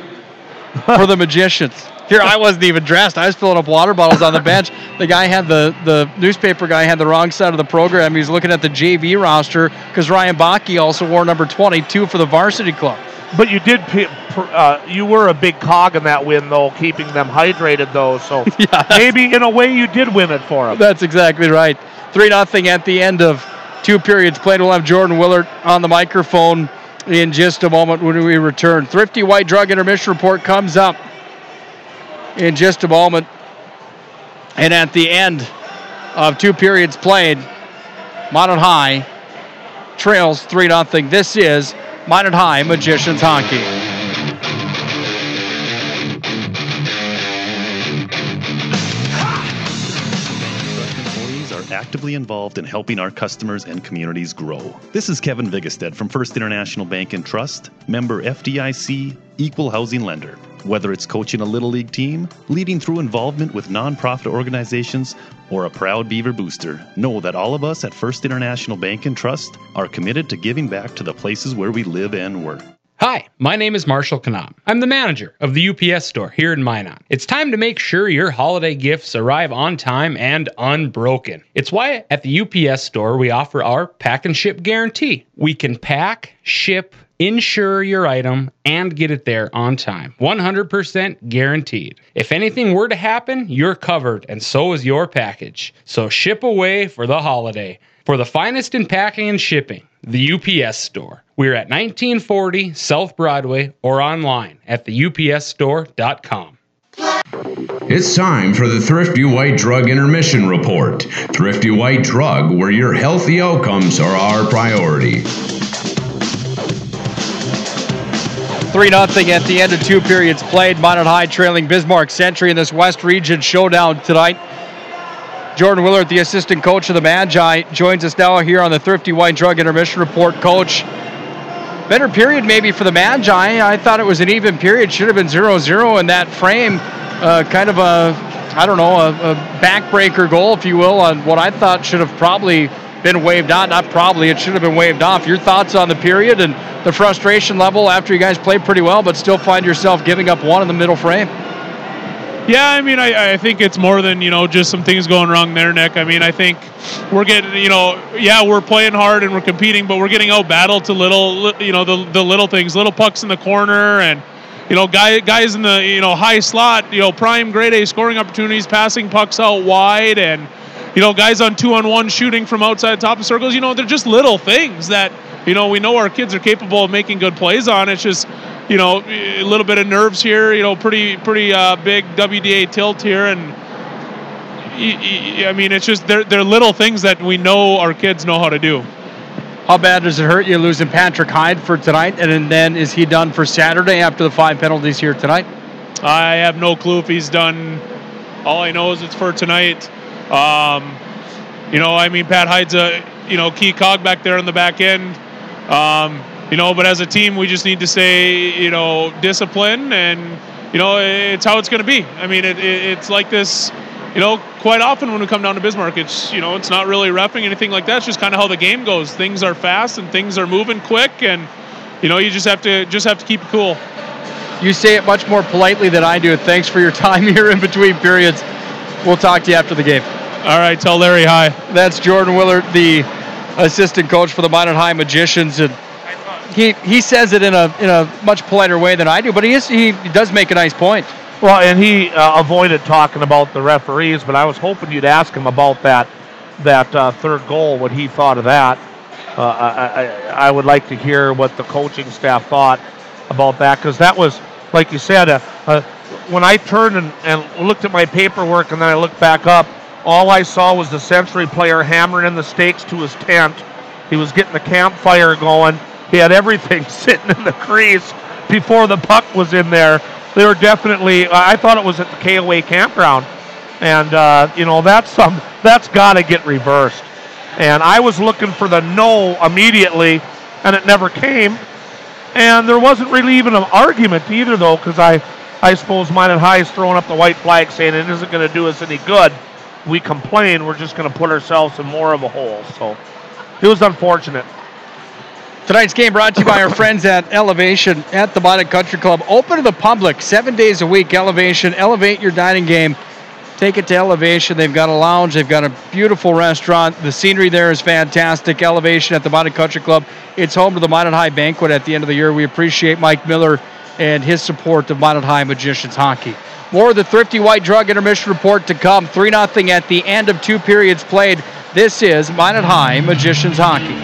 Speaker 9: for the Magicians. Here, I wasn't even dressed. I was filling up water bottles on the bench. The guy had the newspaper guy had the wrong side of the program. He was looking at the JV roster because Ryan Bakke also wore number 22 for the varsity club.
Speaker 10: But you did, you were a big cog in that win, though, keeping them hydrated, though. So maybe in a way you did win it for them.
Speaker 9: That's exactly right. 3-0 at the end of 2 periods played. We'll have Jordan Willard on the microphone in just a moment when we return. Thrifty White Drug Intermission Report comes up in just a moment. And at the end of 2 periods played, Minot High trails 3-0. This is Minot High Magicians Hockey.
Speaker 1: Employees are actively involved in helping our customers and communities grow. This is Kevin Vigestad from First International Bank and Trust, member FDIC, equal housing lender. Whether it's coaching a Little League team, leading through involvement with nonprofit organizations, or a proud Beaver booster, know that all of us at First International Bank and Trust are committed to giving back to the places where we live and work.
Speaker 2: Hi, my name is Marshall Knop. I'm the manager of the UPS store here in Minot. It's time to make sure your holiday gifts arrive on time and unbroken. It's why at the UPS store we offer our pack and ship guarantee. We can pack, ship, insure your item, and get it there on time. 100% guaranteed. If anything were to happen, you're covered, and so is your package. So ship away for the holiday. For the finest in packing and shipping, the UPS store. We're at 1940 South Broadway or online at theupsstore.com.
Speaker 6: It's time for the Thrifty White Drug Intermission Report. Thrifty White Drug, where your healthy outcomes are our priority.
Speaker 9: 3-0 at the end of 2 periods played. Minot High trailing Bismarck Century in this West Region showdown tonight. Jordan Willard, the assistant coach of the Magi, joins us now here on the Thrifty White Drug Intermission Report. Coach, better period maybe for the Magi. I thought it was an even period. Should have been 0-0 in that frame. Kind of a backbreaker goal, if you will, on what I thought should have probably been waved on. Not probably, it should have been waved off. Your thoughts on the period and the frustration level after you guys played pretty well, but still find yourself giving up one in the middle frame?
Speaker 13: Yeah, I mean, I think it's more than, just some things going wrong there, Nick. I mean, I think we're getting, we're playing hard and we're competing, but we're getting out-battled to the little things, little pucks in the corner and, guys in the, high slot, prime grade A scoring opportunities, passing pucks out wide and, guys on 2-on-1 shooting from outside top of circles. They're just little things that, we know our kids are capable of making good plays on. It's just, a little bit of nerves here, pretty big WDA tilt here. And I mean, it's just, they're little things that we know our kids know how to do.
Speaker 9: How bad does it hurt you losing Patrick Hyde for tonight? And then is he done for Saturday after the 5 penalties here tonight?
Speaker 13: I have no clue if he's done. All I know is it's for tonight. I mean, Pat Hyde's a, key cog back there on the back end. But as a team, we just need to stay, disciplined, and, it's how it's going to be. I mean, it's like this, quite often when we come down to Bismarck, it's, it's not really reffing, anything like that. It's just kind of how the game goes. Things are fast and things are moving quick, and, you just have to keep it cool.
Speaker 9: You say it much more politely than I do. Thanks for your time here in between periods. We'll talk to you after the game.
Speaker 13: All right, tell Larry hi.
Speaker 9: That's Jordan Willard, the assistant coach for the Minot High Magicians, and he says it in a much politer way than I do, but he does make a nice point.
Speaker 10: Well, and he avoided talking about the referees, but I was hoping you'd ask him about that third goal, what he thought of that. I would like to hear what the coaching staff thought about that, because that was, like you said, when I turned and looked at my paperwork and then I looked back up, all I saw was the Century player hammering in the stakes to his tent. He was getting the campfire going. He had everything sitting in the crease before the puck was in there. They were definitely, I thought it was at the KOA campground. And, that's got to get reversed. And I was looking for the no immediately, and it never came. And there wasn't really even an argument either, though, because I suppose Minot High is throwing up the white flag saying it isn't going to do us any good. We complain, we're just going to put ourselves in more of a hole. So it was unfortunate.
Speaker 9: Tonight's game brought to you by our friends at Elevation at the Minot Country Club. Open to the public 7 days a week. Elevation, elevate your dining game. take it to Elevation. They've got a lounge. They've got a beautiful restaurant. The scenery there is fantastic. Elevation at the Minot Country Club. It's home to the Minot High Banquet at the end of the year. We appreciate Mike Miller and his support of Minot High Magicians Hockey. More of the Thrifty White Drug Intermission Report to come. 3-0 at the end of 2 periods played. This is Minot High Magicians Hockey.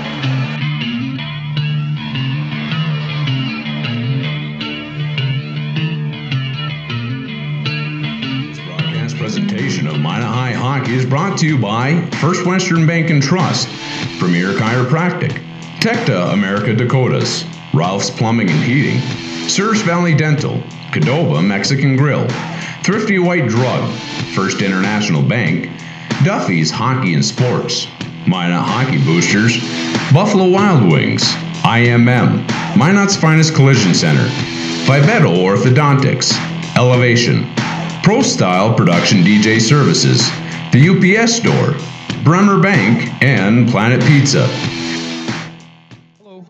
Speaker 6: This broadcast presentation of Minot High Hockey is brought to you by First Western Bank and Trust, Premier Chiropractic, Tecta America Dakotas, Ralph's Plumbing and Heating, Surf Valley Dental, Cadova Mexican Grill, Thrifty White Drug, First International Bank, Duffy's Hockey and Sports, Minot Hockey Boosters, Buffalo Wild Wings, IMM, Minot's Finest Collision Center, Vivetto Orthodontics, Elevation, Pro Style Production DJ Services, the UPS Store, Bremer Bank, and Planet Pizza.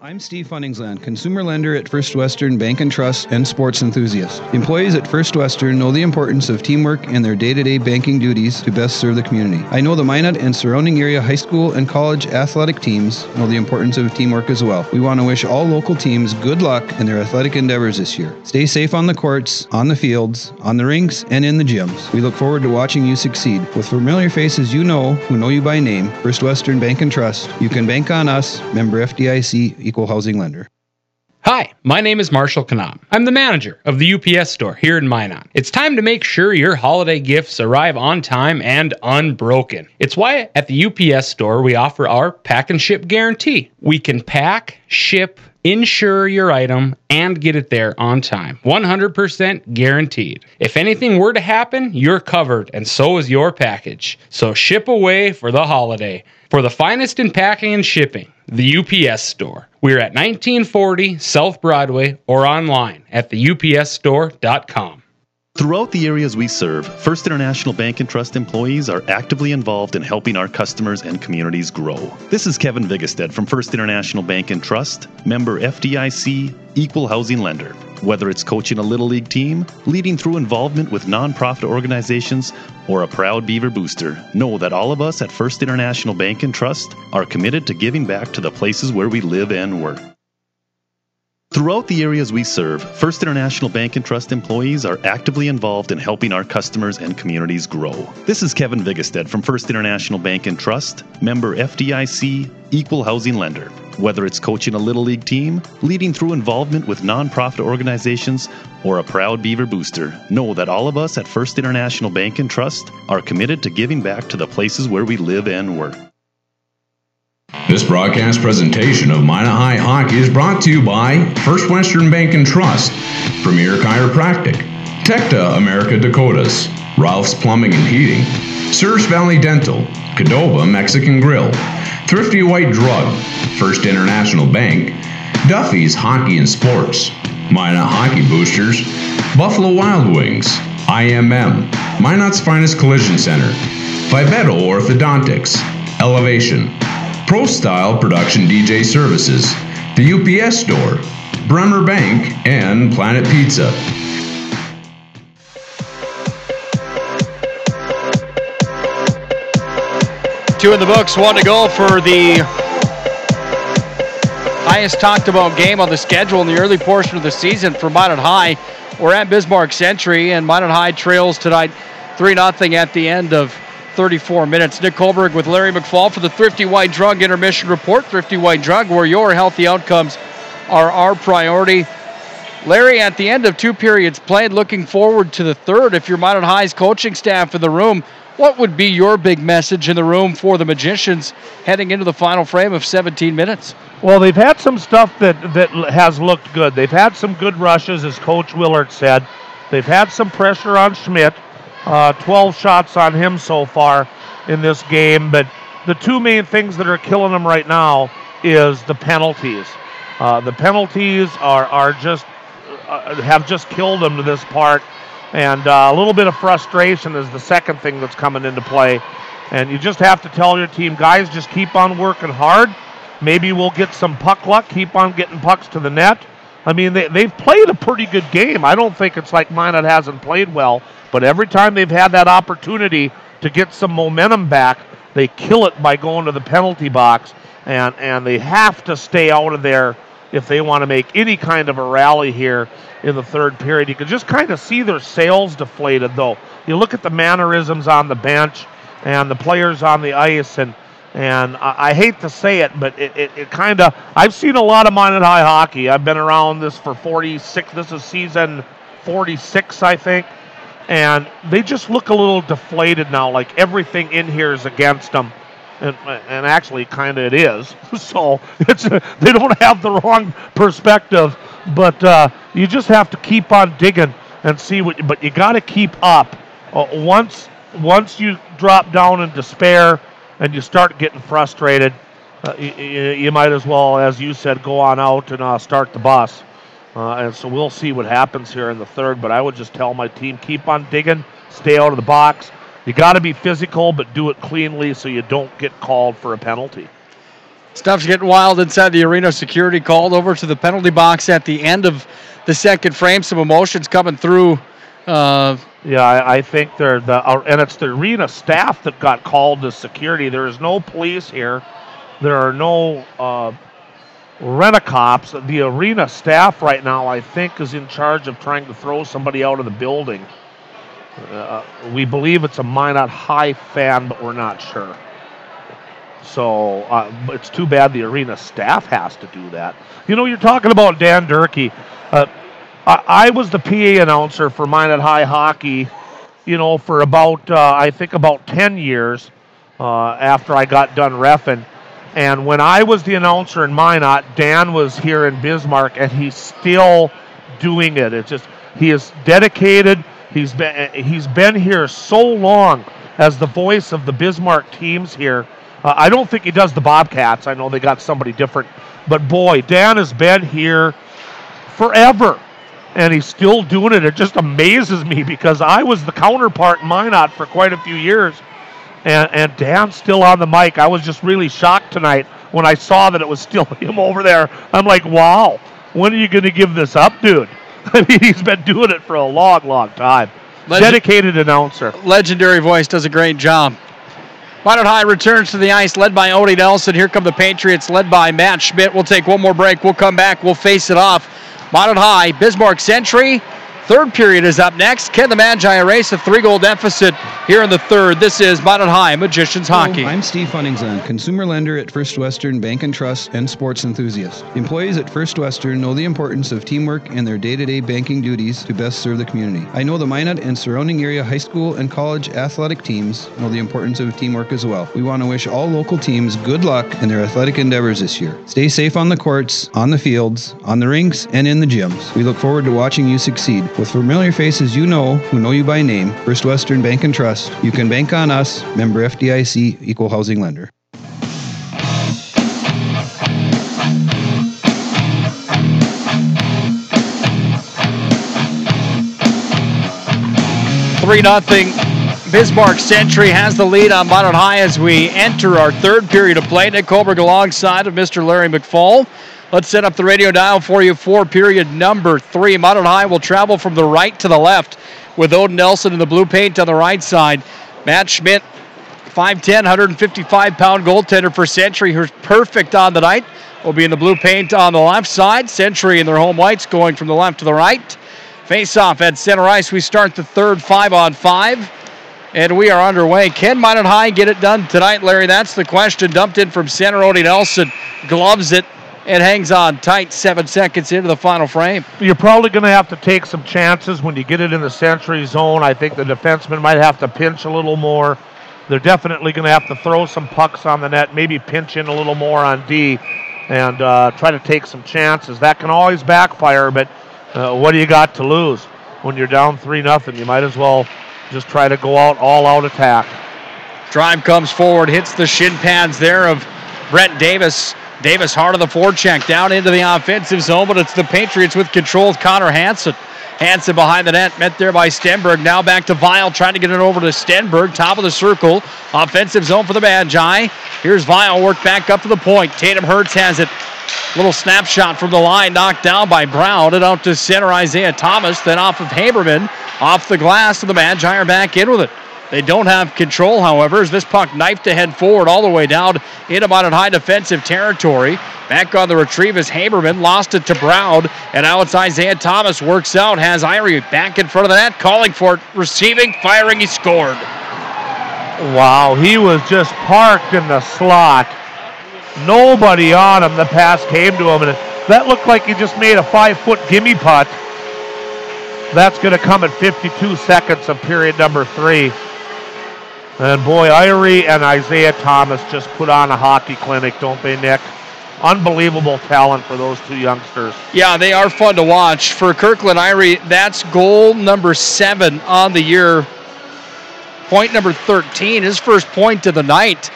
Speaker 5: I'm Steve Funningsland, consumer lender at First Western Bank and Trust and sports enthusiast. Employees at First Western know the importance of teamwork in their day-to-day banking duties to best serve the community. I know the Minot and surrounding area high school and college athletic teams know the importance of teamwork as well. We want to wish all local teams good luck in their athletic endeavors this year. Stay safe on the courts, on the fields, on the rinks, and in the gyms. We look forward to watching you succeed. With familiar faces you know, who know you by name, First Western Bank and Trust, you can bank on us, member FDIC, equal housing lender.
Speaker 2: Hi, my name is Marshall Kanam. I'm the manager of the UPS store here in Minot. It's time to make sure your holiday gifts arrive on time and unbroken. It's why at the UPS store we offer our pack and ship guarantee. We can pack, ship, insure your item, and get it there on time. 100% guaranteed. If anything were to happen, you're covered, and so is your package. So ship away for the holiday. For the finest in packing and shipping, the UPS store. We're at 1940 South Broadway or online at theupsstore.com.
Speaker 1: Throughout the areas we serve, First International Bank and Trust employees are actively involved in helping our customers and communities grow. This is Kevin Vigestad from First International Bank and Trust, member FDIC, equal housing lender. Whether it's coaching a Little League team, leading through involvement with nonprofit organizations, or a proud Beaver booster, know that all of us at First International Bank and Trust are committed to giving back to the places where we live and work. Throughout the areas we serve, First International Bank and Trust employees are actively involved in helping our customers and communities grow. This is Kevin Vigestad from First International Bank and Trust, member FDIC, equal housing lender. Whether it's coaching a Little League team, leading through involvement with nonprofit organizations, or a proud Beaver booster, know that all of us at First International Bank and Trust are committed to giving back to the places where we live and work.
Speaker 6: This broadcast presentation of Minot High Hockey is brought to you by First Western Bank and Trust, Premier Chiropractic, Tecta America Dakotas, Ralph's Plumbing and Heating, Surf Valley Dental, Cadova Mexican Grill, Thrifty White Drug, First International Bank, Duffy's Hockey and Sports, Minot Hockey Boosters, Buffalo Wild Wings, IMM, Minot's Finest Collision Center, Vivetto Orthodontics, Elevation, Pro Style Production DJ Services, the UPS Store, Bremer Bank, and Planet Pizza.
Speaker 9: Two in the books, one to go for the highest talked about game on the schedule in the early portion of the season for Minot High. We're at Bismarck Century, and Minot High trails tonight 3-0 at the end of 34 minutes. Nick Kohlberg with Larry McFall for the Thrifty White Drug Intermission Report. Thrifty White Drug, where your healthy outcomes are our priority. Larry, at the end of 2 periods played, looking forward to the third. If you're Minot High's coaching staff in the room, what would be your big message in the room for the Magicians heading into the final frame of 17 minutes?
Speaker 10: Well, they've had some stuff that has looked good. They've had some good rushes, as Coach Willard said. They've had some pressure on Schmidt. 12 shots on him so far in this game. But the two main things that are killing them right now is the penalties. The penalties are just have just killed them to this part. And a little bit of frustration is the second thing that's coming into play. And you just have to tell your team, guys, just keep on working hard. Maybe we'll get some puck luck, keep on getting pucks to the net. I mean, they've played a pretty good game. I don't think it's like Minot hasn't played well, but every time they've had that opportunity to get some momentum back, they kill it by going to the penalty box, and they have to stay out of there if they want to make any kind of a rally here in the third period. You can just kind of see their sails deflated, though. You look at the mannerisms on the bench and the players on the ice, and I hate to say it, but it kind of, I've seen a lot of Minot High hockey. I've been around this for 46, this is season 46, I think, and they just look a little deflated now, like everything in here is against them. And actually, kind of it is. So they don't have the wrong perspective, but you just have to keep on digging and see what. But you got to keep up. Once you drop down in despair and you start getting frustrated, you might as well, as you said, go on out and start the bus. And so we'll see what happens here in the third. But I would just tell my team, keep on digging, stay out of the box. You got to be physical, but do it cleanly so you don't get called for a penalty.
Speaker 9: Stuff's getting wild inside the arena. Security called over to the penalty box at the end of the second frame. Some emotions coming through.
Speaker 10: I think and it's the arena staff that got called to security. There is no police here. There are no rent-a-cops. The arena staff right now, I think, is in charge of trying to throw somebody out of the building. We believe it's a Minot High fan, but we're not sure. So it's too bad the arena staff has to do that. You know, you're talking about Dan Durkee. I was the PA announcer for Minot High hockey, for I think about 10 years after I got done reffing. And when I was the announcer in Minot, Dan was here in Bismarck, and he's still doing it. It's just, he is dedicated. He's been here so long as the voice of the Bismarck teams here. I don't think he does the Bobcats. I know they got somebody different. But boy, Dan has been here forever, and he's still doing it. It just amazes me because I was the counterpart in Minot for quite a few years, and Dan's still on the mic. I was just really shocked tonight when I saw that it was still him over there. I'm like, wow, when are you going to give this up, dude? I mean, he's been doing it for a long, long time. Dedicated announcer.
Speaker 9: Legendary voice, does a great job. Minot High returns to the ice, led by Odie Nelson. Here come the Patriots, led by Matt Schmidt. We'll take one more break. We'll come back. We'll face it off. Minot High, Bismarck Century. Third period is up next. Can the Magi erase a 3-goal deficit here in the third? This is Minot High Magicians Hockey.
Speaker 5: I'm Steve Funningsland, consumer lender at First Western Bank and Trust and sports enthusiast. Employees at First Western know the importance of teamwork in their day-to-day banking duties to best serve the community. I know the Minot and surrounding area high school and college athletic teams know the importance of teamwork as well. We want to wish all local teams good luck in their athletic endeavors this year. Stay safe on the courts, on the fields, on the rinks, and in the gyms. We look forward to watching you succeed. With familiar faces you know, who know you by name, First Western Bank and Trust, you can bank on us, member FDIC, equal housing lender.
Speaker 9: Three 0. Bismarck Century has the lead on Minot High as we enter our third period of play. Nick Colberg alongside of Mr. Larry McFall. Let's set up the radio dial for you for period number 3. Minot High will travel from the right to the left with Odin Nelson in the blue paint on the right side. Matt Schmidt, 5'10", 155-pound goaltender for Century, who's perfect on the night, will be in the blue paint on the left side. Century in their home whites going from the left to the right. Face-off at center ice. We start the third 5-on-5, and we are underway. Can Minot High get it done tonight, Larry? That's the question. Dumped in from center, Odie Nelson gloves it. It hangs on tight 7 seconds into the final frame.
Speaker 10: You're probably going to have to take some chances when you get it in the Century zone. I think the defenseman might have to pinch a little more. They're definitely going to have to throw some pucks on the net, maybe pinch in a little more on D, and try to take some chances. That can always backfire, but what do you got to lose? When you're down 3-0, you might as well just try to go out all-out attack.
Speaker 9: Drive comes forward, hits the shin pads there of Brent Davis. Davis hard on the forecheck, down into the offensive zone, but it's the Patriots with control with Connor Hansen. Hansen behind the net, met there by Stenberg. Now back to Weil, trying to get it over to Stenberg, top of the circle. Offensive zone for the Magi. Here's Weil, work back up to the point. Tatum Hurts has it. Little snapshot from the line, knocked down by Brown, and out to center Isaiah Thomas, then off of Haberman, off the glass, and the Magi are back in with it. They don't have control, however, as this puck knifed to head forward all the way down into Minot High defensive territory. Back on the retrieve is Haberman, lost it to Brown, and now it's Isaiah Thomas, works out, has Irie back in front of the net, calling for it, receiving, firing, he scored.
Speaker 10: Wow, he was just parked in the slot. Nobody on him. The pass came to him, and that looked like he just made a 5-foot gimme putt. That's going to come at 52 seconds of period number 3. And boy, Irie and Isaiah Thomas just put on a hockey clinic, don't they, Nick? Unbelievable talent for those two youngsters.
Speaker 9: Yeah, they are fun to watch. For Kirkland Irie, that's goal number 7 on the year. Point number 13, his first point of the night.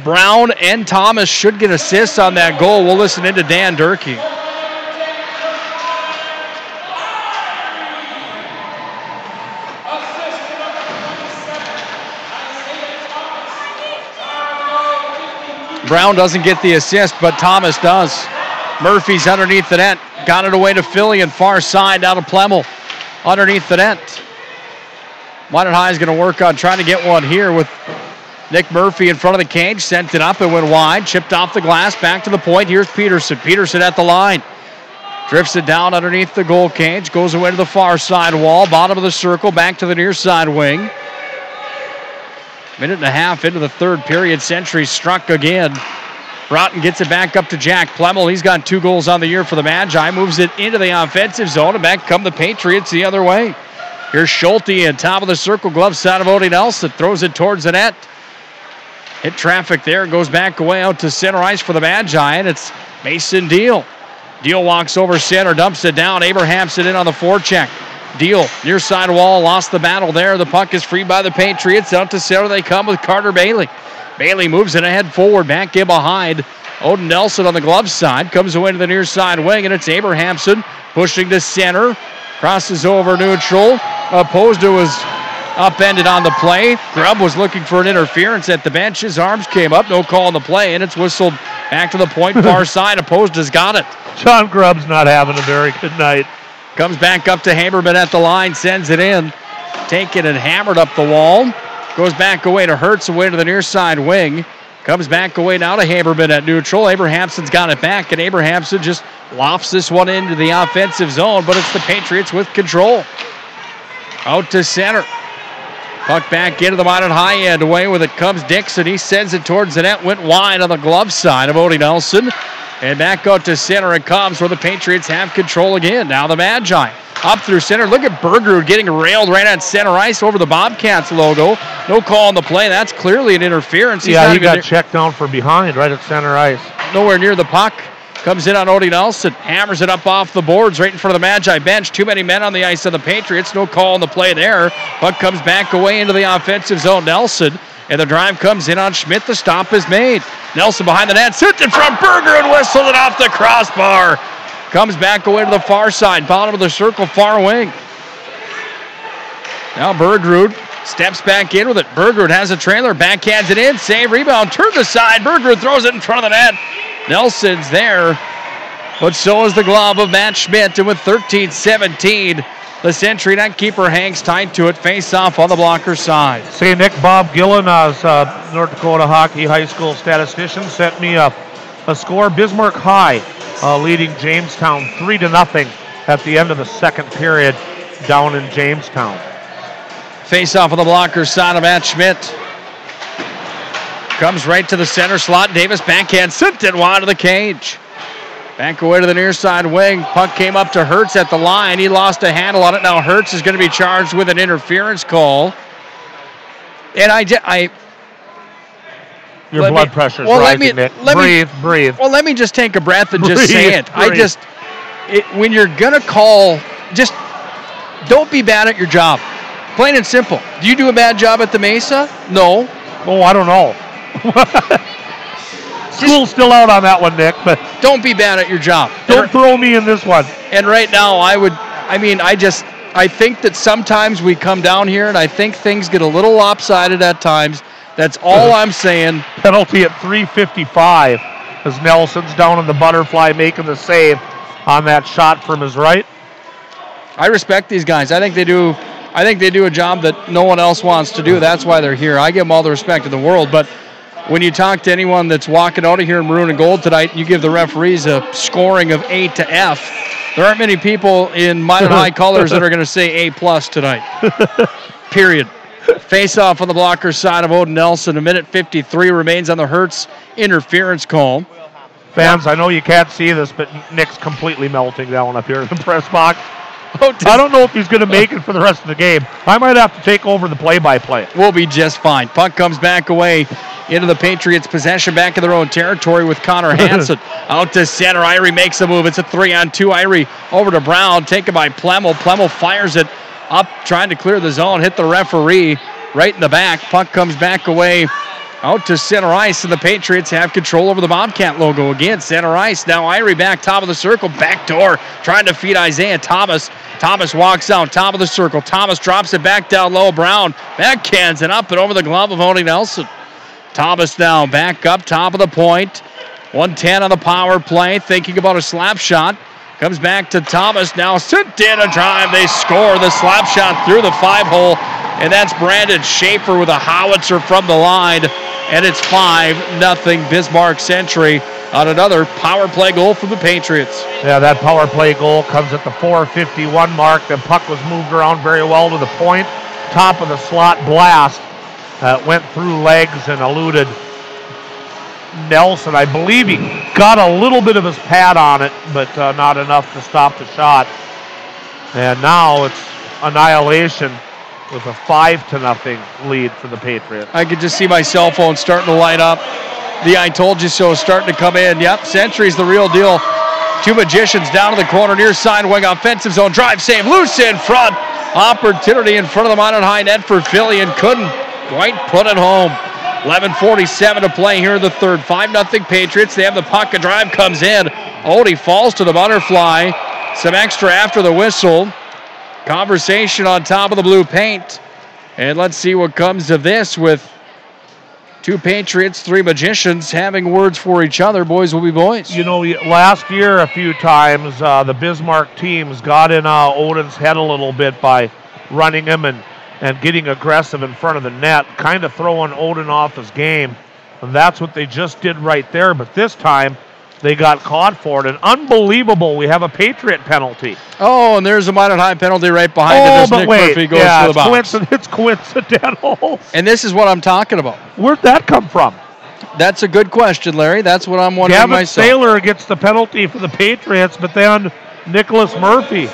Speaker 9: Brown and Thomas should get assists on that goal. We'll listen into Dan Durkee. Brown doesn't get the assist, but Thomas does. Murphy's underneath the net. Got it away to Philly and far side down to Plemmel. Underneath the net. Minot High is going to work on trying to get one here with Nick Murphy in front of the cage. Sent it up, it went wide. Chipped off the glass, back to the point. Here's Peterson. Peterson at the line. Drifts it down underneath the goal cage. Goes away to the far side wall. Bottom of the circle, back to the near side wing. Minute and a half into the third period. Century struck again. Broughton gets it back up to Jack Plemmel. He's got 2 goals on the year for the Magi. Moves it into the offensive zone, and back come the Patriots the other way. Here's Schulte at top of the circle, glove side of Odie Nelson. Throws it towards the net. Hit traffic there, goes back away out to center ice for the Magi, and it's Mason Deal. Deal walks over center, dumps it down. Abrahamson in on the forecheck. Deal, near side wall, lost the battle there. The puck is freed by the Patriots. Out to center they come with Carter Bailey. Bailey moves it ahead forward, back in behind. Odin Nelson on the glove side, comes away to the near side wing, and it's Abrahamson pushing to center. Crosses over neutral. Opposed was upended on the play. Grubb was looking for an interference at the bench. His arms came up, no call on the play, and it's whistled back to the point, far side. Opposed has got it.
Speaker 10: John Grubb's not having a very good night.
Speaker 9: Comes back up to Haberman at the line, sends it in. Taken and hammered up the wall. Goes back away to Hertz, away to the near side wing. Comes back away now to Haberman at neutral. Abrahamson's got it back, and Abrahamson just lofts this one into the offensive zone, but it's the Patriots with control. Out to center. Puck back into the Minot High end. Away with it comes Dixon. He sends it towards the net. Went wide on the glove side of Odie Nelson. And back out to center it comes, where the Patriots have control again. Now the Magi up through center. Look at Bergerud getting railed right on center ice over the Bobcats logo. No call on the play. That's clearly an interference.
Speaker 10: He got checked down for behind right at center ice.
Speaker 9: Nowhere near the puck. Comes in on Odie Nelson. Hammers it up off the boards right in front of the Magi bench. Too many men on the ice of the Patriots. No call on the play there. Puck comes back away into the offensive zone. Nelson. And the drive comes in on Schmidt. The stop is made. Nelson behind the net. Sent it from Berger and whistled it off the crossbar. Comes back away to the far side. Bottom of the circle, far wing. Now Bergerud steps back in with it. Bergerud has a trailer. Backhands it in. Save, rebound. Turns aside. Bergerud throws it in front of the net. Nelson's there. But so is the glove of Matt Schmidt. And with 13-17, the Century net keeper hangs tight to it. Face off on the blocker side.
Speaker 10: Say, Nick, Bob Gillen, as North Dakota Hockey High School statistician, sent me a score. Bismarck High leading Jamestown 3-0 at the end of the second period down in Jamestown.
Speaker 9: Face off on the blocker side of Matt Schmidt. Comes right to the center slot. Davis backhand sent it wide of the cage. Back away to the near side wing. Puck came up to Hertz at the line. He lost a handle on it. Now Hertz is going to be charged with an interference call. And
Speaker 10: your blood pressure's rising, Nick. Breathe.
Speaker 9: Well, let me just take a breath and just say it. When you're going to call, just don't be bad at your job. Plain and simple. Do you do a bad job at the Mesa? No.
Speaker 10: Oh, I don't know. School's still out on that one, Nick, but
Speaker 9: don't be bad at your job.
Speaker 10: Don't throw me in this one.
Speaker 9: And right now, I think that sometimes we come down here and I think things get a little lopsided at times. That's all I'm saying.
Speaker 10: Penalty at 3:55 as Nelson's down in the butterfly making the save on that shot from his right.
Speaker 9: I respect these guys. I think they do a job that no one else wants to do. That's why they're here. I give them all the respect in the world. But when you talk to anyone that's walking out of here in maroon and gold tonight, you give the referees a scoring of A to F. There aren't many people in Minot High colors that are going to say A+ tonight. Period. Face-off on the blocker side of Odin Nelson. 1:53 remains on the Hertz interference call.
Speaker 10: Fans, I know you can't see this, but Nick's completely melting down up here in the press box. I don't know if he's going to make it for the rest of the game. I might have to take over the play-by-play.
Speaker 9: We'll be just fine. Puck comes back away into the Patriots' possession, back in their own territory with Connor Hansen. Out to center. Irie makes a move. It's a 3-on-2. Irie over to Brown, taken by Plemmel. Plemmel fires it up, trying to clear the zone, hit the referee right in the back. Puck comes back away out to center ice, and the Patriots have control over the Bobcat logo again. Center ice, now Irie back top of the circle, back door, trying to feed Isaiah Thomas. Thomas walks out, top of the circle. Thomas drops it back down low. Brown backhands it up and over the glove of Odin Nelson. Thomas now back up top of the point. 1:10 on the power play, thinking about a slap shot. Comes back to Thomas, now sent in a drive. They score the slap shot through the 5-hole, and that's Brandon Schaefer with a howitzer from the line. And it's 5-0 Bismarck Century on another power play goal from the Patriots.
Speaker 10: Yeah, that power play goal comes at the 4:51 mark. The puck was moved around very well to the point. Top of the slot blast went through legs and eluded Nelson. I believe he got a little bit of his pad on it, but not enough to stop the shot. And now it's annihilation with a 5-0 lead for the Patriots.
Speaker 9: I could just see my cell phone starting to light up. The I told you so starting to come in. Yep, Century's the real deal. Two Magicians down to the corner, near side wing, offensive zone, drive save, loose in front. Opportunity in front of the Minot High net for Philly and couldn't quite put it home. 11:47 to play here in the third. 5-0 Patriots. They have the puck. A drive comes in. Odie falls to the butterfly. Some extra after the whistle. Conversation on top of the blue paint. And let's see what comes of this with two Patriots, three Magicians having words for each other. Boys will be boys.
Speaker 10: You know, last year a few times the Bismarck teams got in Odin's head a little bit by running him and getting aggressive in front of the net, kind of throwing Odin off his game. And that's what they just did right there. But this time, they got caught for it. And unbelievable, we have a Patriot penalty.
Speaker 9: Oh, and there's a Minot High penalty right behind it as Nick Murphy goes to the box.
Speaker 10: It's coincidental.
Speaker 9: And this is what I'm talking about.
Speaker 10: Where'd that come from?
Speaker 9: That's a good question, Larry. That's what I'm wondering
Speaker 10: Gavin
Speaker 9: myself.
Speaker 10: Saylor gets the penalty for the Patriots, but then Nicholas Murphy.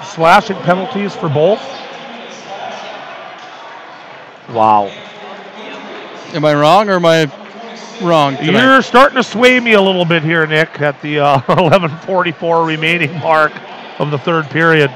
Speaker 10: Slashing penalties for both. Wow.
Speaker 9: Am I wrong or am I wrong tonight?
Speaker 10: You're starting to sway me a little bit here, Nick, at the 11:44 remaining mark of the third period.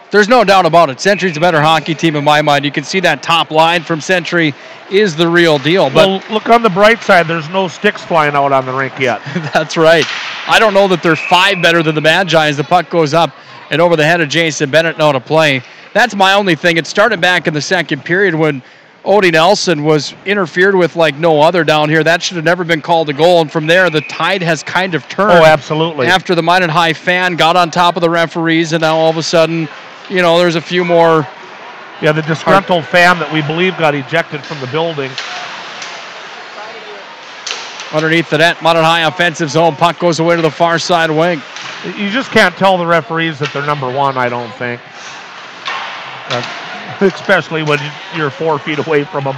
Speaker 9: There's no doubt about it. Century's a better hockey team in my mind. You can see that top line from Century is the real deal. But
Speaker 10: well, look on the bright side. There's no sticks flying out on the rink yet.
Speaker 9: That's right. I don't know that they're 5 better than the Magi as the puck goes up and over the head of Jason Bennett now to play. That's my only thing. It started back in the second period when Odie Nelson was interfered with like no other down here. That should have never been called a goal. And from there, the tide has kind of turned.
Speaker 10: Oh, absolutely.
Speaker 9: After the Minot High fan got on top of the referees, and now all of a sudden, you know, there's a few more.
Speaker 10: Yeah, the disgruntled fan that we believe got ejected from the building.
Speaker 9: Underneath the net, Minot High offensive zone. Puck goes away to the far side wing.
Speaker 10: You just can't tell the referees that they're number one, I don't think. Especially when you're 4 feet away from them.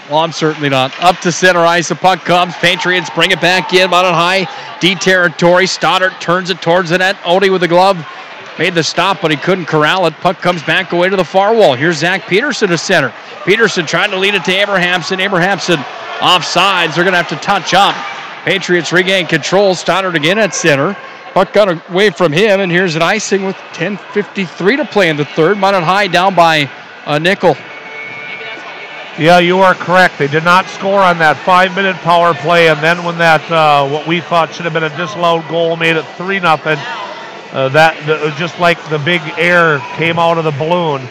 Speaker 9: Well, I'm certainly not. Up to center ice, the puck comes. Patriots bring it back in. Minot High, D territory. Stoddard turns it towards the net. Odie with the glove. Made the stop, but he couldn't corral it. Puck comes back away to the far wall. Here's Zach Peterson to center. Peterson trying to lead it to Abrahamson. Abrahamson offsides. They're going to have to touch up. Patriots regain control. Stoddard again at center. Puck got away from him, and here's an icing with 10:53 to play in the third. Minot High down by a nickel.
Speaker 10: Yeah, you are correct. They did not score on that 5-minute power play, and then when that what we thought should have been a disallowed goal made it 3-0. Just like the big air came out of the balloon,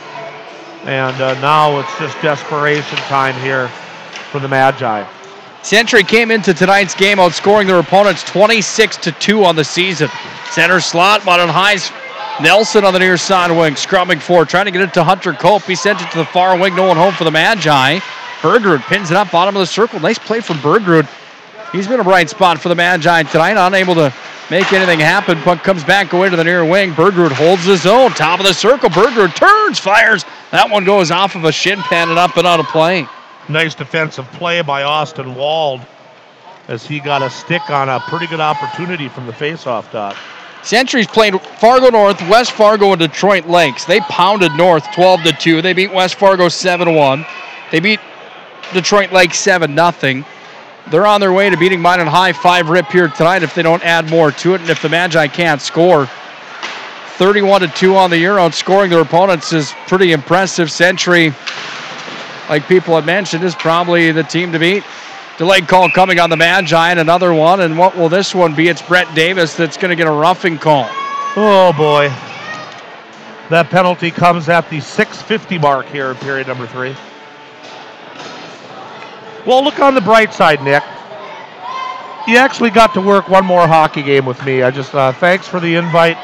Speaker 10: and now it's just desperation time here for the Magi.
Speaker 9: Century came into tonight's game outscoring their opponents 26-2 on the season. Center slot, Minot High's Nelson on the near side wing, scrumming for, trying to get it to Hunter Cope. He sent it to the far wing, no one home for the Magi. Bergerud pins it up, bottom of the circle. Nice play from Bergerud. He's been a bright spot for the Magi tonight, unable to make anything happen. Puck comes back away to the near wing. Bergerud holds his own, top of the circle. Bergerud turns, fires. That one goes off of a shin pad and up and out of play.
Speaker 10: Nice defensive play by Austin Wald as he got a stick on a pretty good opportunity from the faceoff dot.
Speaker 9: Century's played Fargo North, West Fargo, and Detroit Lakes. They pounded North 12-2. They beat West Fargo 7-1. They beat Detroit Lakes 7-0. They're on their way to beating Minot High 5-rip here tonight if they don't add more to it, and if the Magi can't score. 31-2 on the year, outscoring their opponents is pretty impressive. Century, like people had mentioned, is probably the team to beat. Delayed call coming on the Magi, and another one. And what will this one be? It's Brett Davis that's going to get a roughing call.
Speaker 10: Oh, boy. That penalty comes at the 6:50 mark here in period number 3. Well, look on the bright side, Nick. You actually got to work one more hockey game with me. I just, thanks for the invite.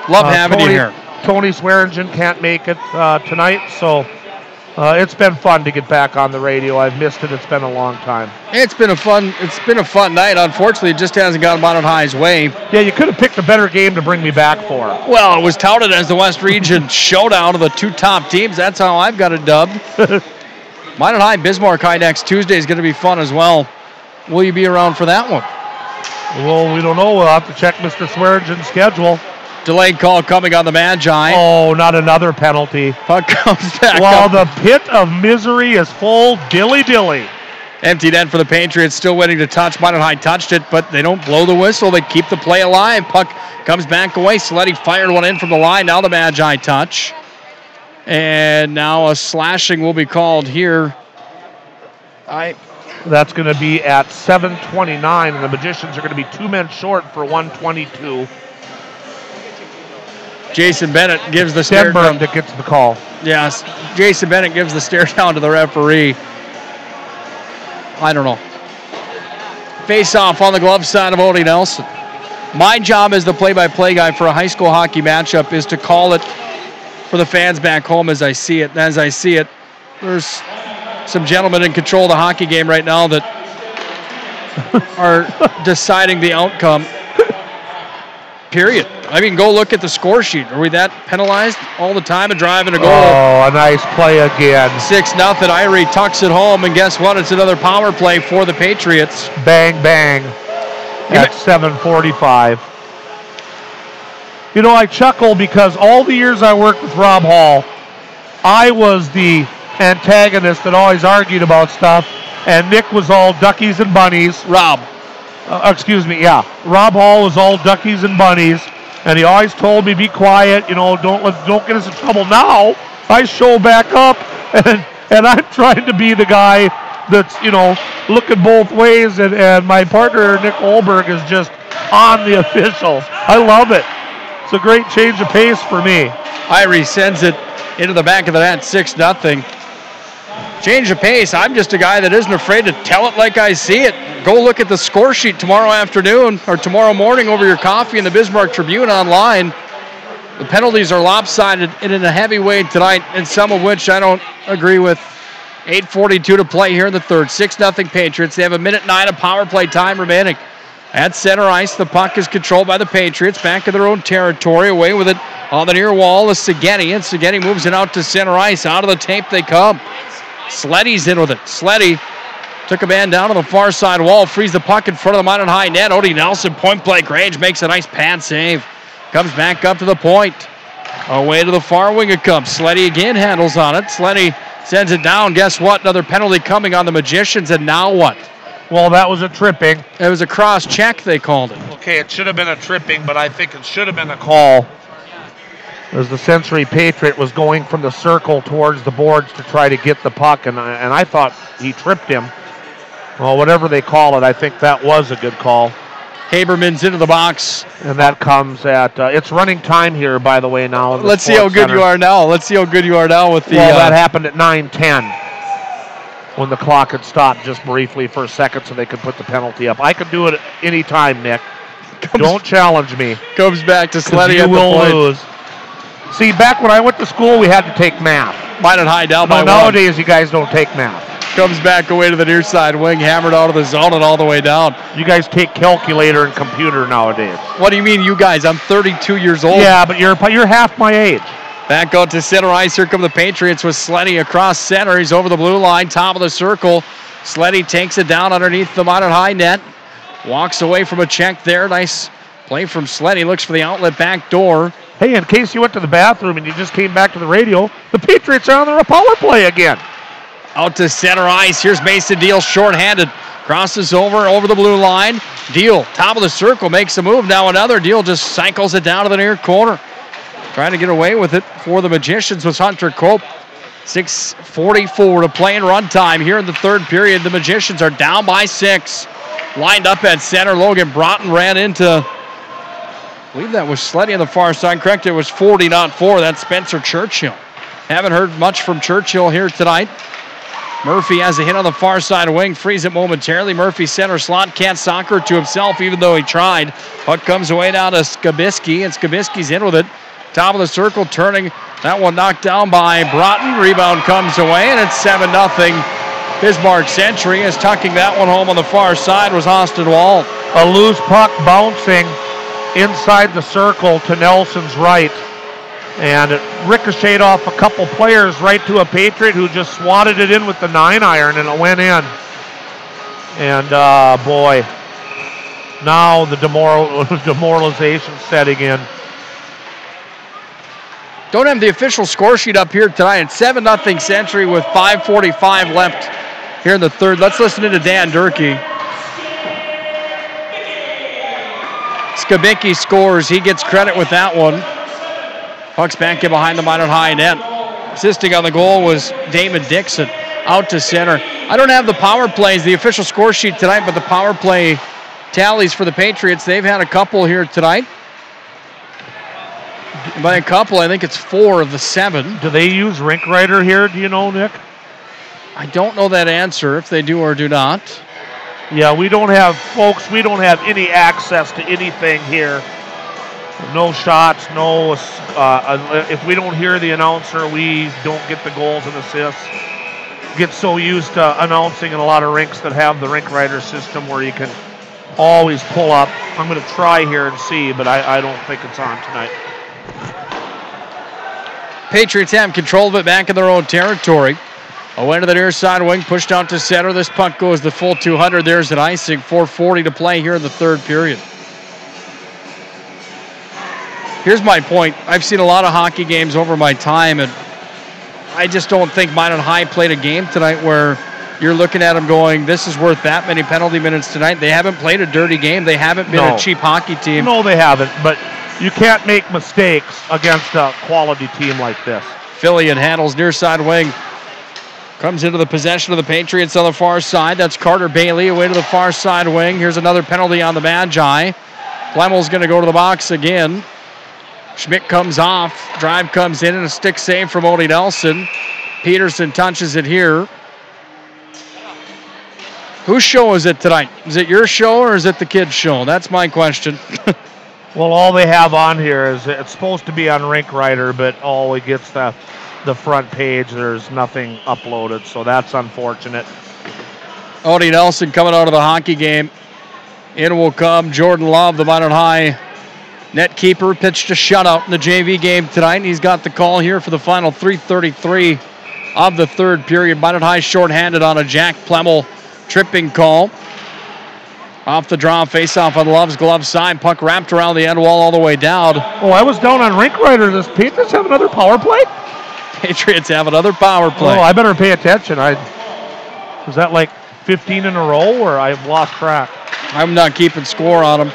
Speaker 9: Love having you here.
Speaker 10: Tony Swearingen can't make it tonight, so it's been fun to get back on the radio. I've missed it. It's been a long time.
Speaker 9: It's been a fun night. Unfortunately, it just hasn't gone Minot High's way.
Speaker 10: Yeah, you could have picked a better game to bring me back for.
Speaker 9: Well, it was touted as the West Region showdown of the two top teams. That's how I've got it dubbed. Minot High, Bismarck High next Tuesday is going to be fun as well. Will you be around for that one?
Speaker 10: Well, we don't know. We'll have to check Mr. Swearingen's schedule.
Speaker 9: Delayed call coming on the Magi.
Speaker 10: Oh, not another penalty.
Speaker 9: Puck comes back
Speaker 10: While
Speaker 9: up.
Speaker 10: the pit of misery is full, dilly-dilly.
Speaker 9: Empty net for the Patriots, still waiting to touch. Minot High touched it, but they don't blow the whistle. They keep the play alive. Puck comes back away. Sleddy fired one in from the line. Now the Magi touch. And now a slashing will be called here.
Speaker 10: That's going to be at 7:29, and the Magicians are going to be 2 men short for 1:22.
Speaker 9: Jason Bennett gives the stare down.
Speaker 10: that gets the call.
Speaker 9: Yes, Jason Bennett gives the stare down to the referee. I don't know. Face off on the glove side of Odie Nelson. My job as the play-by-play guy for a high school hockey matchup is to call it for the fans back home as I see it. As I see it, there's some gentlemen in control of the hockey game right now that are deciding the outcome. Period. I mean, go look at the score sheet. Are we that penalized all the time? A drive and a goal.
Speaker 10: Oh, a nice play again.
Speaker 9: 6-0. Irie tucks it home, and guess what? It's another power play for the Patriots.
Speaker 10: Bang, bang. At 7:45. You know, I chuckle because all the years I worked with Rob Hall, I was the antagonist that always argued about stuff, and Nick was all duckies and bunnies.
Speaker 9: Rob
Speaker 10: Hall was all duckies and bunnies, and he always told me, be quiet, you know, don't get us in trouble. Now, I show back up, and I'm trying to be the guy that's, you know, looking both ways, and my partner, Nick Olberg, is just on the officials. I love it. It's a great change of pace for me.
Speaker 9: Irie sends it into the back of the net, 6-0. Change of pace. I'm just a guy that isn't afraid to tell it like I see it. Go look at the score sheet tomorrow afternoon or tomorrow morning over your coffee in the Bismarck Tribune online. The penalties are lopsided and in a heavy way tonight, and some of which I don't agree with. 8:42 to play here in the third. 6-0 Patriots. They have 1:09 of power play time remaining. At center ice, the puck is controlled by the Patriots. Back in their own territory. Away with it on the near wall is Segeni, and Segeni moves it out to center ice. Out of the tape they come. Sleddy's in with it. Sleddy took a man down to the far side wall, frees the puck in front of the Minot High net. Odie Nelson, point blank range, makes a nice pad save. Comes back up to the point. Away to the far wing it comes. Sleddy again handles on it. Sleddy sends it down. Guess what? Another penalty coming on the Magicians, and now what?
Speaker 10: Well, that was a tripping.
Speaker 9: It was a cross check, they called it.
Speaker 10: Okay, it should have been a tripping, but I think it should have been a call. As the Century Patriot was going from the circle towards the boards to try to get the puck, and I thought he tripped him. Well, whatever they call it, I think that was a good call.
Speaker 9: Haberman's into the box.
Speaker 10: And that comes at, it's running time here, by the way, now.
Speaker 9: Let's see how good you are now. Let's see how good you are now with the...
Speaker 10: Well, that happened at 9:10. when the clock had stopped just briefly for a second so they could put the penalty up. I could do it any time, Nick. Don't challenge me.
Speaker 9: Comes back to Sleddy
Speaker 10: You
Speaker 9: at the
Speaker 10: will
Speaker 9: point.
Speaker 10: lose. See, back when I went to school, we had to take math.
Speaker 9: Minot High down by one.
Speaker 10: Nowadays, you guys don't take math.
Speaker 9: Comes back away to the near side wing, hammered out of the zone and all the way down.
Speaker 10: You guys take calculator and computer nowadays.
Speaker 9: What do you mean, you guys? I'm 32 years old.
Speaker 10: Yeah, but you're half my age.
Speaker 9: Back out to center ice. Here come the Patriots with Sleddy across center. He's over the blue line, top of the circle. Sleddy takes it down underneath the Minot High net. Walks away from a check there. Nice play from Sleddy. Looks for the outlet back door.
Speaker 10: Hey, in case you went to the bathroom and you just came back to the radio, the Patriots are on their power play again.
Speaker 9: Out to center ice. Here's Mason Deal shorthanded. Crosses over the blue line. Deal, top of the circle, makes a move. Now another. Deal just cycles it down to the near corner. Trying to get away with it for the Magicians was Hunter Cope. 6:44 to play in run time here in the third period. The Magicians are down by 6. Lined up at center. Logan Broughton ran into, I believe that was Sleddy on the far side. Correct, it was 40, not 4. That's Spencer Churchill. Haven't heard much from Churchill here tonight. Murphy has a hit on the far side wing, frees it momentarily. Murphy center slot, can't soccer it to himself even though he tried. Puck comes away down to Skabisky, and Skabisky's in with it. Top of the circle, turning. That one knocked down by Broughton. Rebound comes away, and it's 7-0. Bismarck Century is tucking that one home on the far side was Austin Wall.
Speaker 10: A loose puck bouncing inside the circle to Nelson's right. And it ricocheted off a couple players right to a Patriot who just swatted it in with the 9-iron, and it went in. And, boy, now the demoralization setting in.
Speaker 9: Don't have the official score sheet up here tonight. It's 7-0 Century with 5:45 left here in the third. Let's listen to Dan Durkee. Skabicki scores. He gets credit with that one. Puck's back in behind the Minot High net. Assisting on the goal was Damon Dixon. Out to center. I don't have the power plays, the official score sheet tonight, but the power play tallies for the Patriots. They've had a couple here tonight. By a couple, I think it's 4 of the 7.
Speaker 10: Do they use rink rider here? Do you know, Nick?
Speaker 9: I don't know that answer, if they do or do not.
Speaker 10: Yeah, we don't have any access to anything here. No shots, no. If we don't hear the announcer, we don't get the goals and assists. Get so used to announcing in a lot of rinks that have the rink rider system where you can always pull up. I'm going to try here and see, but I don't think it's on tonight.
Speaker 9: Patriots have control of it back in their own territory. Away to the near side wing, pushed out to center. This puck goes the full 200. There's an icing. 4:40 to play here in the third period. Here's my point. I've seen a lot of hockey games over my time, and I just don't think Minot High played a game tonight where you're looking at them going, this is worth that many penalty minutes tonight. They haven't played a dirty game. They haven't been a cheap hockey team.
Speaker 10: No, they haven't, but you can't make mistakes against a quality team like this.
Speaker 9: Fillion handles near side wing. Comes into the possession of the Patriots on the far side. That's Carter Bailey away to the far side wing. Here's another penalty on the Magi. Flemmel's going to go to the box again. Schmidt comes off. Drive comes in and a stick save from Odie Nelson. Peterson touches it here. Whose show is it tonight? Is it your show or is it the kids' show? That's my question.
Speaker 10: Well, all they have on here is it's supposed to be on Rink Rider, but all it gets the front page. There's nothing uploaded, so that's unfortunate.
Speaker 9: Odie Nelson coming out of the hockey game. In will come Jordan Love, the Minot High net keeper. Pitched a shutout in the JV game tonight, and he's got the call here for the final 3:33 of the third period. Minot High shorthanded on a Jack Plemmel tripping call. Off the draw, face-off on Love's glove side. Puck wrapped around the end wall all the way down.
Speaker 10: Oh, I was down on Rink Rider. Does Patriots have another power play?
Speaker 9: Patriots have another power play.
Speaker 10: Oh, I better pay attention. Was that like 15 in a row, or I've lost track?
Speaker 9: I'm not keeping score on them.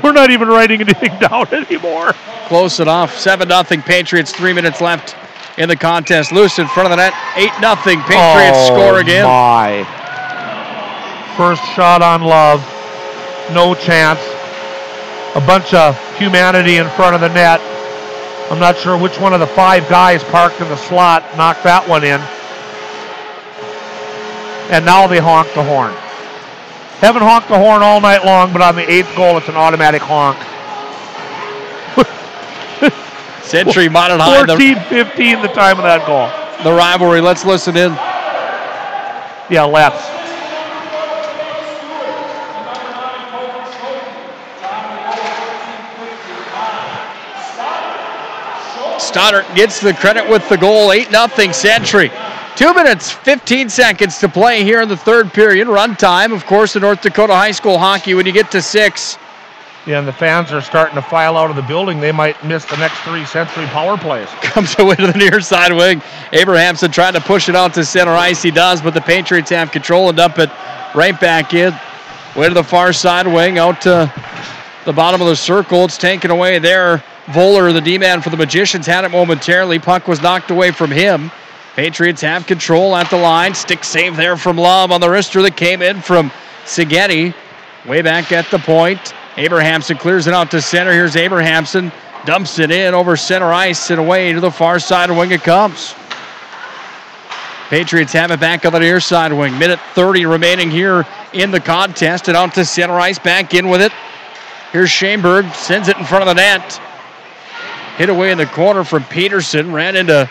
Speaker 10: We're not even writing anything down anymore.
Speaker 9: Close enough. 7-0 Patriots, 3 minutes left in the contest. Loose in front of the net. 8-0 Patriots score again.
Speaker 10: My. First shot on Love. No chance. A bunch of humanity in front of the net. I'm not sure which one of the 5 guys parked in the slot knocked that one in. and now they honk the horn. Haven't honked the horn all night long, but on the 8th goal, it's an automatic honk.
Speaker 9: Century Minot High.
Speaker 10: 14-15 the time of that goal.
Speaker 9: The rivalry. Let's listen in.
Speaker 10: Yeah, let's.
Speaker 9: Stoddard gets the credit with the goal. 8-0 Century. 2 minutes, 15 seconds to play here in the third period. Run time, of course, in North Dakota high school hockey when you get to 6.
Speaker 10: Yeah, and the fans are starting to file out of the building. They might miss the next 3 Century power plays.
Speaker 9: Comes away to the near side wing. Abrahamson trying to push it out to center ice. He does, but the Patriots have control and dump it right back in. Way to the far side wing, out to the bottom of the circle. It's taken away there. Voller, the D-man for the Magicians, had it momentarily. Puck was knocked away from him. Patriots have control at the line. Stick save there from Lum on the wrister that came in from Seghetti. Way back at the point. Abrahamson clears it out to center. Here's Abrahamson. Dumps it in over center ice and away to the far side wing it comes. Patriots have it back on the near side wing. Minute 30 remaining here in the contest. And out to center ice. Back in with it. Here's Schoenberg. Sends it in front of the net. Hit away in the corner from Peterson. Ran into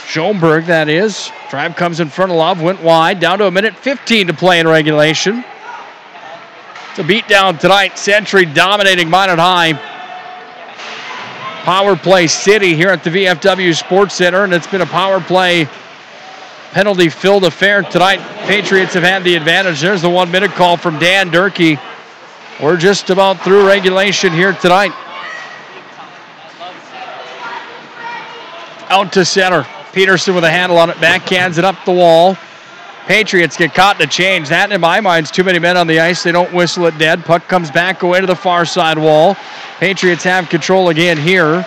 Speaker 9: Schoenberg, that is. Drive comes in front of Love. Went wide. Down to a minute 15 to play in regulation. It's a beatdown tonight. Century dominating Minot High. Power play city here at the VFW Sports Center, and it's been a power play penalty-filled affair tonight. Patriots have had the advantage. There's the 1 minute call from Dan Durkee. We're just about through regulation here tonight. Out to center. Peterson with a handle on it. Backhands it up the wall. Patriots get caught in a change. That, in my mind, is too many men on the ice. They don't whistle it dead. Puck comes back away to the far side wall. Patriots have control again here.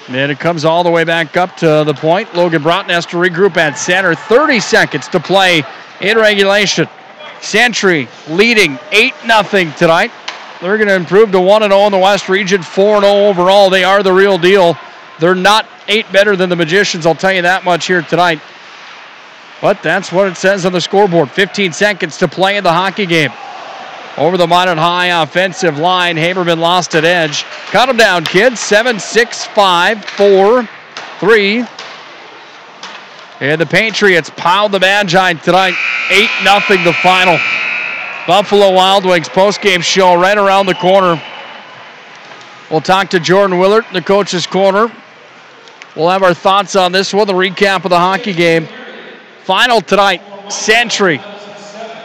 Speaker 9: And it comes all the way back up to the point. Logan Broughton has to regroup at center. 30 seconds to play in regulation. Century leading 8-0 tonight. They're going to improve to 1-0 in the West Region, 4-0 overall. They are the real deal. They're not 8 better than the Magicians, I'll tell you that much here tonight. But that's what it says on the scoreboard. 15 seconds to play in the hockey game. Over the Minot High offensive line, Haberman lost at edge. Cut them down, kids. 7, 6, 5, 4, 3. And the Patriots piled the Magi tonight. 8-0 the final. Buffalo Wild Wings postgame show right around the corner. We'll talk to Jordan Willard in the coach's corner. We'll have our thoughts on this one, the recap of the hockey game. Final tonight, Century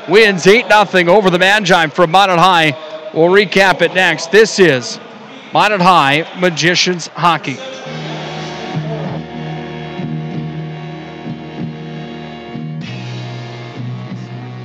Speaker 9: wins 8-0 over the Magi from Minot High. We'll recap it next. This is Minot High Magicians Hockey.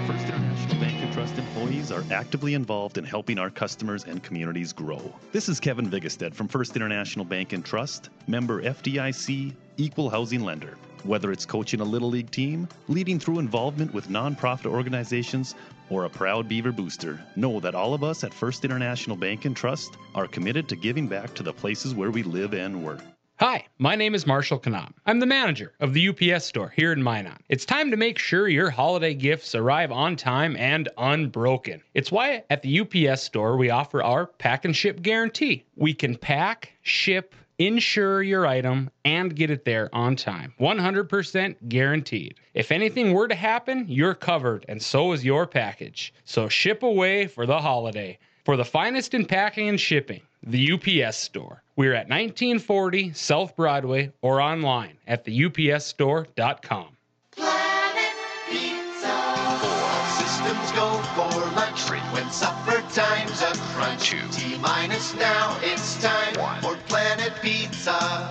Speaker 1: First International Bank and Trust employees are actively involved in helping our customers and communities grow. This is Kevin Vigestad from First International Bank and Trust, member FDIC, equal housing lender. Whether it's coaching a Little League team, leading through involvement with nonprofit organizations, or a proud Beaver booster, know that all of us at First International Bank and Trust are committed to giving back to the places where we live and work.
Speaker 2: Hi, my name is Marshall Kanam. I'm the manager of the UPS store here in Minot. It's time to make sure your holiday gifts arrive on time and unbroken. It's why at the UPS store we offer our pack and ship guarantee. We can pack, ship, insure your item, and get it there on time. 100% guaranteed. If anything were to happen, you're covered, and so is your package. So ship away for the holiday. For the finest in packing and shipping, the UPS store. We're at 1940 South Broadway or online at theupsstore.com.
Speaker 3: Planet Pizza. 4 systems go for lunch. Frequent supper times a crunch. 2 T-minus now, it's time for Planet Pizza.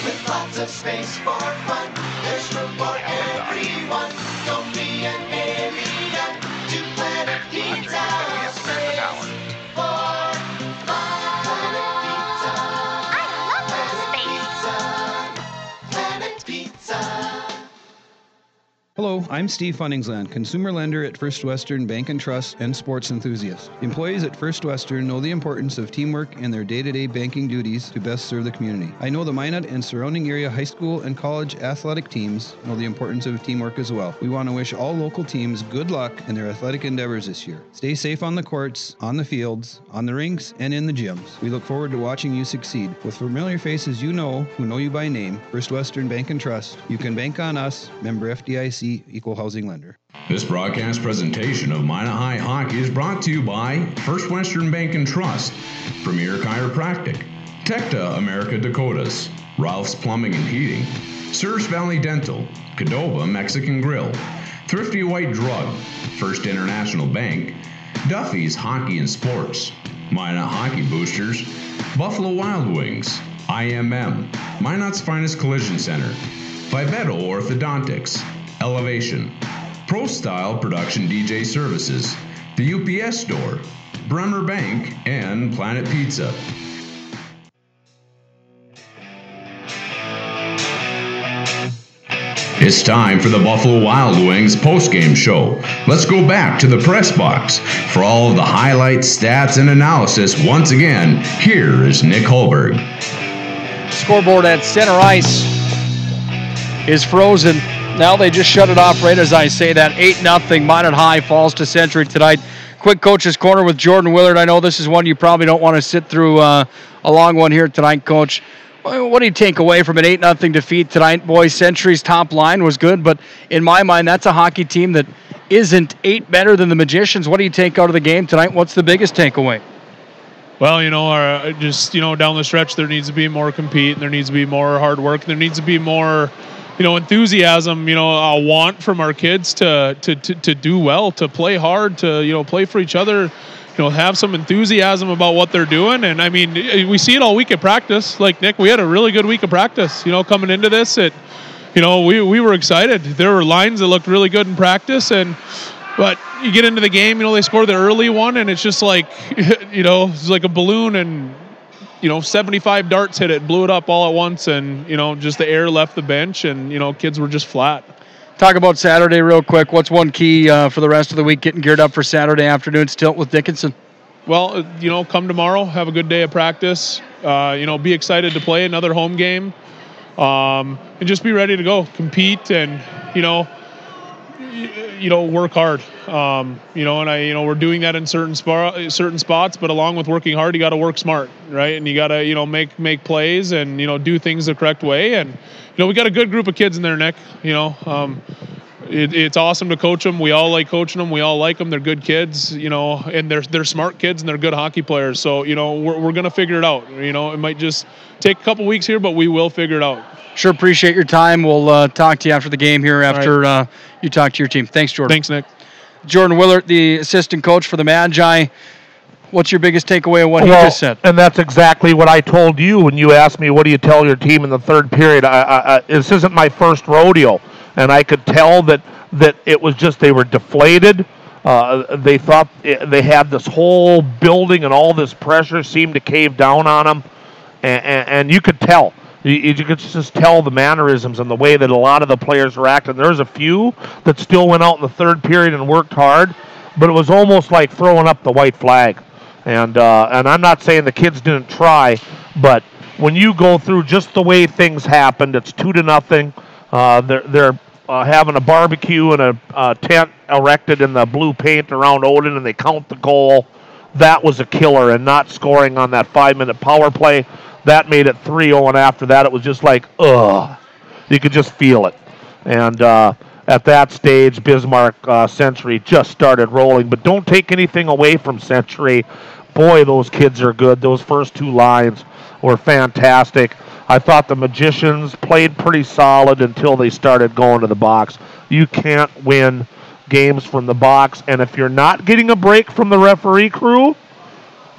Speaker 3: With lots of space for fun, there's room for everyone. Don't be an alien to Planet Pizza. Space for Planet Pizza.
Speaker 4: I love that space.
Speaker 3: Planet Pizza.
Speaker 5: Hello, Hello, I'm Steve Funningsland, consumer lender at First Western Bank and Trust and sports enthusiast. Employees at First Western know the importance of teamwork in their day-to-day banking duties to best serve the community. I know the Minot and surrounding area high school and college athletic teams know the importance of teamwork as well. We want to wish all local teams good luck in their athletic endeavors this year. Stay safe on the courts, on the fields, on the rinks, and in the gyms. We look forward to watching you succeed. With familiar faces you know, who know you by name, First Western Bank and Trust, you can bank on us, member FDIC, equal housing lender.
Speaker 6: This broadcast presentation of Minot High Hockey is brought to you by First Western Bank and Trust, Premier Chiropractic, Tecta America Dakotas, Ralph's Plumbing and Heating, Surf Valley Dental, Cadova Mexican Grill, Thrifty White Drug, First International Bank, Duffy's Hockey and Sports, Minot Hockey Boosters, Buffalo Wild Wings, IMM, Minot's Finest Collision Center, Vivetto Orthodontics, Elevation, Pro Style Production DJ Services, the UPS Store, Bremer Bank, and Planet Pizza. It's time for the Buffalo Wild Wings postgame show. Let's go back to the press box. For all of the highlights, stats, and analysis, once again, here is Nick Holberg.
Speaker 9: Scoreboard at center ice is frozen. Now they just shut it off right as I say that. 8-0 Minot High falls to Century tonight. Quick Coach's Corner with Jordan Willard. I know this is one you probably don't want to sit through a long one here tonight, Coach. What do you take away from an 8-0 defeat tonight? Boys, Century's top line was good, but in my mind, that's a hockey team that isn't 8 better than the Magicians. What do you take out of the game tonight? What's the biggest takeaway?
Speaker 13: Well, down the stretch, there needs to be more compete. There needs to be more hard work. There needs to be more, enthusiasm, a want from our kids to do well, to play hard, to, play for each other, have some enthusiasm about what they're doing. And, we see it all week at practice. Like, Nick, we had a really good week of practice, coming into this. We were excited. There were lines that looked really good in practice. But you get into the game, they scored the early one, and it's just like, it's like a balloon, and, 75 darts hit it, blew it up all at once, and, just the air left the bench, and, kids were just flat.
Speaker 9: Talk about Saturday real quick. What's one key for the rest of the week, getting geared up for Saturday afternoon stilt with Dickinson?
Speaker 13: Well, come tomorrow, have a good day of practice, be excited to play another home game, and just be ready to go, compete, and, work hard. We're doing that in certain spots, but along with working hard, you got to work smart, right? And you got to, make plays and, do things the correct way. And, we got a good group of kids in there, Nick. It's awesome to coach them. We all like coaching them. We all like them. They're good kids, and they're smart kids and they're good hockey players. So, we're going to figure it out. It might just take a couple weeks here, but we will figure it out.
Speaker 9: Sure appreciate your time. We'll talk to you after the game here after you talk to your team. Thanks, Jordan.
Speaker 13: Thanks, Nick.
Speaker 9: Jordan Willard, the assistant coach for the Magi. What's your biggest takeaway of what he just said?
Speaker 10: And that's exactly what I told you when you asked me, what do you tell your team in the third period? This isn't my first rodeo, and I could tell that it was just they were deflated. They thought they had this whole building and all this pressure seemed to cave down on them, and you could tell. You could just tell the mannerisms and the way that a lot of the players were acting. There's a few that still went out in the third period and worked hard, but it was almost like throwing up the white flag. And I'm not saying the kids didn't try, but when you go through just the way things happened, it's 2-0. They're having a barbecue and a tent erected in the blue paint around Odin, and they count the goal. That was a killer, and not scoring on that 5-minute power play. That made it 3-0, and after that it was just like, ugh. You could just feel it. And at that stage, Bismarck Century just started rolling. But don't take anything away from Century. Boy, those kids are good. Those first two lines were fantastic. I thought the Magicians played pretty solid until they started going to the box. You can't win games from the box, and if you're not getting a break from the referee crew,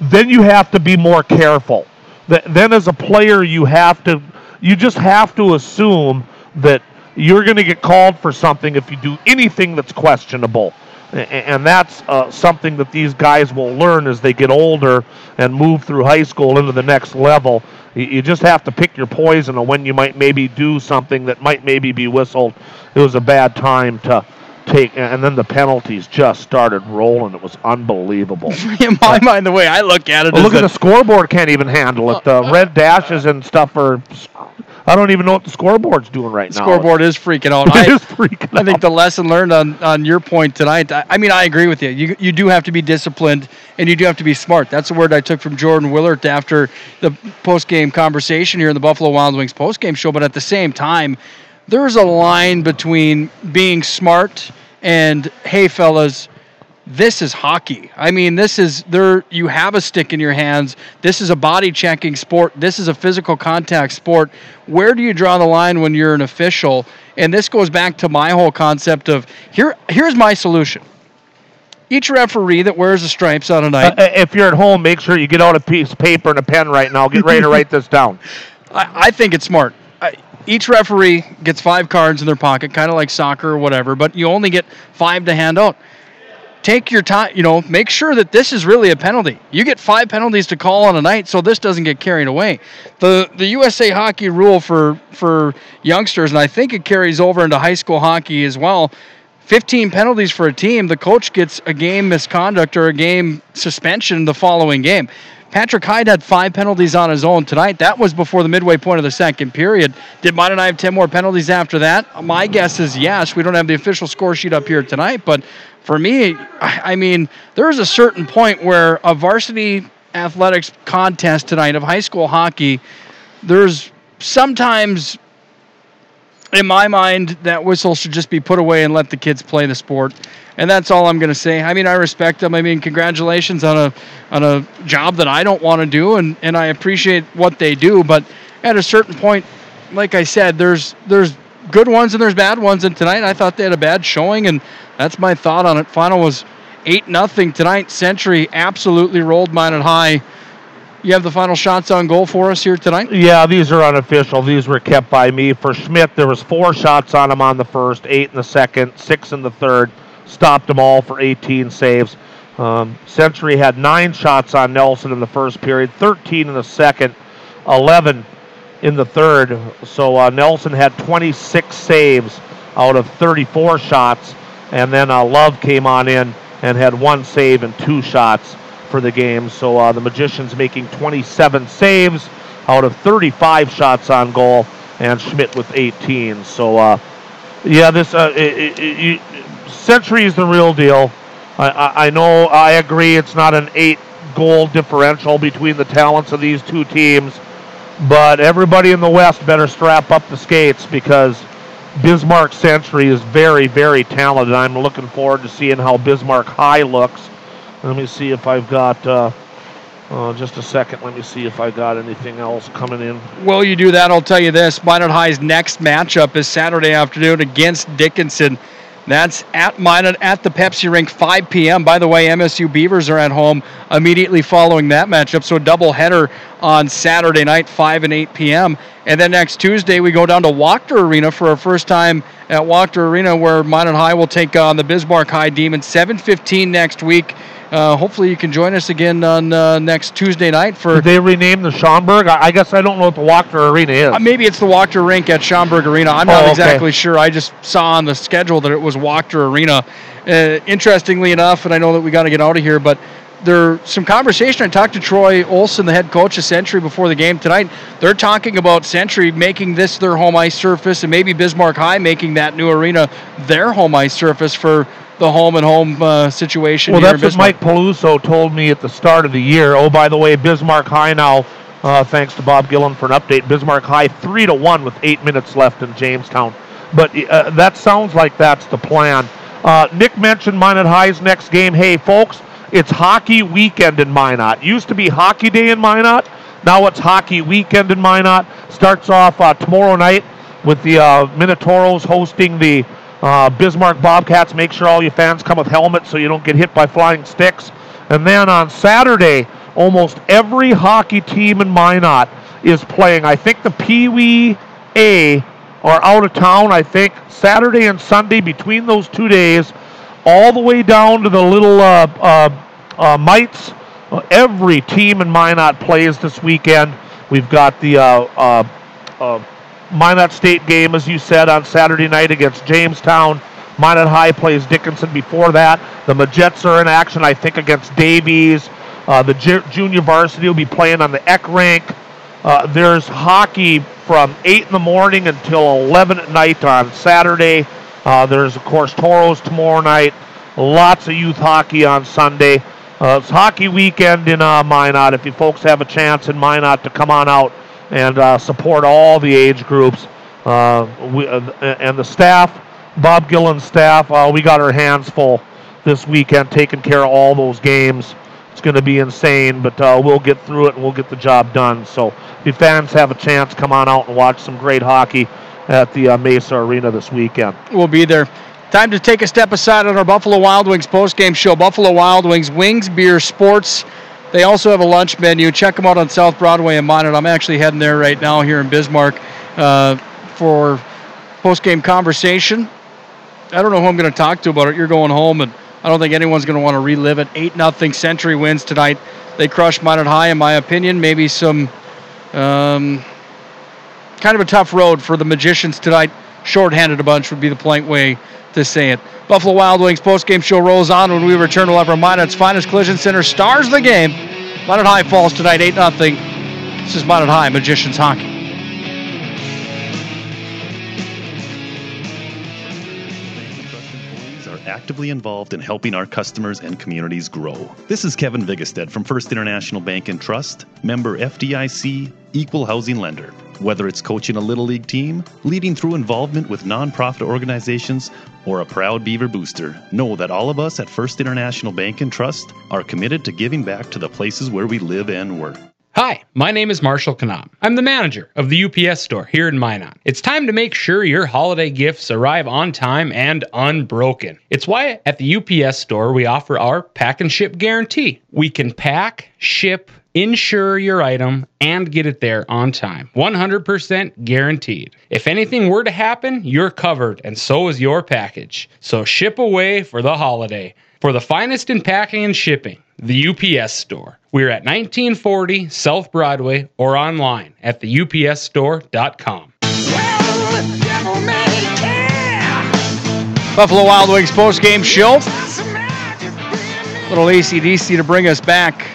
Speaker 10: then you have to be more careful. Then as a player, you just have to assume that you're going to get called for something if you do anything that's questionable. And that's something that these guys will learn as they get older and move through high school into the next level. You just have to pick your poison of when you might maybe do something that might maybe be whistled. It was a bad time to take, and then the penalties just started rolling. It was unbelievable.
Speaker 9: In my mind, the way I look at it is
Speaker 10: look at the scoreboard can't even handle it. The red dashes and stuff are... I don't even know what the scoreboard's doing right now.
Speaker 9: The scoreboard is freaking out.
Speaker 10: It is freaking out.
Speaker 9: I think the lesson learned on your point tonight, I mean, I agree with you. You do have to be disciplined, and you do have to be smart. That's the word I took from Jordan Willert after the post-game conversation here in the Buffalo Wild Wings post-game show. But at the same time, there's a line between being smart and, hey, fellas, this is hockey. I mean, you have a stick in your hands. This is a body checking sport. This is a physical contact sport. Where do you draw the line when you're an official? And this goes back to my whole concept of here's my solution. Each referee that wears the stripes on a night.
Speaker 10: If you're at home, make sure you get out a piece of paper and a pen right now. Get ready to write this down.
Speaker 9: I think it's smart. Each referee gets 5 cards in their pocket, kind of like soccer or whatever, but you only get 5 to hand out. Take your time, make sure that this is really a penalty. You get 5 penalties to call on a night, so this doesn't get carried away. The USA Hockey rule for youngsters, and I think it carries over into high school hockey as well, 15 penalties for a team, the coach gets a game misconduct or a game suspension the following game. Patrick Hyde had 5 penalties on his own tonight. That was before the midway point of the second period. Did Minot have 10 more penalties after that? My guess is yes. We don't have the official score sheet up here tonight, but for me, I mean, there is a certain point where a varsity athletics contest tonight of high school hockey, there's sometimes, in my mind, that whistle should just be put away and let the kids play the sport. And that's all I'm going to say. I mean, I respect them. I mean, congratulations on a job that I don't want to do, and I appreciate what they do. But at a certain point, like I said, there's good ones and there's bad ones. And tonight I thought they had a bad showing, and that's my thought on it. Final was 8-0 tonight. Century absolutely rolled Minot High. You have the final shots on goal for us here tonight?
Speaker 10: Yeah, these are unofficial. These were kept by me. For Schmidt, there was 4 shots on him on the first, 8 in the second, 6 in the third. Stopped them all for 18 saves. Century had 9 shots on Nelson in the first period, 13 in the second, 11 in the third. So Nelson had 26 saves out of 34 shots. And then Love came on in and had 1 save and 2 shots for the game. So the Magicians making 27 saves out of 35 shots on goal, and Schmidt with 18. So, yeah, this Century is the real deal. I know, I agree, it's not an 8-goal differential between the talents of these two teams, but everybody in the West better strap up the skates because Bismarck Century is very, very talented. I'm looking forward to seeing how Bismarck High looks. Let me see if I've got, just a second, let me see if I got anything else coming in.
Speaker 9: While you do that, I'll tell you this. Minot High's next matchup is Saturday afternoon against Dickinson. That's at Minot at the Pepsi Rink, 5 p.m. By the way, MSU Beavers are at home immediately following that matchup, so a doubleheader on Saturday night, 5 and 8 p.m. And then next Tuesday, we go down to Wachter Arena for our first time at Wachter Arena, where Minot High will take on the Bismarck High Demons, 7:15 next week. Hopefully you can join us again on next Tuesday night.
Speaker 10: Did they rename the Schaumburg? I guess I don't know what the Wachter Arena is.
Speaker 9: Maybe it's the Wachter Rink at Schaumburg Arena. I'm not exactly sure. I just saw on the schedule that it was Wachter Arena. Interestingly enough, and I know that we got to get out of here, but there's some conversation. I talked to Troy Olson, the head coach of Century, before the game tonight. They're talking about Century making this their home ice surface, and maybe Bismarck High making that new arena their home ice surface for the home situation.
Speaker 10: Well, that's what Mike Peluso told me at the start of the year. Oh, by the way, Bismarck High now, thanks to Bob Gillen for an update, Bismarck High 3-1 with 8 minutes left in Jamestown. But that sounds like that's the plan. Nick mentioned Minot High's next game. Hey, folks, it's hockey weekend in Minot. Used to be hockey day in Minot. Now it's hockey weekend in Minot. Starts off tomorrow night with the Minotauros hosting the Bismarck Bobcats. Make sure all you fans come with helmets so you don't get hit by flying sticks. And then on Saturday, almost every hockey team in Minot is playing. I think the Pee Wee A are out of town. I think Saturday and Sunday, between those 2 days, all the way down to the little mites. Every team in Minot plays this weekend. We've got the Minot State game, as you said, on Saturday night against Jamestown. Minot High plays Dickinson before that. The Majets are in action, I think, against Davies. The junior varsity will be playing on the Eck rink. There's hockey from 8 in the morning until 11 at night on Saturday. There's, of course, Toros tomorrow night. Lots of youth hockey on Sunday. It's hockey weekend in Minot. If you folks have a chance in Minot to come on out and support all the age groups. And the staff, Bob Gillen's staff, we got our hands full this weekend taking care of all those games. It's going to be insane, but we'll get through it and we'll get the job done. So if you fans have a chance, come on out and watch some great hockey at the Mesa Arena this weekend.
Speaker 9: We'll be there. Time to take a step aside on our Buffalo Wild Wings postgame show. Buffalo Wild Wings, wings, beer, sports. They also have a lunch menu. Check them out on South Broadway in Minot. I'm actually heading there right now here in Bismarck for postgame conversation. I don't know who I'm going to talk to about it. You're going home, and I don't think anyone's going to want to relive it. 8-0 Century wins tonight. They crushed Minot High, in my opinion. Maybe some kind of a tough road for the Magicians tonight. Short-handed a bunch would be the polite way to say it. Buffalo Wild Wings postgame show rolls on. When we return, we'll have our Minot's finest collision center stars of the game. Minot High falls tonight 8-0. This is Minot High Magicians hockey.
Speaker 1: Actively involved in helping our customers and communities grow. This is Kevin Vigestead from First International Bank and Trust, member FDIC, equal housing lender. Whether it's coaching a Little League team, leading through involvement with nonprofit organizations, or a proud Beaver booster, know that all of us at First International Bank and Trust are committed to giving back to the places where we live and work.
Speaker 2: Hi, my name is Marshall Knop. I'm the manager of the UPS store here in Minot. It's time to make sure your holiday gifts arrive on time and unbroken. It's why at the UPS store we offer our pack and ship guarantee. We can pack, ship, insure your item, and get it there on time. 100% guaranteed. If anything were to happen, you're covered, and so is your package. So ship away for the holiday. For the finest in packing and shipping, the UPS store. We're at 1940 South Broadway or online at theupsstore.com.
Speaker 9: Buffalo Wild Wings postgame show. Little AC/DC to bring us back.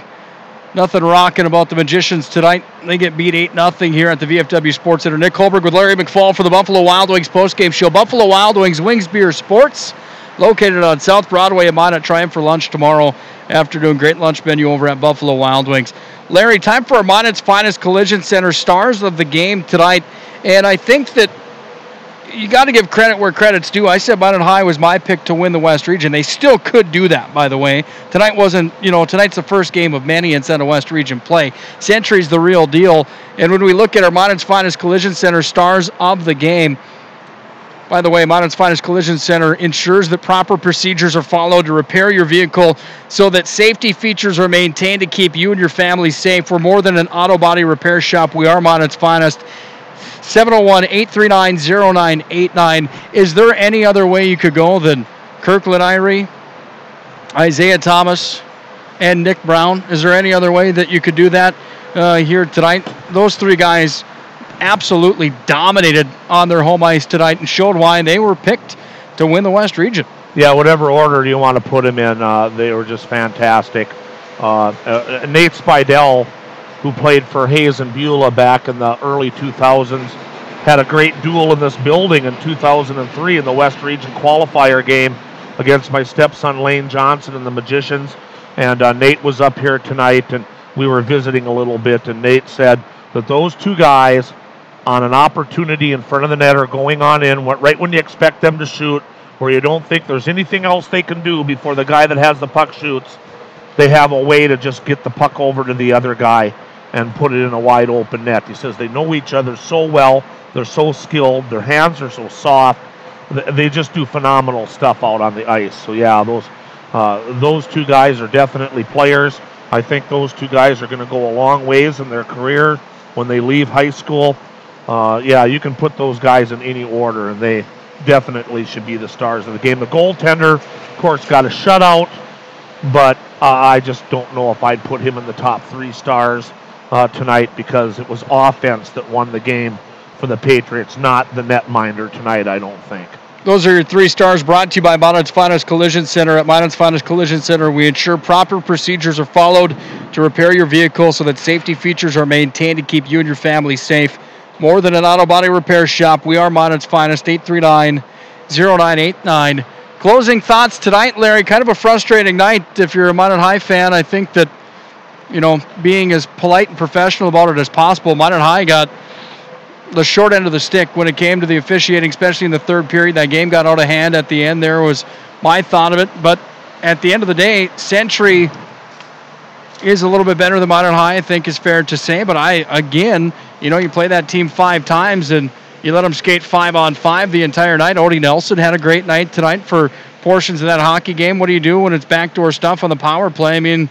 Speaker 9: Nothing rocking about the Magicians tonight. They get beat 8-0 here at the VFW Sports Center. Nick Holberg with Larry McFall for the Buffalo Wild Wings postgame show. Buffalo Wild Wings, Wings, Beer, Sports. Located on South Broadway in Minot. Try 'em for lunch tomorrow afternoon. Great lunch menu over at Buffalo Wild Wings. Larry, time for our Minot's finest collision center stars of the game tonight. And I think that you got to give credit where credit's due. I said Minot High was my pick to win the West Region. They still could do that, by the way. Tonight wasn't, tonight's the first game of many inside of West Region play. Century's the real deal. And when we look at our Minot's finest collision center stars of the game, by the way, Minot's Finest Collision Center ensures that proper procedures are followed to repair your vehicle so that safety features are maintained to keep you and your family safe. We're more than an auto body repair shop. We are Minot's Finest. 701-839-0989. Is there any other way you could go than Kirkland Irie, Isaiah Thomas, and Nick Brown? Is there any other way that you could do that here tonight? Those three guys absolutely dominated on their home ice tonight and showed why they were picked to win the West Region.
Speaker 10: Yeah, whatever order you want to put them in, they were just fantastic. Nate Spidell, who played for Hayes and Beulah back in the early 2000s, had a great duel in this building in 2003 in the West Region qualifier game against my stepson Lane Johnson and the Magicians. And Nate was up here tonight, and we were visiting a little bit, and Nate said that those two guys on an opportunity in front of the net are going on in right when you expect them to shoot, where you don't think there's anything else they can do before the guy that has the puck shoots. They have a way to just get the puck over to the other guy and put it in a wide open net. He says they know each other so well, they're so skilled, their hands are so soft, they just do phenomenal stuff out on the ice. So yeah, those two guys are definitely players. I think those two guys are going to go a long ways in their career when they leave high school. Yeah, you can put those guys in any order, and they definitely should be the stars of the game. The goaltender, of course, got a shutout, but I just don't know if I'd put him in the top 3 stars tonight, because it was offense that won the game for the Patriots, not the netminder tonight, I don't think.
Speaker 9: Those are your 3 stars, brought to you by Minot's Finest Collision Center. At Minot's Finest Collision Center, we ensure proper procedures are followed to repair your vehicle so that safety features are maintained to keep you and your family safe. More than an auto body repair shop, we are Minot's Finest. 839-0989. Closing thoughts tonight, Larry. Kind of a frustrating night if you're a Minot High fan. I think that, being as polite and professional about it as possible, Minot High got the short end of the stick when it came to the officiating, especially in the third period. That game got out of hand at the end. There was my thought of it. But at the end of the day, Century is a little bit better than Minot High, I think is fair to say. But you play that team 5 times and you let them skate 5-on-5 the entire night. Odie Nelson had a great night tonight for portions of that hockey game. What do you do when it's backdoor stuff on the power play? I mean,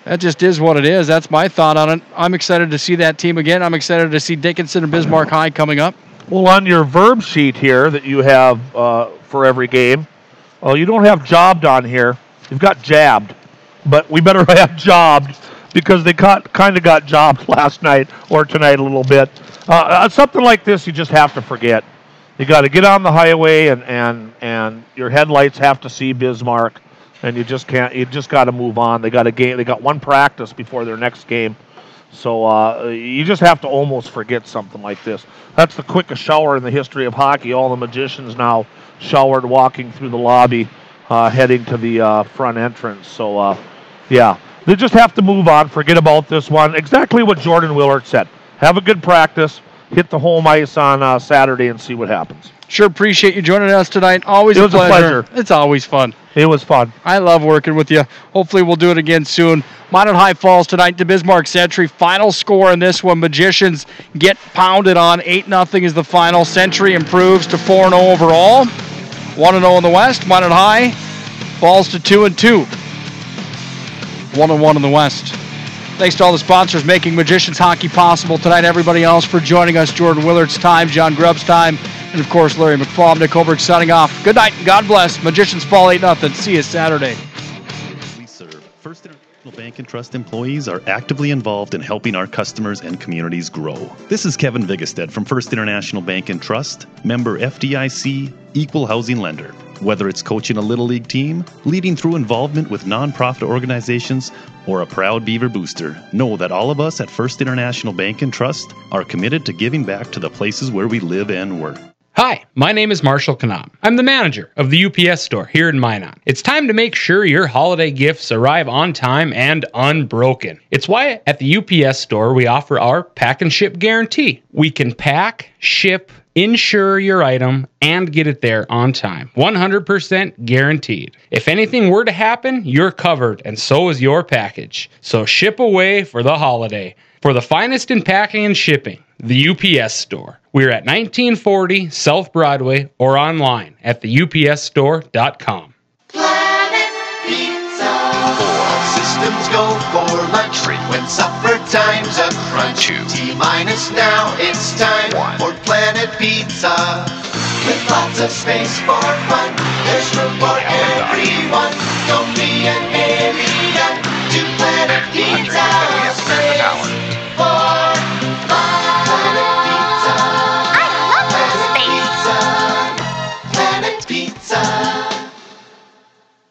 Speaker 9: that just is what it is. That's my thought on it. I'm excited to see that team again. I'm excited to see Dickinson and Bismarck High coming up.
Speaker 10: Well, on your verb sheet here that you have for every game, you don't have jobbed on here. You've got jabbed. But we better have jobbed, because they kind of got jobbed last night or tonight a little bit. Something like this you just have to forget. You got to get on the highway, and your headlights have to see Bismarck. And you just can't. You just got to move on. They got a game. They got one practice before their next game, so you just have to almost forget something like this. That's the quickest shower in the history of hockey. All the magicians now showered walking through the lobby, heading to the front entrance. So yeah, they just have to move on. Forget about this one. Exactly what Jordan Willard said. Have a good practice. Hit the home ice on Saturday and see what happens.
Speaker 9: Sure appreciate you joining us tonight. Always a pleasure. It's always fun.
Speaker 10: It was fun.
Speaker 9: I love working with you. Hopefully we'll do it again soon. Minot High falls tonight to Bismarck Century. Final score in this one, Magicians get pounded on. 8-0 is the final. Century improves to 4-0 overall. 1-0 in the West. Minot High falls to 2-2. 1-1 in the West. Thanks to all the sponsors making Magicians hockey possible tonight. Everybody else for joining us. Jordan Willard's time, John Grubb's time, and of course Larry McFall. Nick Holberg signing off. Good night and God bless. Magicians fall 8-0. See you Saturday.
Speaker 1: We serve. First International Bank and Trust employees are actively involved in helping our customers and communities grow. This is Kevin Vigestad from First International Bank and Trust, member FDIC, equal housing lender. Whether it's coaching a Little League team, leading through involvement with nonprofit organizations, or a proud Beaver booster, know that all of us at First International Bank and Trust are committed to giving back to the places where we live and work.
Speaker 2: Hi, my name is Marshall Knop. I'm the manager of the UPS store here in Minot. It's time to make sure your holiday gifts arrive on time and unbroken. It's why at the UPS store we offer our pack and ship guarantee. We can pack, ship, insure your item, and get it there on time. 100% guaranteed. If anything were to happen, you're covered, and so is your package. So ship away for the holiday. For the finest in packing and shipping, the UPS store. We're at 1940 South Broadway or online at theupsstore.com.
Speaker 3: Planet Pizza. 4 systems go for lunch. 3 when supper time's a crunch. 2 T-minus now it's time 1 for Planet Pizza. With lots of space for fun, there's room for everyone. Don't be an alien to Planet Pizza. Space for fun. Planet Pizza.
Speaker 4: I love
Speaker 3: Planet Pizza. Planet Pizza.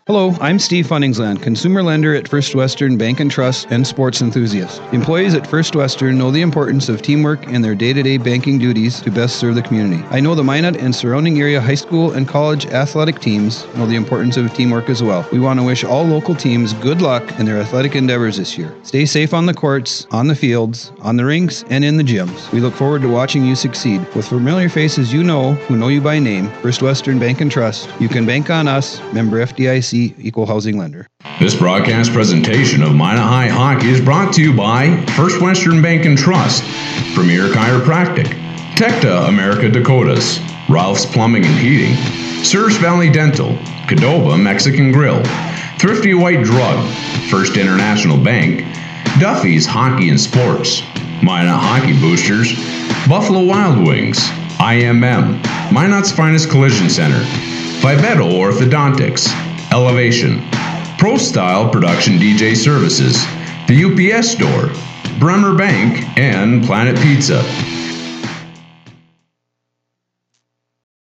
Speaker 5: Hello, I'm Steve Funningsland, consumer lender at First Western Bank and Trust and sports enthusiast. Employees at First Western know the importance of teamwork in their day-to-day banking duties to best serve the community. I know the Minot and surrounding area high school and college athletic teams know the importance of teamwork as well. We want to wish all local teams good luck in their athletic endeavors this year. Stay safe on the courts, on the fields, on the rinks, and in the gyms. We look forward to watching you succeed. With familiar faces you know, who know you by name, First Western Bank and Trust, you can bank on us, member FDIC, equal housing lender.
Speaker 6: This broadcast presentation of Minot High Hockey is brought to you by First Western Bank and Trust, Premier Chiropractic, Tecta America Dakotas, Ralph's Plumbing and Heating, Surfs Valley Dental, Cadova Mexican Grill, Thrifty White Drug, First International Bank, Duffy's Hockey and Sports, Minot Hockey Boosters, Buffalo Wild Wings, IMM, Minot's Finest Collision Center, Vivetto Orthodontics, Elevation, Pro Style Production DJ Services, the UPS Store, Bremer Bank, and Planet Pizza.